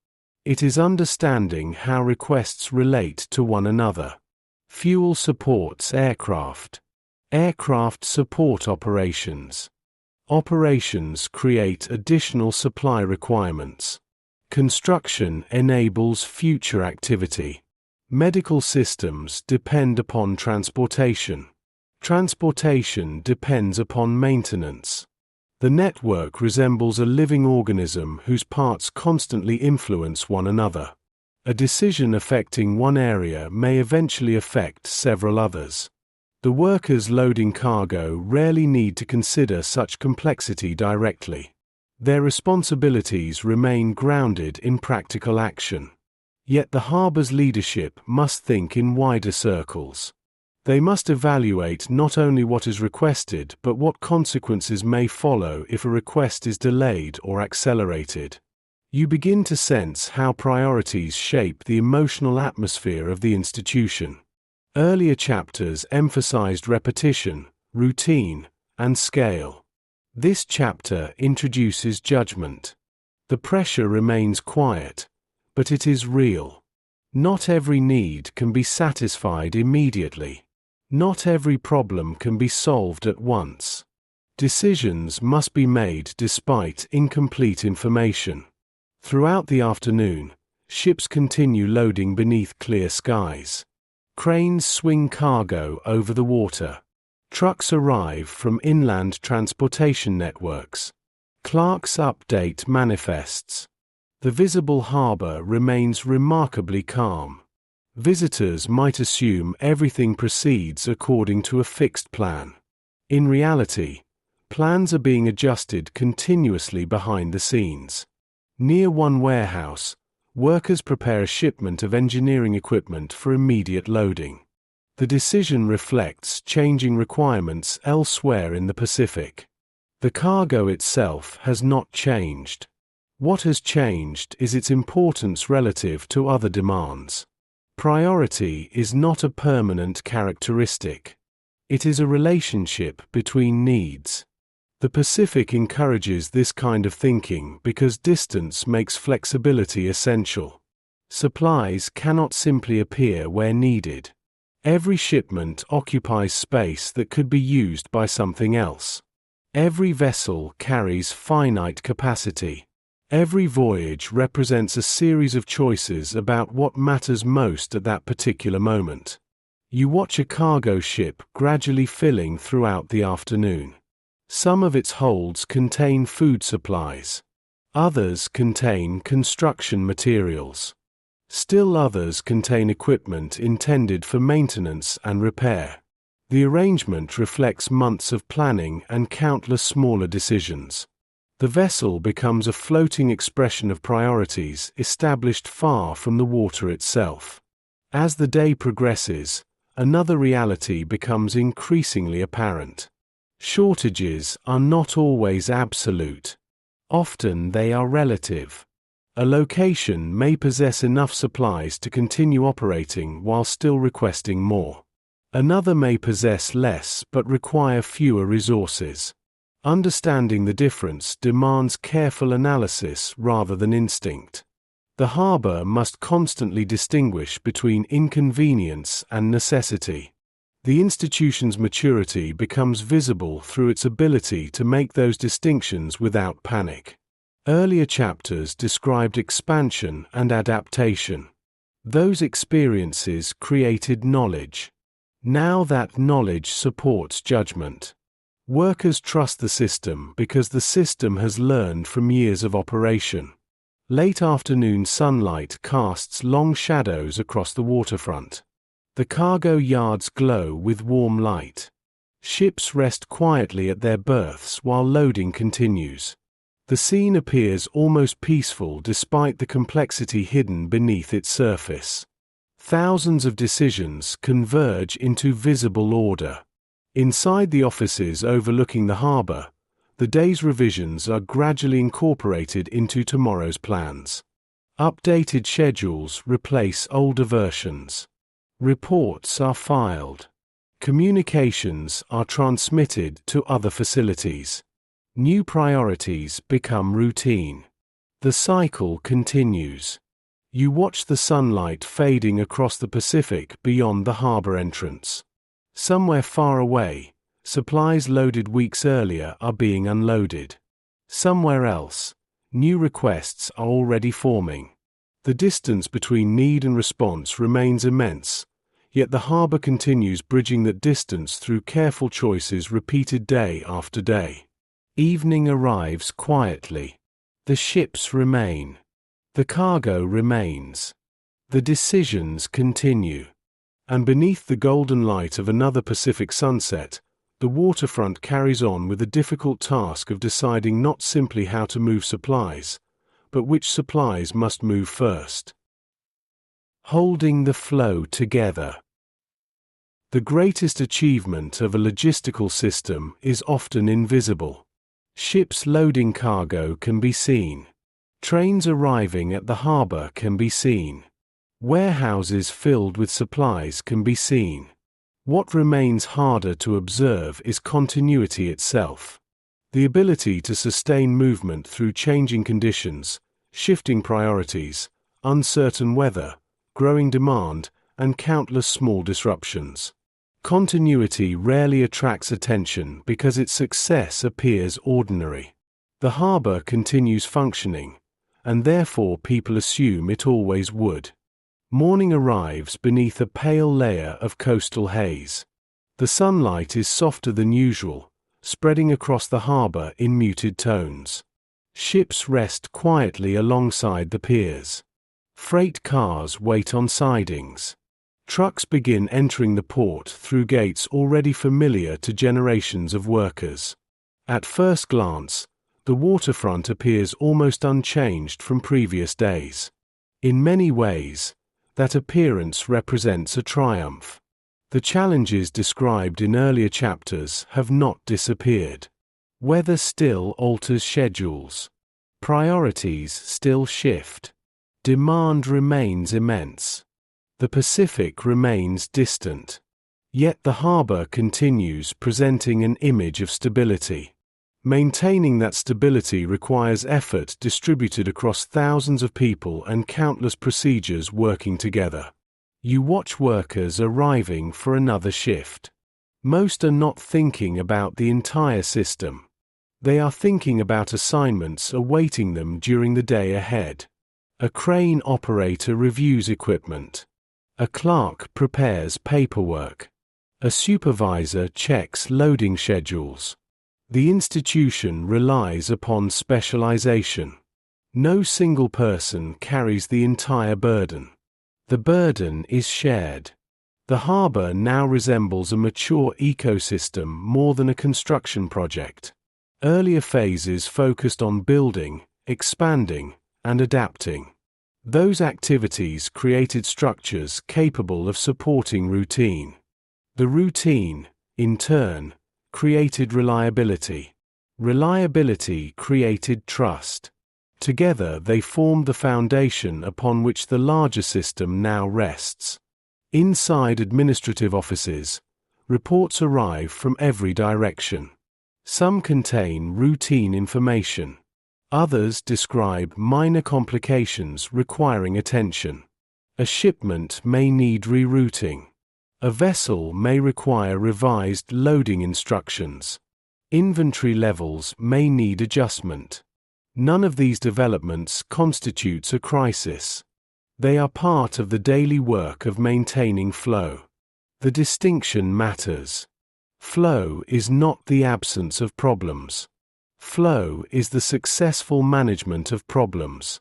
It is understanding how requests relate to one another. Fuel supports aircraft. Aircraft support operations. Operations create additional supply requirements. Construction enables future activity. Medical systems depend upon transportation. Transportation depends upon maintenance. The network resembles a living organism whose parts constantly influence one another. A decision affecting one area may eventually affect several others. The workers loading cargo rarely need to consider such complexity directly. Their responsibilities remain grounded in practical action. Yet the harbor's leadership must think in wider circles. They must evaluate not only what is requested but what consequences may follow if a request is delayed or accelerated. You begin to sense how priorities shape the emotional atmosphere of the institution. Earlier chapters emphasized repetition, routine, and scale. This chapter introduces judgment. The pressure remains quiet, but it is real. Not every need can be satisfied immediately. Not every problem can be solved at once. Decisions must be made despite incomplete information. Throughout the afternoon, ships continue loading beneath clear skies. Cranes swing cargo over the water. Trucks arrive from inland transportation networks. Clerks update manifests. The visible harbor remains remarkably calm. Visitors might assume everything proceeds according to a fixed plan. In reality, plans are being adjusted continuously behind the scenes. Near one warehouse, workers prepare a shipment of engineering equipment for immediate loading. The decision reflects changing requirements elsewhere in the Pacific. The cargo itself has not changed. What has changed is its importance relative to other demands. Priority is not a permanent characteristic. It is a relationship between needs. The Pacific encourages this kind of thinking because distance makes flexibility essential. Supplies cannot simply appear where needed. Every shipment occupies space that could be used by something else. Every vessel carries finite capacity. Every voyage represents a series of choices about what matters most at that particular moment. You watch a cargo ship gradually filling throughout the afternoon. Some of its holds contain food supplies. Others contain construction materials. Still others contain equipment intended for maintenance and repair. The arrangement reflects months of planning and countless smaller decisions. The vessel becomes a floating expression of priorities established far from the water itself. As the day progresses, another reality becomes increasingly apparent. Shortages are not always absolute. Often they are relative. A location may possess enough supplies to continue operating while still requesting more. Another may possess less but require fewer resources. Understanding the difference demands careful analysis rather than instinct. The harbor must constantly distinguish between inconvenience and necessity. The institution's maturity becomes visible through its ability to make those distinctions without panic. Earlier chapters described expansion and adaptation. Those experiences created knowledge. Now that knowledge supports judgment. Workers trust the system because the system has learned from years of operation. Late afternoon sunlight casts long shadows across the waterfront. The cargo yards glow with warm light. Ships rest quietly at their berths while loading continues. The scene appears almost peaceful despite the complexity hidden beneath its surface. Thousands of decisions converge into visible order. Inside the offices overlooking the harbor, the day's revisions are gradually incorporated into tomorrow's plans. Updated schedules replace older versions. Reports are filed. Communications are transmitted to other facilities. New priorities become routine. The cycle continues. You watch the sunlight fading across the Pacific beyond the harbor entrance. Somewhere far away, supplies loaded weeks earlier are being unloaded. Somewhere else, new requests are already forming. The distance between need and response remains immense, yet the harbor continues bridging that distance through careful choices repeated day after day. Evening arrives quietly. The ships remain. The cargo remains. The decisions continue. And beneath the golden light of another Pacific sunset, the waterfront carries on with the difficult task of deciding not simply how to move supplies, but which supplies must move first. Holding the flow together. The greatest achievement of a logistical system is often invisible. Ships loading cargo can be seen. Trains arriving at the harbor can be seen. Warehouses filled with supplies can be seen. What remains harder to observe is continuity itself. The ability to sustain movement through changing conditions, shifting priorities, uncertain weather, growing demand, and countless small disruptions. Continuity rarely attracts attention because its success appears ordinary. The harbor continues functioning, and therefore people assume it always would. Morning arrives beneath a pale layer of coastal haze. The sunlight is softer than usual, spreading across the harbor in muted tones. Ships rest quietly alongside the piers. Freight cars wait on sidings. Trucks begin entering the port through gates already familiar to generations of workers. At first glance, the waterfront appears almost unchanged from previous days. In many ways, that appearance represents a triumph. The challenges described in earlier chapters have not disappeared. Weather still alters schedules. Priorities still shift. Demand remains immense. The Pacific remains distant. Yet the harbor continues presenting an image of stability. Maintaining that stability requires effort distributed across thousands of people and countless procedures working together. You watch workers arriving for another shift. Most are not thinking about the entire system. They are thinking about assignments awaiting them during the day ahead. A crane operator reviews equipment. A clerk prepares paperwork. A supervisor checks loading schedules. The institution relies upon specialization. No single person carries the entire burden. The burden is shared. The harbor now resembles a mature ecosystem more than a construction project. Earlier phases focused on building, expanding, and adapting. Those activities created structures capable of supporting routine. The routine, in turn, created reliability. Reliability created trust. Together they formed the foundation upon which the larger system now rests. Inside administrative offices, reports arrive from every direction. Some contain routine information. Others describe minor complications requiring attention. A shipment may need rerouting. A vessel may require revised loading instructions. Inventory levels may need adjustment. None of these developments constitutes a crisis. They are part of the daily work of maintaining flow. The distinction matters. Flow is not the absence of problems. Flow is the successful management of problems.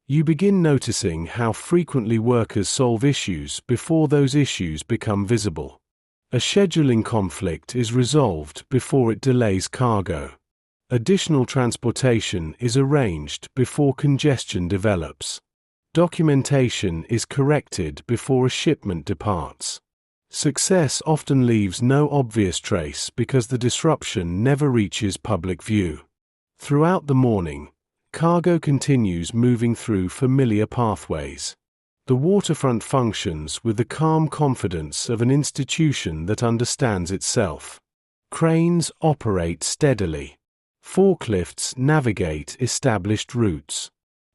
You begin noticing how frequently workers solve issues before those issues become visible. A scheduling conflict is resolved before it delays cargo. Additional transportation is arranged before congestion develops. Documentation is corrected before a shipment departs. Success often leaves no obvious trace because the disruption never reaches public view. Throughout the morning, cargo continues moving through familiar pathways. The waterfront functions with the calm confidence of an institution that understands itself. Cranes operate steadily. Forklifts navigate established routes.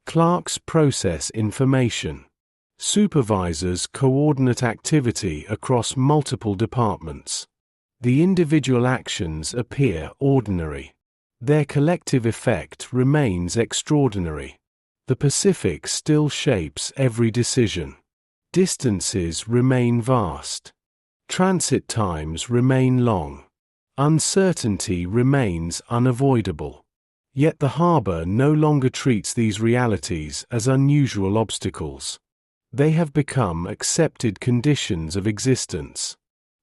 Clerks process information. Supervisors coordinate activity across multiple departments. The individual actions appear ordinary. Their collective effect remains extraordinary. The Pacific still shapes every decision. Distances remain vast. Transit times remain long. Uncertainty remains unavoidable. Yet the harbor no longer treats these realities as unusual obstacles. They have become accepted conditions of existence.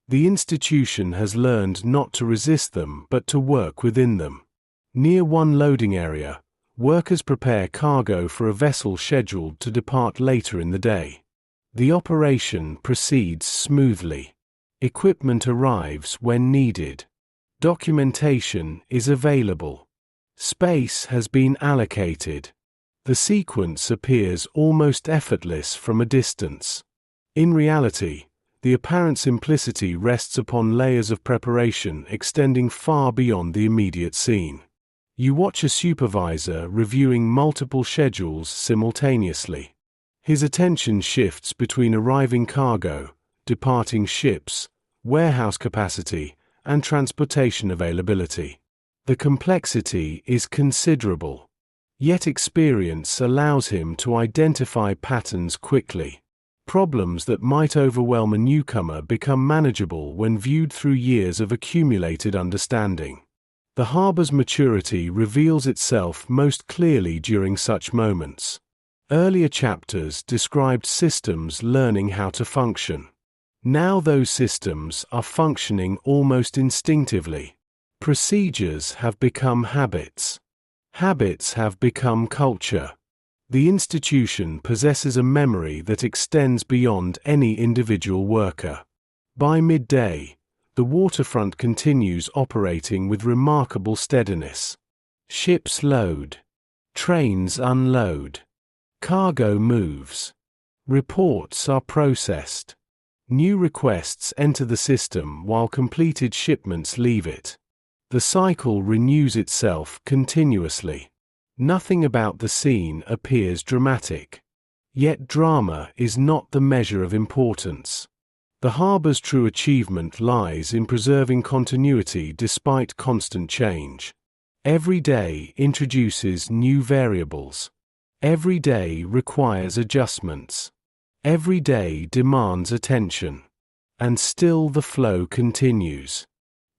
The institution has learned not to resist them but to work within them. Near one loading area, workers prepare cargo for a vessel scheduled to depart later in the day. The operation proceeds smoothly. Equipment arrives when needed. Documentation is available. Space has been allocated. The sequence appears almost effortless from a distance. In reality, the apparent simplicity rests upon layers of preparation extending far beyond the immediate scene. You watch a supervisor reviewing multiple schedules simultaneously. His attention shifts between arriving cargo, departing ships, warehouse capacity, and transportation availability. The complexity is considerable, yet experience allows him to identify patterns quickly. Problems that might overwhelm a newcomer become manageable when viewed through years of accumulated understanding. The harbor's maturity reveals itself most clearly during such moments. Earlier chapters described systems learning how to function. Now those systems are functioning almost instinctively. Procedures have become habits. Habits have become culture. The institution possesses a memory that extends beyond any individual worker. By midday, the waterfront continues operating with remarkable steadiness. Ships load. Trains unload. Cargo moves. Reports are processed. New requests enter the system while completed shipments leave it. The cycle renews itself continuously. Nothing about the scene appears dramatic. Yet drama is not the measure of importance. The harbor's true achievement lies in preserving continuity despite constant change. Every day introduces new variables. Every day requires adjustments. Every day demands attention. And still the flow continues.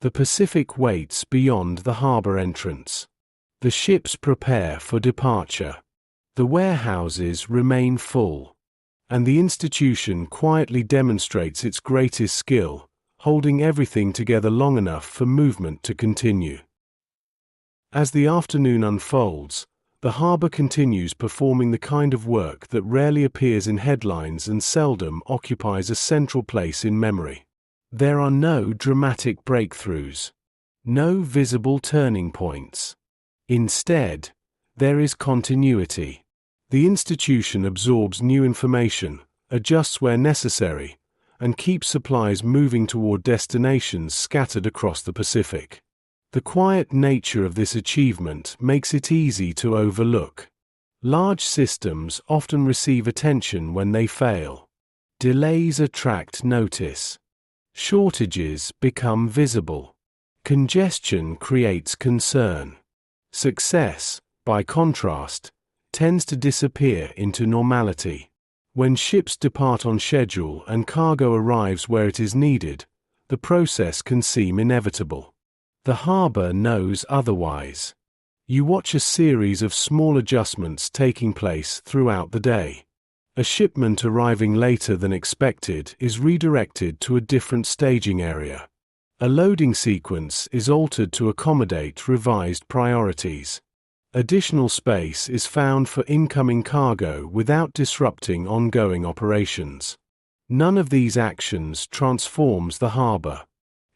The Pacific waits beyond the harbor entrance. The ships prepare for departure. The warehouses remain full. And the institution quietly demonstrates its greatest skill, holding everything together long enough for movement to continue. As the afternoon unfolds, the harbor continues performing the kind of work that rarely appears in headlines and seldom occupies a central place in memory. There are no dramatic breakthroughs. No visible turning points. Instead, there is continuity. The institution absorbs new information, adjusts where necessary, and keeps supplies moving toward destinations scattered across the Pacific. The quiet nature of this achievement makes it easy to overlook. Large systems often receive attention when they fail. Delays attract notice. Shortages become visible. Congestion creates concern. Success, by contrast, tends to disappear into normality. When ships depart on schedule and cargo arrives where it is needed, the process can seem inevitable. The harbor knows otherwise. You watch a series of small adjustments taking place throughout the day. A shipment arriving later than expected is redirected to a different staging area. A loading sequence is altered to accommodate revised priorities. Additional space is found for incoming cargo without disrupting ongoing operations. None of these actions transforms the harbor.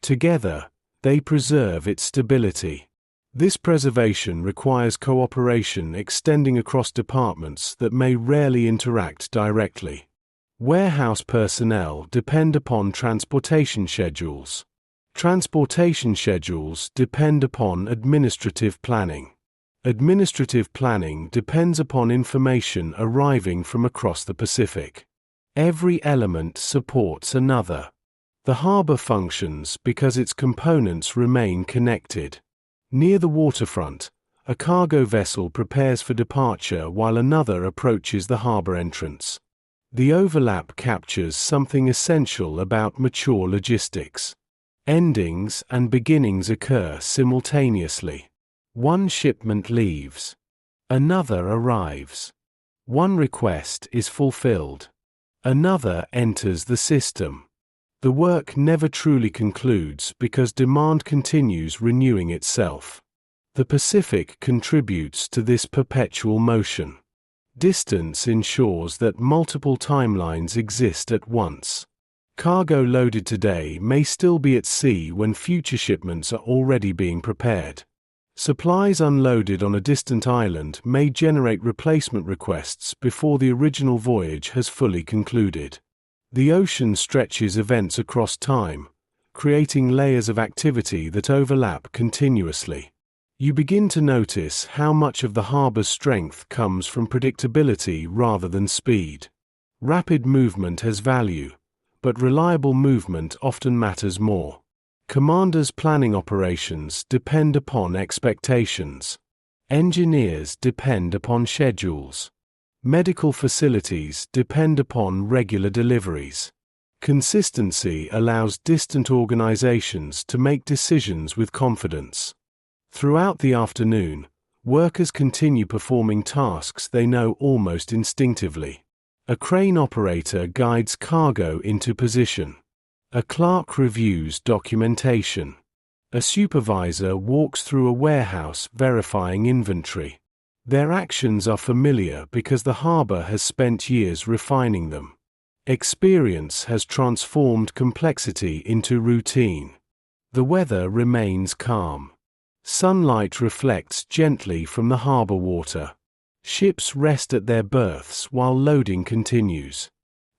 Together, they preserve its stability. This preservation requires cooperation extending across departments that may rarely interact directly. Warehouse personnel depend upon transportation schedules. Transportation schedules depend upon administrative planning. Administrative planning depends upon information arriving from across the Pacific. Every element supports another. The harbor functions because its components remain connected. Near the waterfront, a cargo vessel prepares for departure while another approaches the harbor entrance. The overlap captures something essential about mature logistics. Endings and beginnings occur simultaneously. One shipment leaves. Another arrives. One request is fulfilled. Another enters the system. The work never truly concludes because demand continues renewing itself. The Pacific contributes to this perpetual motion. Distance ensures that multiple timelines exist at once. Cargo loaded today may still be at sea when future shipments are already being prepared. Supplies unloaded on a distant island may generate replacement requests before the original voyage has fully concluded. The ocean stretches events across time, creating layers of activity that overlap continuously. You begin to notice how much of the harbor's strength comes from predictability rather than speed. Rapid movement has value, but reliable movement often matters more. Commanders planning operations depend upon expectations. Engineers depend upon schedules. Medical facilities depend upon regular deliveries. Consistency allows distant organizations to make decisions with confidence. Throughout the afternoon, workers continue performing tasks they know almost instinctively. A crane operator guides cargo into position. A clerk reviews documentation. A supervisor walks through a warehouse verifying inventory. Their actions are familiar because the harbor has spent years refining them. Experience has transformed complexity into routine. The weather remains calm. Sunlight reflects gently from the harbor water. Ships rest at their berths while loading continues.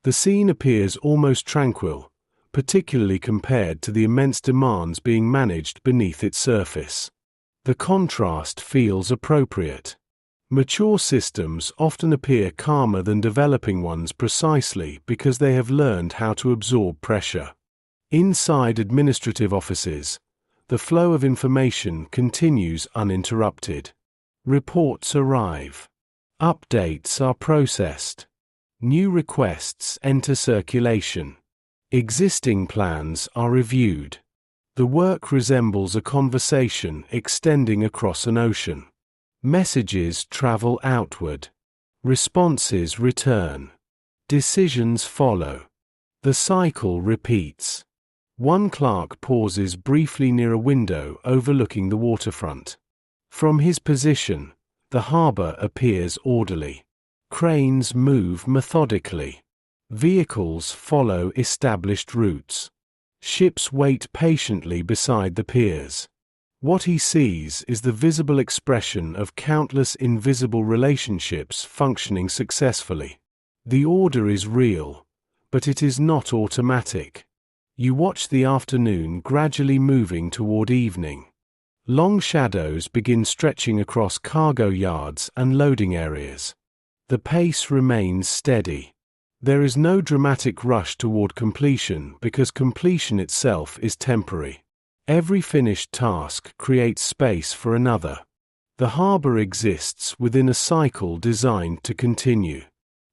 The scene appears almost tranquil, particularly compared to the immense demands being managed beneath its surface. The contrast feels appropriate. Mature systems often appear calmer than developing ones precisely because they have learned how to absorb pressure. Inside administrative offices, the flow of information continues uninterrupted. Reports arrive. Updates are processed. New requests enter circulation. Existing plans are reviewed. The work resembles a conversation extending across an ocean. Messages travel outward. Responses return. Decisions follow. The cycle repeats. One clerk pauses briefly near a window overlooking the waterfront. From his position, the harbor appears orderly. Cranes move methodically. Vehicles follow established routes. Ships wait patiently beside the piers. What he sees is the visible expression of countless invisible relationships functioning successfully. The order is real, but it is not automatic. You watch the afternoon gradually moving toward evening. Long shadows begin stretching across cargo yards and loading areas. The pace remains steady. There is no dramatic rush toward completion because completion itself is temporary. Every finished task creates space for another. The harbor exists within a cycle designed to continue.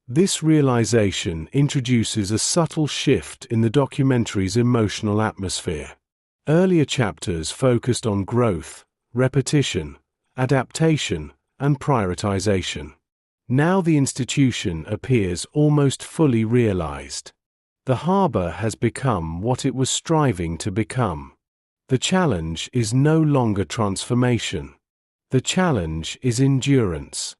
This realization introduces a subtle shift in the documentary's emotional atmosphere. Earlier chapters focused on growth, repetition, adaptation, and prioritization. Now the institution appears almost fully realized. The harbor has become what it was striving to become. The challenge is no longer transformation. The challenge is endurance.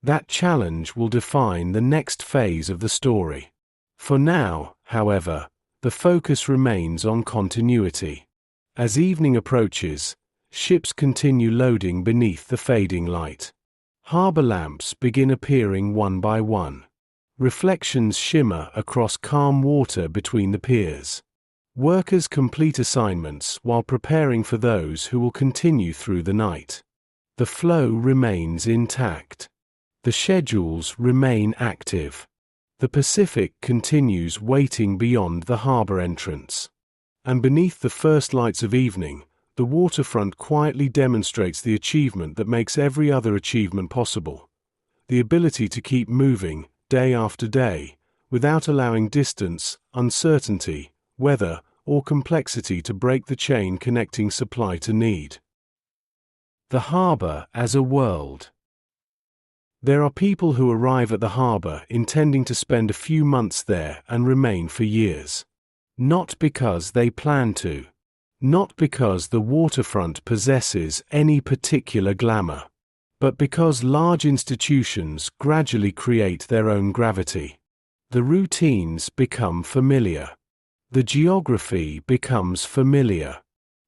That challenge will define the next phase of the story. For now, however, the focus remains on continuity. As evening approaches, ships continue loading beneath the fading light. Harbor lamps begin appearing one by one. Reflections shimmer across calm water between the piers. Workers complete assignments while preparing for those who will continue through the night. The flow remains intact. The schedules remain active. The Pacific continues waiting beyond the harbor entrance. And beneath the first lights of evening, the waterfront quietly demonstrates the achievement that makes every other achievement possible. The ability to keep moving, day after day, without allowing distance, uncertainty, weather, or complexity to break the chain connecting supply to need. The harbor as a world. There are people who arrive at the harbor intending to spend a few months there and remain for years. Not because they plan to. Not because the waterfront possesses any particular glamour, but because large institutions gradually create their own gravity. The routines become familiar. The geography becomes familiar.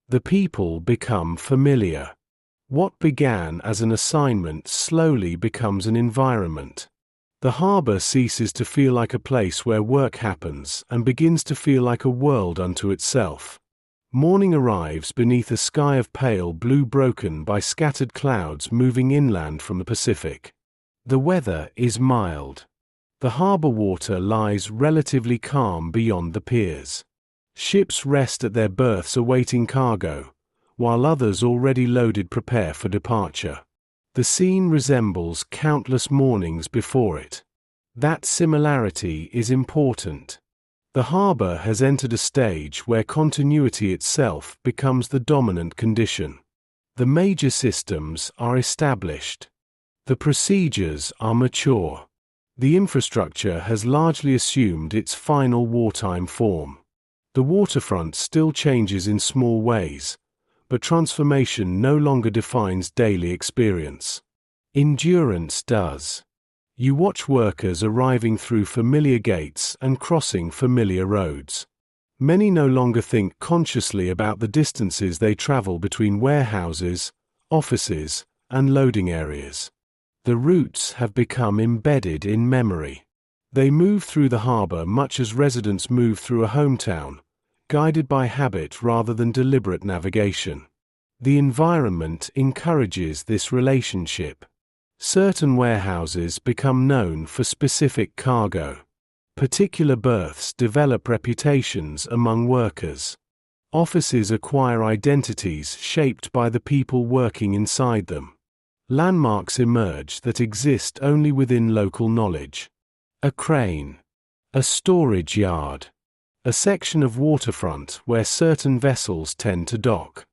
The people become familiar. What began as an assignment slowly becomes an environment. The harbor ceases to feel like a place where work happens and begins to feel like a world unto itself. Morning arrives beneath a sky of pale blue broken by scattered clouds moving inland from the Pacific. The weather is mild. The harbor water lies relatively calm beyond the piers. Ships rest at their berths awaiting cargo, while others already loaded prepare for departure. The scene resembles countless mornings before it. That similarity is important. The harbor has entered a stage where continuity itself becomes the dominant condition. The major systems are established. The procedures are mature. The infrastructure has largely assumed its final wartime form. The waterfront still changes in small ways, but transformation no longer defines daily experience. Endurance does. You watch workers arriving through familiar gates and crossing familiar roads. Many no longer think consciously about the distances they travel between warehouses, offices, and loading areas. The routes have become embedded in memory. They move through the harbor much as residents move through a hometown, guided by habit rather than deliberate navigation. The environment encourages this relationship. Certain warehouses become known for specific cargo. Particular berths develop reputations among workers. Offices acquire identities shaped by the people working inside them. Landmarks emerge that exist only within local knowledge. A crane. A storage yard. A section of waterfront where certain vessels tend to dock.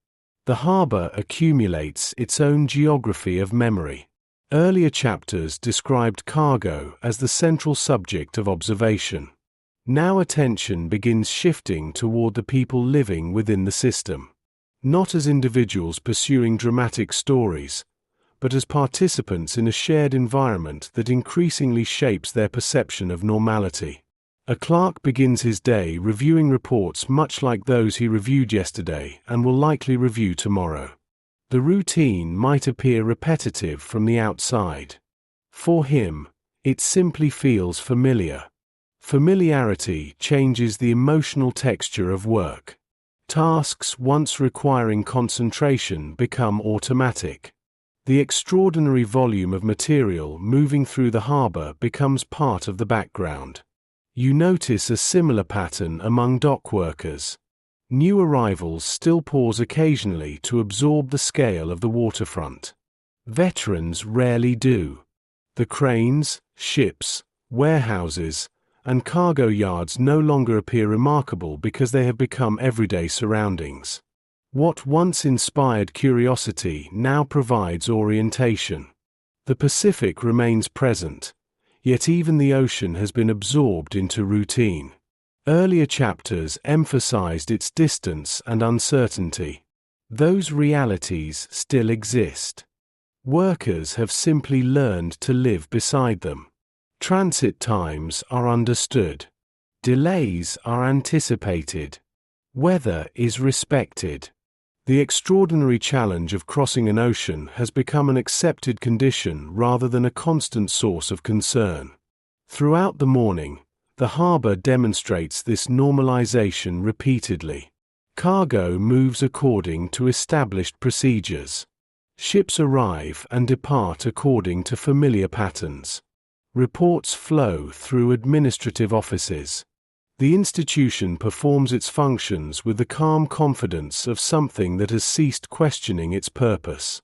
The harbor accumulates its own geography of memory. Earlier chapters described cargo as the central subject of observation. Now attention begins shifting toward the people living within the system. Not as individuals pursuing dramatic stories, but as participants in a shared environment that increasingly shapes their perception of normality. A clerk begins his day reviewing reports much like those he reviewed yesterday and will likely review tomorrow. The routine might appear repetitive from the outside. For him, it simply feels familiar. Familiarity changes the emotional texture of work. Tasks once requiring concentration become automatic. The extraordinary volume of material moving through the harbor becomes part of the background. You notice a similar pattern among dock workers. New arrivals still pause occasionally to absorb the scale of the waterfront. Veterans rarely do. The cranes, ships, warehouses, and cargo yards no longer appear remarkable because they have become everyday surroundings. What once inspired curiosity now provides orientation. The Pacific remains present, yet even the ocean has been absorbed into routine. Earlier chapters emphasized its distance and uncertainty. Those realities still exist. Workers have simply learned to live beside them. Transit times are understood. Delays are anticipated. Weather is respected. The extraordinary challenge of crossing an ocean has become an accepted condition rather than a constant source of concern. Throughout the morning, the harbor demonstrates this normalization repeatedly. Cargo moves according to established procedures. Ships arrive and depart according to familiar patterns. Reports flow through administrative offices. The institution performs its functions with the calm confidence of something that has ceased questioning its purpose.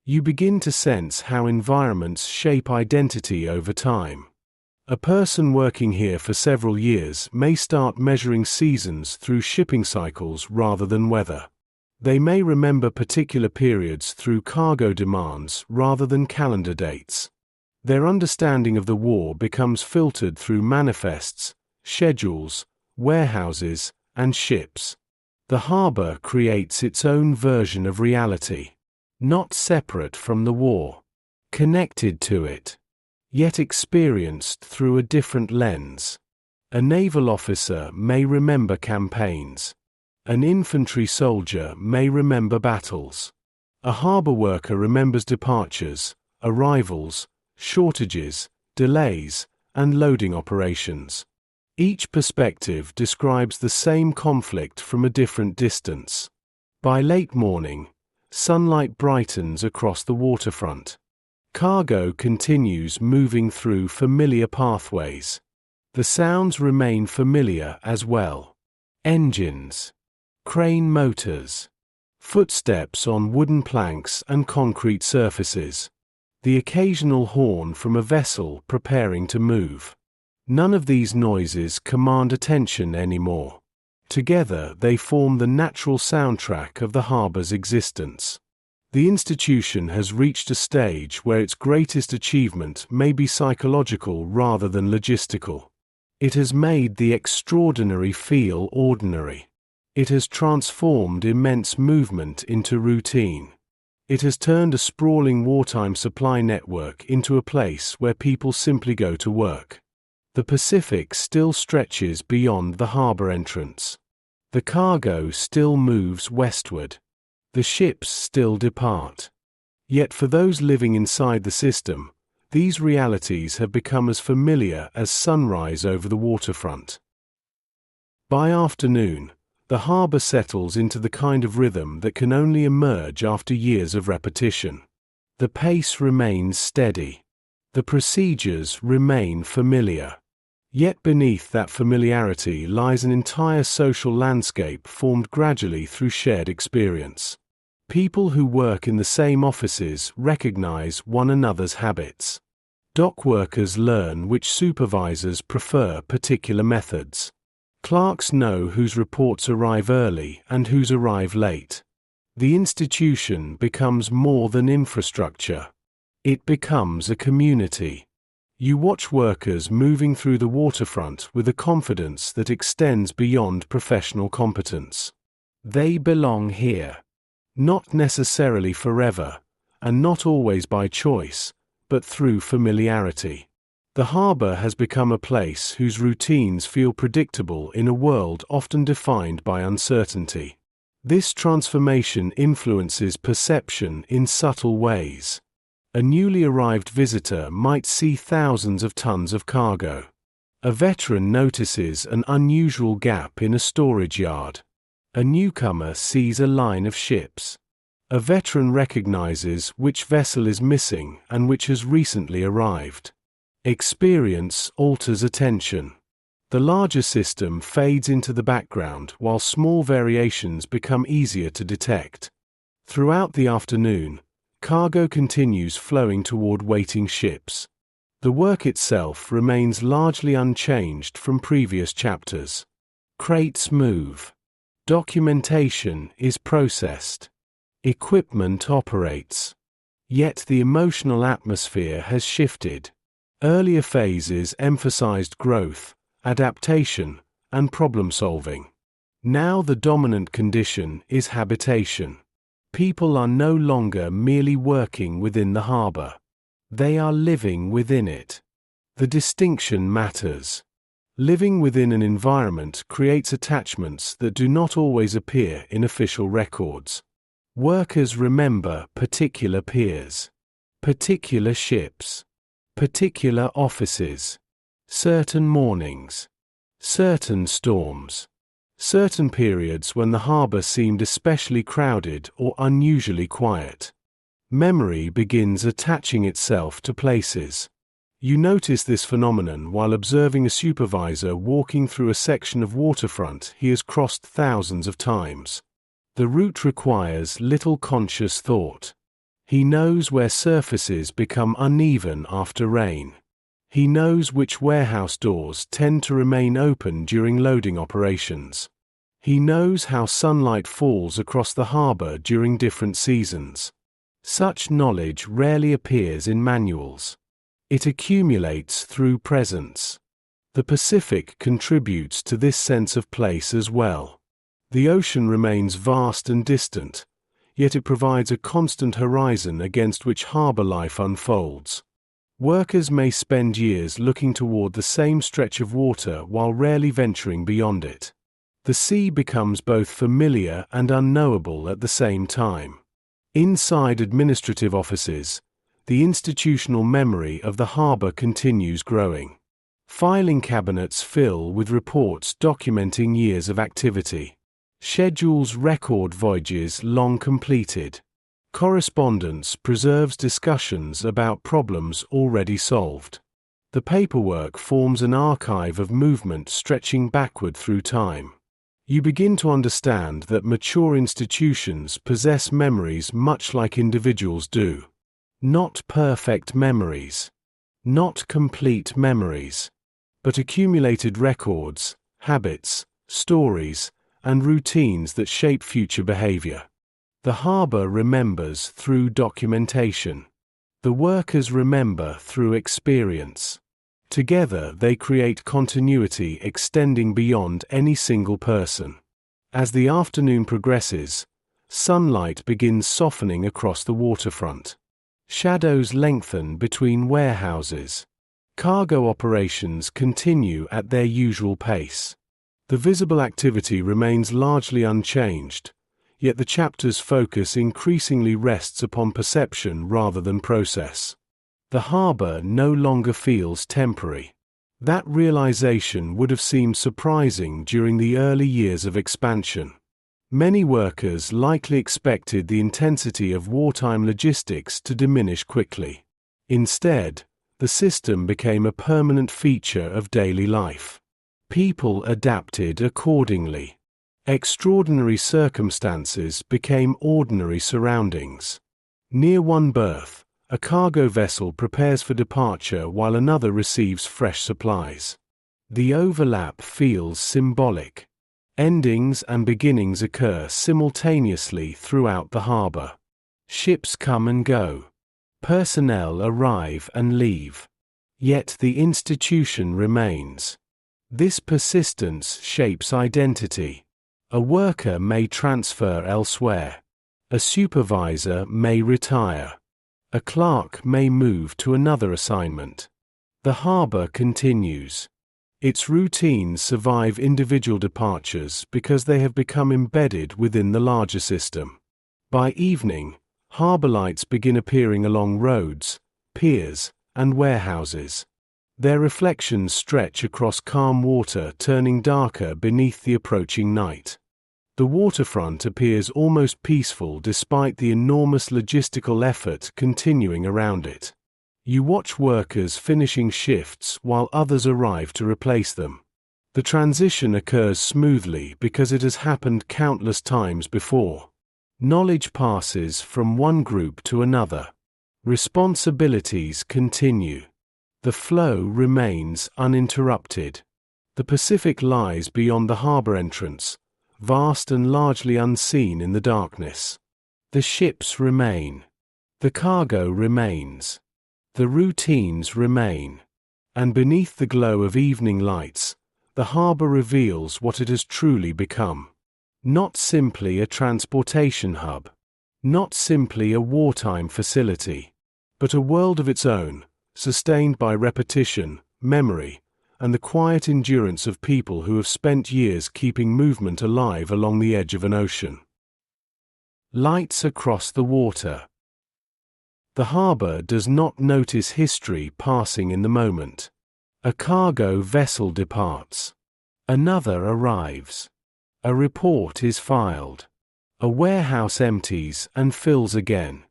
You begin to sense how environments shape identity over time. A person working here for several years may start measuring seasons through shipping cycles rather than weather. They may remember particular periods through cargo demands rather than calendar dates. Their understanding of the war becomes filtered through manifests, schedules, warehouses, and ships. The harbor creates its own version of reality, not separate from the war, connected to it, yet experienced through a different lens. A naval officer may remember campaigns. An infantry soldier may remember battles. A harbor worker remembers departures, arrivals, shortages, delays, and loading operations. Each perspective describes the same conflict from a different distance. By late morning, sunlight brightens across the waterfront. Cargo continues moving through familiar pathways. The sounds remain familiar as well. Engines, crane motors, footsteps on wooden planks and concrete surfaces. The occasional horn from a vessel preparing to move. None of these noises command attention anymore. Together they form the natural soundtrack of the harbor's existence. The institution has reached a stage where its greatest achievement may be psychological rather than logistical. It has made the extraordinary feel ordinary. It has transformed immense movement into routine. It has turned a sprawling wartime supply network into a place where people simply go to work. The Pacific still stretches beyond the harbor entrance. The cargo still moves westward. The ships still depart. Yet for those living inside the system, these realities have become as familiar as sunrise over the waterfront. By afternoon, the harbor settles into the kind of rhythm that can only emerge after years of repetition. The pace remains steady. The procedures remain familiar. Yet beneath that familiarity lies an entire social landscape formed gradually through shared experience. People who work in the same offices recognize one another's habits. Dock workers learn which supervisors prefer particular methods. Clerks know whose reports arrive early and whose arrive late. The institution becomes more than infrastructure. It becomes a community. You watch workers moving through the waterfront with a confidence that extends beyond professional competence. They belong here. Not necessarily forever, and not always by choice, but through familiarity. The harbor has become a place whose routines feel predictable in a world often defined by uncertainty. This transformation influences perception in subtle ways. A newly arrived visitor might see thousands of tons of cargo. A veteran notices an unusual gap in a storage yard. A newcomer sees a line of ships. A veteran recognizes which vessel is missing and which has recently arrived. Experience alters attention. The larger system fades into the background while small variations become easier to detect. Throughout the afternoon, cargo continues flowing toward waiting ships. The work itself remains largely unchanged from previous chapters. Crates move. Documentation is processed. Equipment operates. Yet the emotional atmosphere has shifted. Earlier phases emphasized growth, adaptation, and problem-solving. Now the dominant condition is habitation. People are no longer merely working within the harbor. They are living within it. The distinction matters. Living within an environment creates attachments that do not always appear in official records. Workers remember particular piers, particular ships, particular offices, certain mornings, certain storms, certain periods when the harbor seemed especially crowded or unusually quiet. Memory begins attaching itself to places. You notice this phenomenon while observing a supervisor walking through a section of waterfront he has crossed thousands of times. The route requires little conscious thought. He knows where surfaces become uneven after rain. He knows which warehouse doors tend to remain open during loading operations. He knows how sunlight falls across the harbor during different seasons. Such knowledge rarely appears in manuals. It accumulates through presence. The Pacific contributes to this sense of place as well. The ocean remains vast and distant, yet it provides a constant horizon against which harbor life unfolds. Workers may spend years looking toward the same stretch of water while rarely venturing beyond it. The sea becomes both familiar and unknowable at the same time. Inside administrative offices, the institutional memory of the harbor continues growing. Filing cabinets fill with reports documenting years of activity. Schedules record voyages long completed. Correspondence preserves discussions about problems already solved. The paperwork forms an archive of movement stretching backward through time. You begin to understand that mature institutions possess memories much like individuals do. Not perfect memories. Not complete memories. But accumulated records, habits, stories, and routines that shape future behavior. The harbor remembers through documentation. The workers remember through experience. Together they create continuity extending beyond any single person. As the afternoon progresses, sunlight begins softening across the waterfront. Shadows lengthen between warehouses. Cargo operations continue at their usual pace. The visible activity remains largely unchanged, yet the chapter's focus increasingly rests upon perception rather than process. The harbor no longer feels temporary. That realization would have seemed surprising during the early years of expansion. Many workers likely expected the intensity of wartime logistics to diminish quickly. Instead, the system became a permanent feature of daily life. People adapted accordingly. Extraordinary circumstances became ordinary surroundings. Near one berth, a cargo vessel prepares for departure while another receives fresh supplies. The overlap feels symbolic. Endings and beginnings occur simultaneously throughout the harbor. Ships come and go. Personnel arrive and leave. Yet the institution remains. This persistence shapes identity. A worker may transfer elsewhere. A supervisor may retire. A clerk may move to another assignment. The harbor continues. Its routines survive individual departures because they have become embedded within the larger system. By evening, harbor lights begin appearing along roads, piers, and warehouses. Their reflections stretch across calm water, turning darker beneath the approaching night. The waterfront appears almost peaceful despite the enormous logistical effort continuing around it. You watch workers finishing shifts while others arrive to replace them. The transition occurs smoothly because it has happened countless times before. Knowledge passes from one group to another. Responsibilities continue. The flow remains uninterrupted. The Pacific lies beyond the harbor entrance, vast and largely unseen in the darkness. The ships remain. The cargo remains. The routines remain. And beneath the glow of evening lights, the harbor reveals what it has truly become. Not simply a transportation hub. Not simply a wartime facility. But a world of its own, sustained by repetition, memory, and the quiet endurance of people who have spent years keeping movement alive along the edge of an ocean. Lights across the water. The harbor does not notice history passing in the moment. A cargo vessel departs. Another arrives. A report is filed. A warehouse empties and fills again.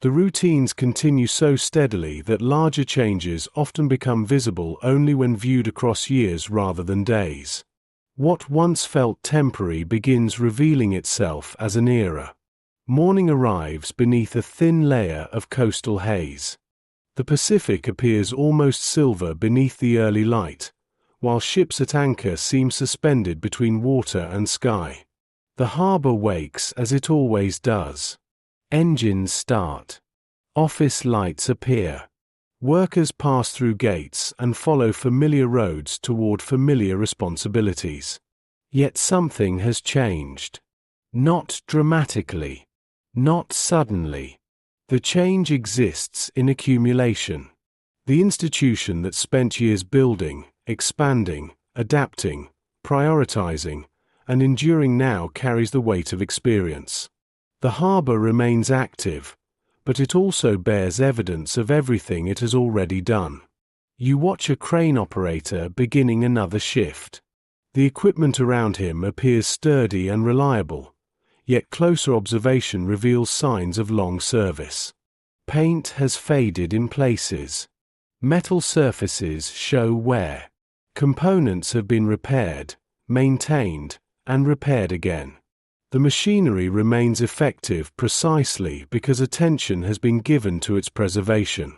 The routines continue so steadily that larger changes often become visible only when viewed across years rather than days. What once felt temporary begins revealing itself as an era. Morning arrives beneath a thin layer of coastal haze. The Pacific appears almost silver beneath the early light, while ships at anchor seem suspended between water and sky. The harbor wakes as it always does. Engines start. Office lights appear. Workers pass through gates and follow familiar roads toward familiar responsibilities. Yet something has changed. Not dramatically. Not suddenly. The change exists in accumulation. The institution that spent years building, expanding, adapting, prioritizing, and enduring now carries the weight of experience. The harbor remains active, but it also bears evidence of everything it has already done. You watch a crane operator beginning another shift. The equipment around him appears sturdy and reliable, yet closer observation reveals signs of long service. Paint has faded in places. Metal surfaces show wear. Components have been repaired, maintained, and repaired again. The machinery remains effective precisely because attention has been given to its preservation.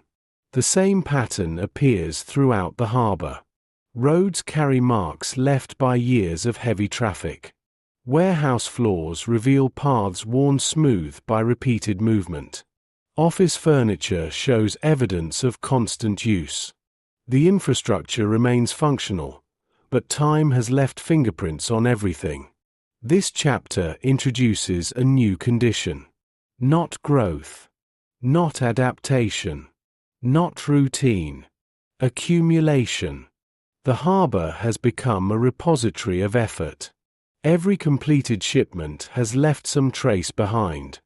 The same pattern appears throughout the harbor. Roads carry marks left by years of heavy traffic. Warehouse floors reveal paths worn smooth by repeated movement. Office furniture shows evidence of constant use. The infrastructure remains functional, but time has left fingerprints on everything. This chapter introduces a new condition. Not growth. Not adaptation. Not routine. Accumulation. The harbor has become a repository of effort. Every completed shipment has left some trace behind.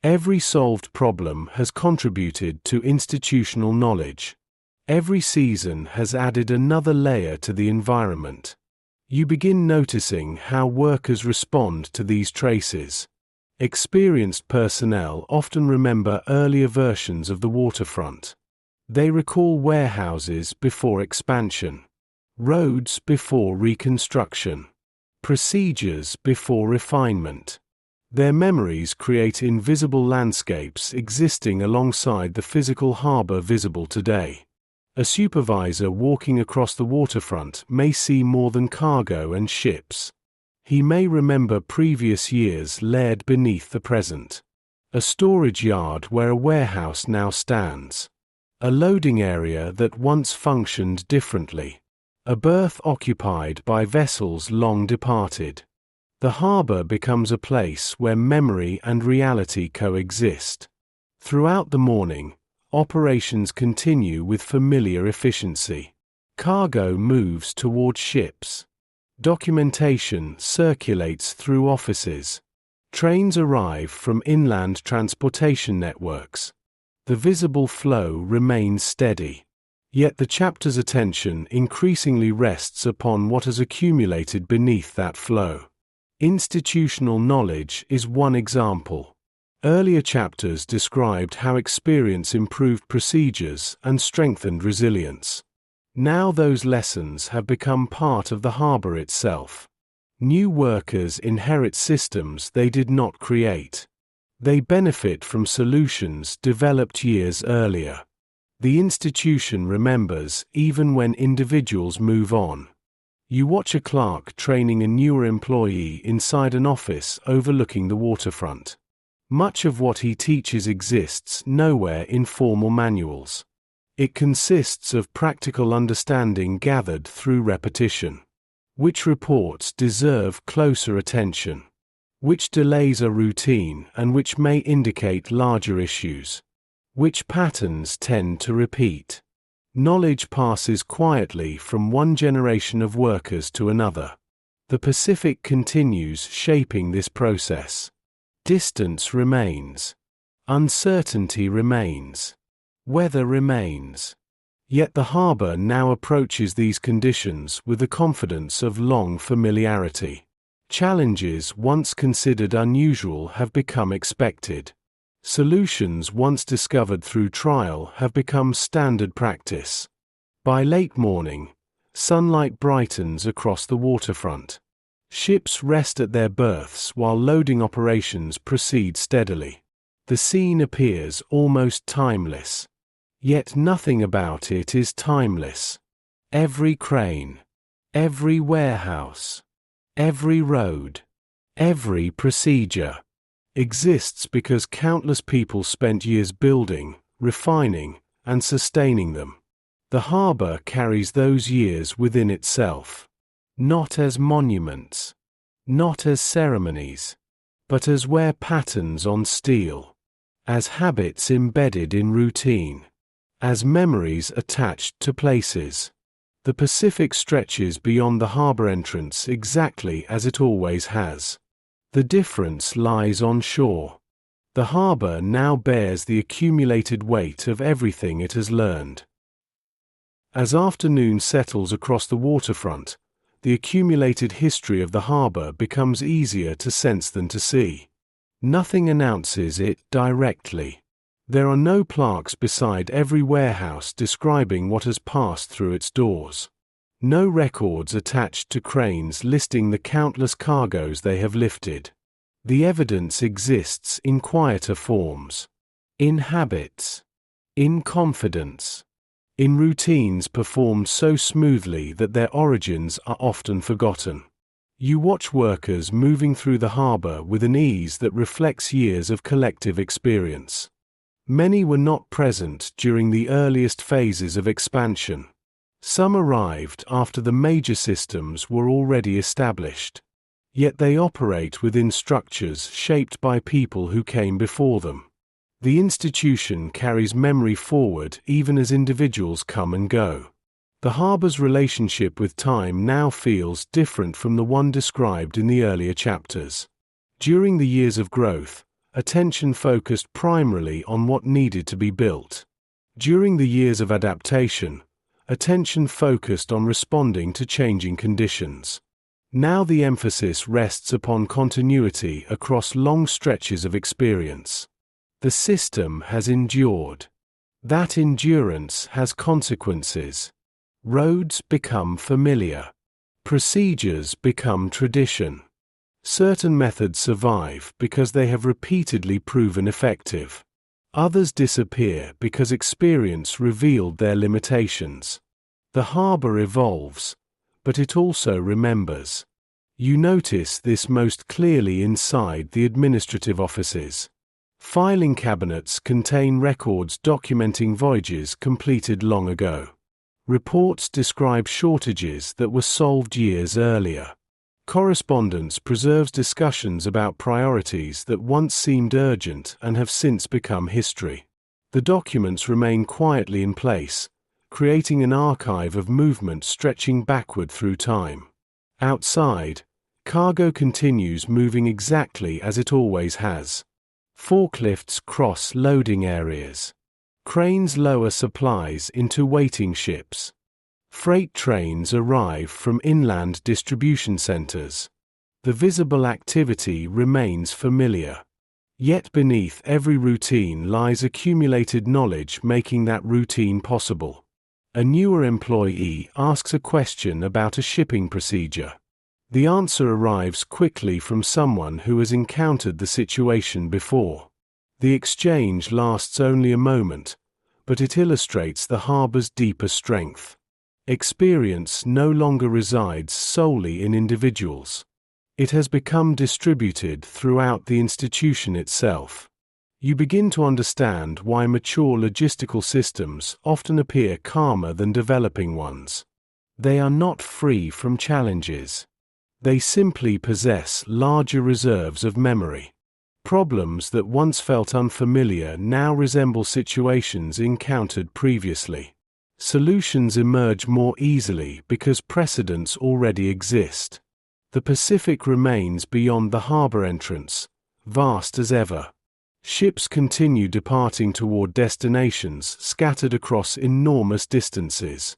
Every solved problem has contributed to institutional knowledge. Every season has added another layer to the environment. You begin noticing how workers respond to these traces. Experienced personnel often remember earlier versions of the waterfront. They recall warehouses before expansion, roads before reconstruction, procedures before refinement. Their memories create invisible landscapes existing alongside the physical harbor visible today. A supervisor walking across the waterfront may see more than cargo and ships. He may remember previous years layered beneath the present. A storage yard where a warehouse now stands. A loading area that once functioned differently. A berth occupied by vessels long departed. The harbor becomes a place where memory and reality coexist. Throughout the morning, operations continue with familiar efficiency. Cargo moves toward ships. Documentation circulates through offices. Trains arrive from inland transportation networks. The visible flow remains steady. Yet the chapter's attention increasingly rests upon what has accumulated beneath that flow. Institutional knowledge is one example. Earlier chapters described how experience improved procedures and strengthened resilience. Now those lessons have become part of the harbor itself. New workers inherit systems they did not create. They benefit from solutions developed years earlier. The institution remembers even when individuals move on. You watch a clerk training a newer employee inside an office overlooking the waterfront. Much of what he teaches exists nowhere in formal manuals. It consists of practical understanding gathered through repetition. Which reports deserve closer attention? Which delays are routine and which may indicate larger issues? Which patterns tend to repeat? Knowledge passes quietly from one generation of workers to another. The Pacific continues shaping this process. Distance remains. Uncertainty remains. Weather remains. Yet the harbor now approaches these conditions with the confidence of long familiarity. Challenges once considered unusual have become expected. Solutions once discovered through trial have become standard practice. By late morning, sunlight brightens across the waterfront. Ships rest at their berths while loading operations proceed steadily. The scene appears almost timeless. Yet nothing about it is timeless. Every crane, every warehouse, every road, every procedure exists because countless people spent years building, refining, and sustaining them. The harbor carries those years within itself, not as monuments, not as ceremonies, but as wear patterns on steel, as habits embedded in routine, as memories attached to places. The Pacific stretches beyond the harbor entrance exactly as it always has. The difference lies on shore. The harbor now bears the accumulated weight of everything it has learned. As afternoon settles across the waterfront, the accumulated history of the harbor becomes easier to sense than to see. Nothing announces it directly. There are no plaques beside every warehouse describing what has passed through its doors. No records attached to cranes listing the countless cargoes they have lifted. The evidence exists in quieter forms, in habits, in confidence, in routines performed so smoothly that their origins are often forgotten. You watch workers moving through the harbor with an ease that reflects years of collective experience. Many were not present during the earliest phases of expansion. Some arrived after the major systems were already established. Yet they operate within structures shaped by people who came before them. The institution carries memory forward even as individuals come and go. The harbor's relationship with time now feels different from the one described in the earlier chapters. During the years of growth, attention focused primarily on what needed to be built. During the years of adaptation, attention focused on responding to changing conditions. Now the emphasis rests upon continuity across long stretches of experience. The system has endured. That endurance has consequences. Roads become familiar. Procedures become tradition. Certain methods survive because they have repeatedly proven effective. Others disappear because experience revealed their limitations. The harbor evolves, but it also remembers. You notice this most clearly inside the administrative offices. Filing cabinets contain records documenting voyages completed long ago. Reports describe shortages that were solved years earlier. Correspondence preserves discussions about priorities that once seemed urgent and have since become history. The documents remain quietly in place, creating an archive of movement stretching backward through time. Outside, cargo continues moving exactly as it always has. Forklifts cross loading areas. Cranes lower supplies into waiting ships. Freight trains arrive from inland distribution centers. The visible activity remains familiar. Yet beneath every routine lies accumulated knowledge making that routine possible. A newer employee asks a question about a shipping procedure. The answer arrives quickly from someone who has encountered the situation before. The exchange lasts only a moment, but it illustrates the harbor's deeper strength. Experience no longer resides solely in individuals. It has become distributed throughout the institution itself. You begin to understand why mature logistical systems often appear calmer than developing ones. They are not free from challenges. They simply possess larger reserves of memory. Problems that once felt unfamiliar now resemble situations encountered previously. Solutions emerge more easily because precedents already exist. The Pacific remains beyond the harbor entrance, vast as ever. Ships continue departing toward destinations scattered across enormous distances.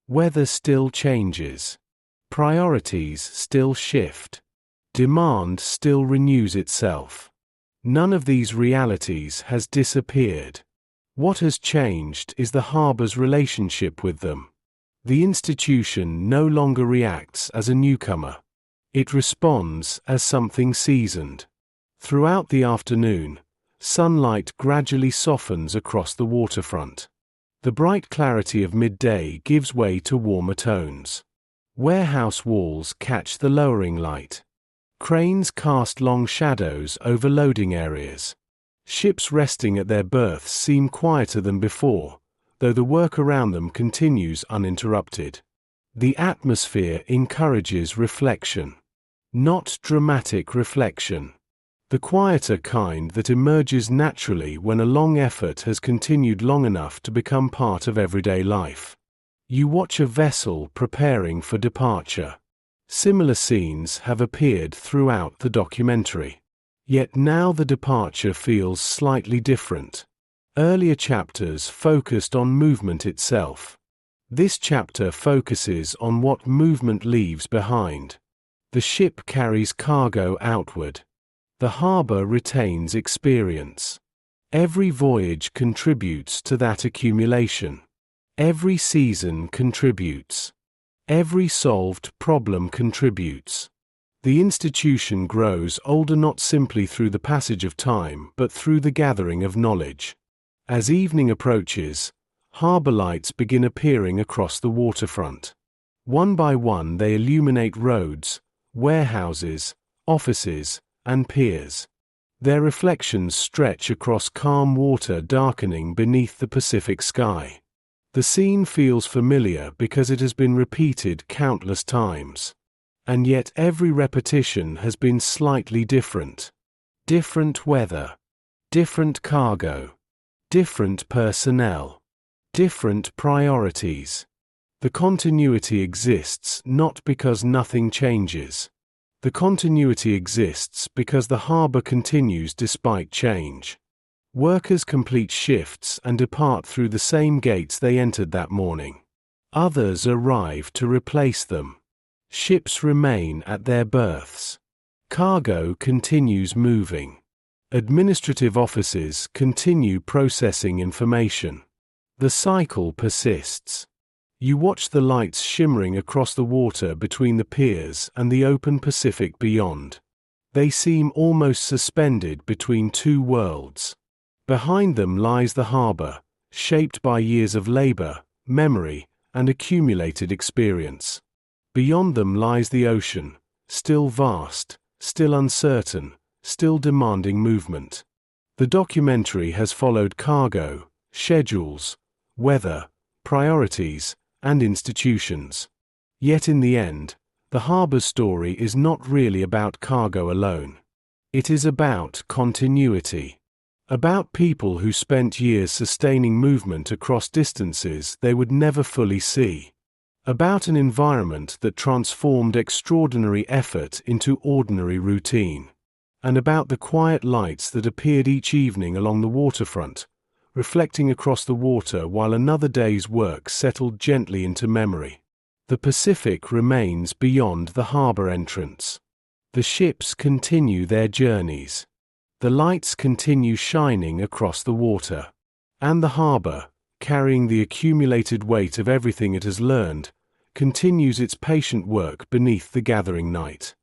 Weather still changes. Priorities still shift. Demand still renews itself. None of these realities has disappeared. What has changed is the harbor's relationship with them. The institution no longer reacts as a newcomer. It responds as something seasoned. Throughout the afternoon, sunlight gradually softens across the waterfront. The bright clarity of midday gives way to warmer tones. Warehouse walls catch the lowering light. Cranes cast long shadows over loading areas. Ships resting at their berths seem quieter than before, though the work around them continues uninterrupted. The atmosphere encourages reflection. Not dramatic reflection. The quieter kind that emerges naturally when a long effort has continued long enough to become part of everyday life. You watch a vessel preparing for departure. Similar scenes have appeared throughout the documentary. Yet now the departure feels slightly different. Earlier chapters focused on movement itself. This chapter focuses on what movement leaves behind. The ship carries cargo outward. The harbor retains experience. Every voyage contributes to that accumulation. Every season contributes. Every solved problem contributes. The institution grows older not simply through the passage of time but through the gathering of knowledge. As evening approaches, harbor lights begin appearing across the waterfront. One by one they illuminate roads, warehouses, offices, and piers. Their reflections stretch across calm water darkening beneath the Pacific sky. The scene feels familiar because it has been repeated countless times. And yet every repetition has been slightly different. Different weather. Different cargo. Different personnel. Different priorities. The continuity exists not because nothing changes. The continuity exists because the harbor continues despite change. Workers complete shifts and depart through the same gates they entered that morning. Others arrive to replace them. Ships remain at their berths. Cargo continues moving. Administrative offices continue processing information. The cycle persists. You watch the lights shimmering across the water between the piers and the open Pacific beyond. They seem almost suspended between two worlds. Behind them lies the harbor, shaped by years of labor, memory, and accumulated experience. Beyond them lies the ocean, still vast, still uncertain, still demanding movement. The documentary has followed cargo, schedules, weather, priorities, and institutions. Yet in the end, the harbor's story is not really about cargo alone. It is about continuity. About people who spent years sustaining movement across distances they would never fully see. About an environment that transformed extraordinary effort into ordinary routine. And about the quiet lights that appeared each evening along the waterfront, reflecting across the water while another day's work settled gently into memory. The Pacific remains beyond the harbor entrance. The ships continue their journeys. The lights continue shining across the water. And the harbor, carrying the accumulated weight of everything it has learned, continues its patient work beneath the gathering night.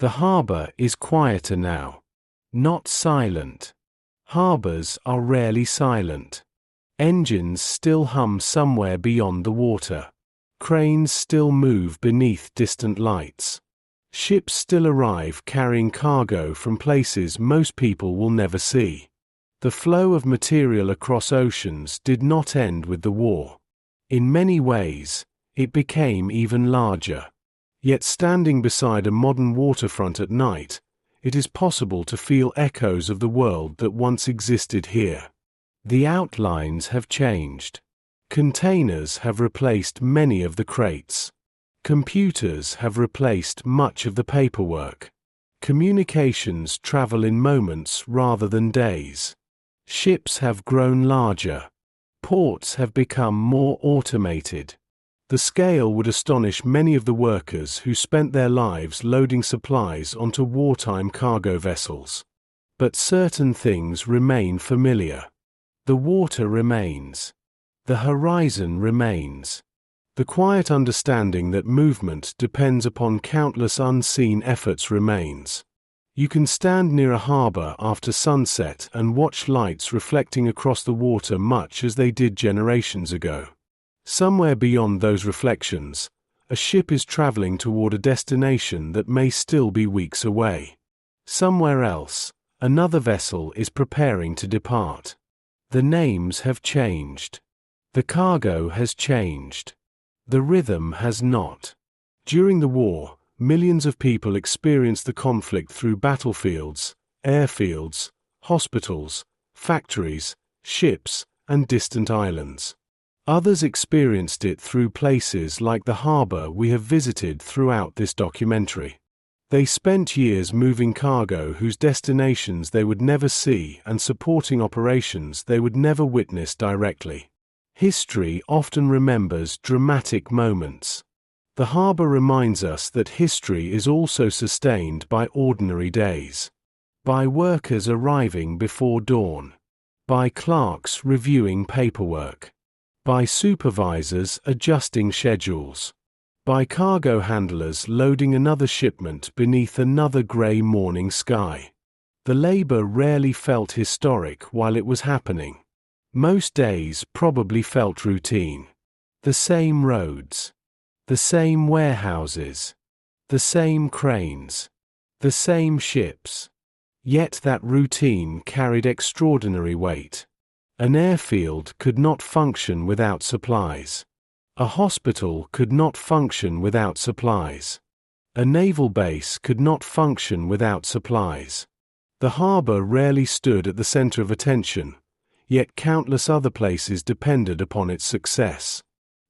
The harbor is quieter now. Not silent. Harbors are rarely silent. Engines still hum somewhere beyond the water. Cranes still move beneath distant lights. Ships still arrive carrying cargo from places most people will never see. The flow of material across oceans did not end with the war. In many ways, it became even larger. Yet standing beside a modern waterfront at night, it is possible to feel echoes of the world that once existed here. The outlines have changed. Containers have replaced many of the crates. Computers have replaced much of the paperwork. Communications travel in moments rather than days. Ships have grown larger. Ports have become more automated. The scale would astonish many of the workers who spent their lives loading supplies onto wartime cargo vessels. But certain things remain familiar. The water remains. The horizon remains. The quiet understanding that movement depends upon countless unseen efforts remains. You can stand near a harbor after sunset and watch lights reflecting across the water much as they did generations ago. Somewhere beyond those reflections, a ship is traveling toward a destination that may still be weeks away. Somewhere else, another vessel is preparing to depart. The names have changed. The cargo has changed. The rhythm has not. During the war, millions of people experienced the conflict through battlefields, airfields, hospitals, factories, ships, and distant islands. Others experienced it through places like the harbor we have visited throughout this documentary. They spent years moving cargo whose destinations they would never see and supporting operations they would never witness directly. History often remembers dramatic moments. The harbor reminds us that history is also sustained by ordinary days. By workers arriving before dawn. By clerks reviewing paperwork. By supervisors adjusting schedules. By cargo handlers loading another shipment beneath another gray morning sky. The labor rarely felt historic while it was happening. Most days probably felt routine. The same roads. The same warehouses. The same cranes. The same ships. Yet that routine carried extraordinary weight. An airfield could not function without supplies. A hospital could not function without supplies. A naval base could not function without supplies. The harbor rarely stood at the center of attention, yet countless other places depended upon its success.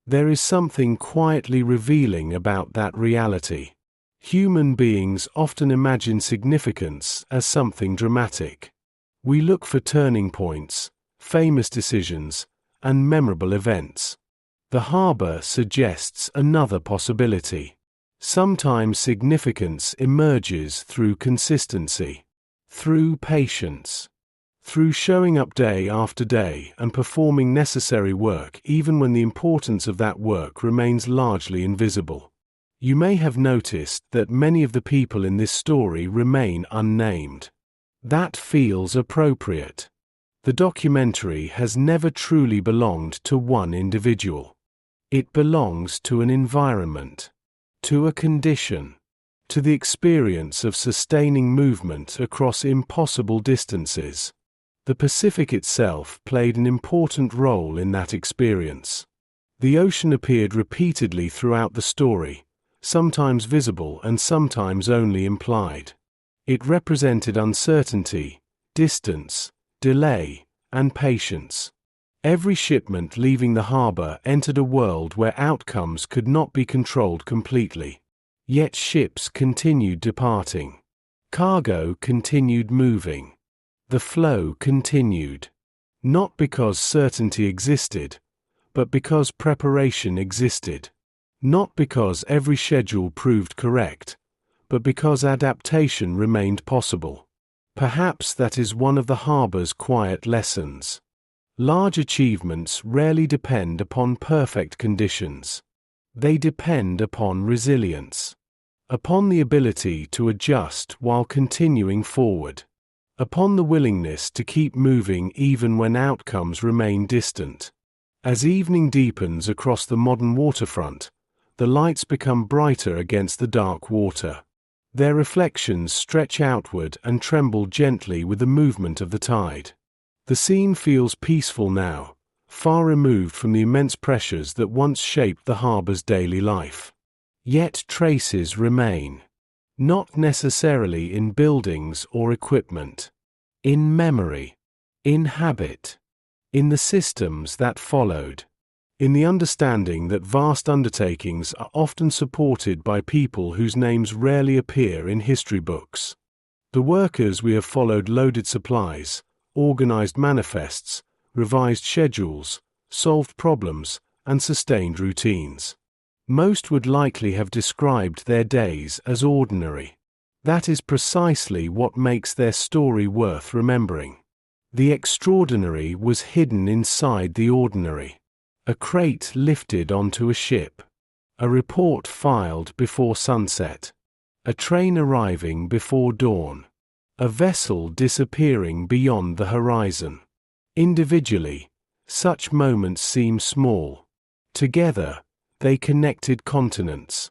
There is something quietly revealing about that reality. Human beings often imagine significance as something dramatic. We look for turning points, famous decisions, and memorable events. The harbor suggests another possibility. Sometimes significance emerges through consistency, through patience, through showing up day after day and performing necessary work even when the importance of that work remains largely invisible. You may have noticed that many of the people in this story remain unnamed. That feels appropriate. The documentary has never truly belonged to one individual. It belongs to an environment, to a condition, to the experience of sustaining movement across impossible distances. The Pacific itself played an important role in that experience. The ocean appeared repeatedly throughout the story, sometimes visible and sometimes only implied. It represented uncertainty, distance, delay, and patience. Every shipment leaving the harbor entered a world where outcomes could not be controlled completely. Yet ships continued departing. Cargo continued moving. The flow continued. Not because certainty existed, but because preparation existed. Not because every schedule proved correct, but because adaptation remained possible. Perhaps that is one of the harbor's quiet lessons. Large achievements rarely depend upon perfect conditions. They depend upon resilience, upon the ability to adjust while continuing forward, upon the willingness to keep moving even when outcomes remain distant. As evening deepens across the modern waterfront, the lights become brighter against the dark water. Their reflections stretch outward and tremble gently with the movement of the tide. The scene feels peaceful now, far removed from the immense pressures that once shaped the harbor's daily life. Yet traces remain. Not necessarily in buildings or equipment. In memory. In habit. In the systems that followed. In the understanding that vast undertakings are often supported by people whose names rarely appear in history books. The workers we have followed loaded supplies, organized manifests, revised schedules, solved problems, and sustained routines. Most would likely have described their days as ordinary. That is precisely what makes their story worth remembering. The extraordinary was hidden inside the ordinary. A crate lifted onto a ship. A report filed before sunset. A train arriving before dawn. A vessel disappearing beyond the horizon. Individually, such moments seem small. Together, they connected continents.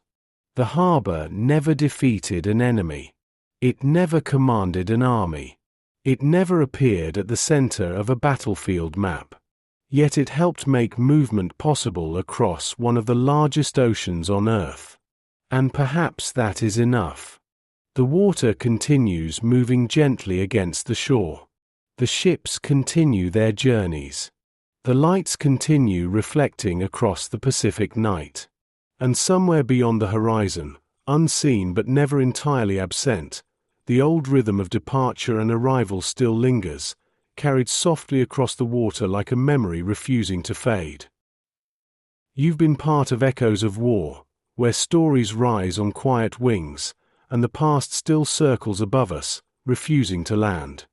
The harbor never defeated an enemy. It never commanded an army. It never appeared at the center of a battlefield map. Yet it helped make movement possible across one of the largest oceans on Earth. And perhaps that is enough. The water continues moving gently against the shore. The ships continue their journeys. The lights continue reflecting across the Pacific night. And somewhere beyond the horizon, unseen but never entirely absent, the old rhythm of departure and arrival still lingers, carried softly across the water like a memory refusing to fade. You've been part of echoes of war, where stories rise on quiet wings, and the past still circles above us, refusing to land.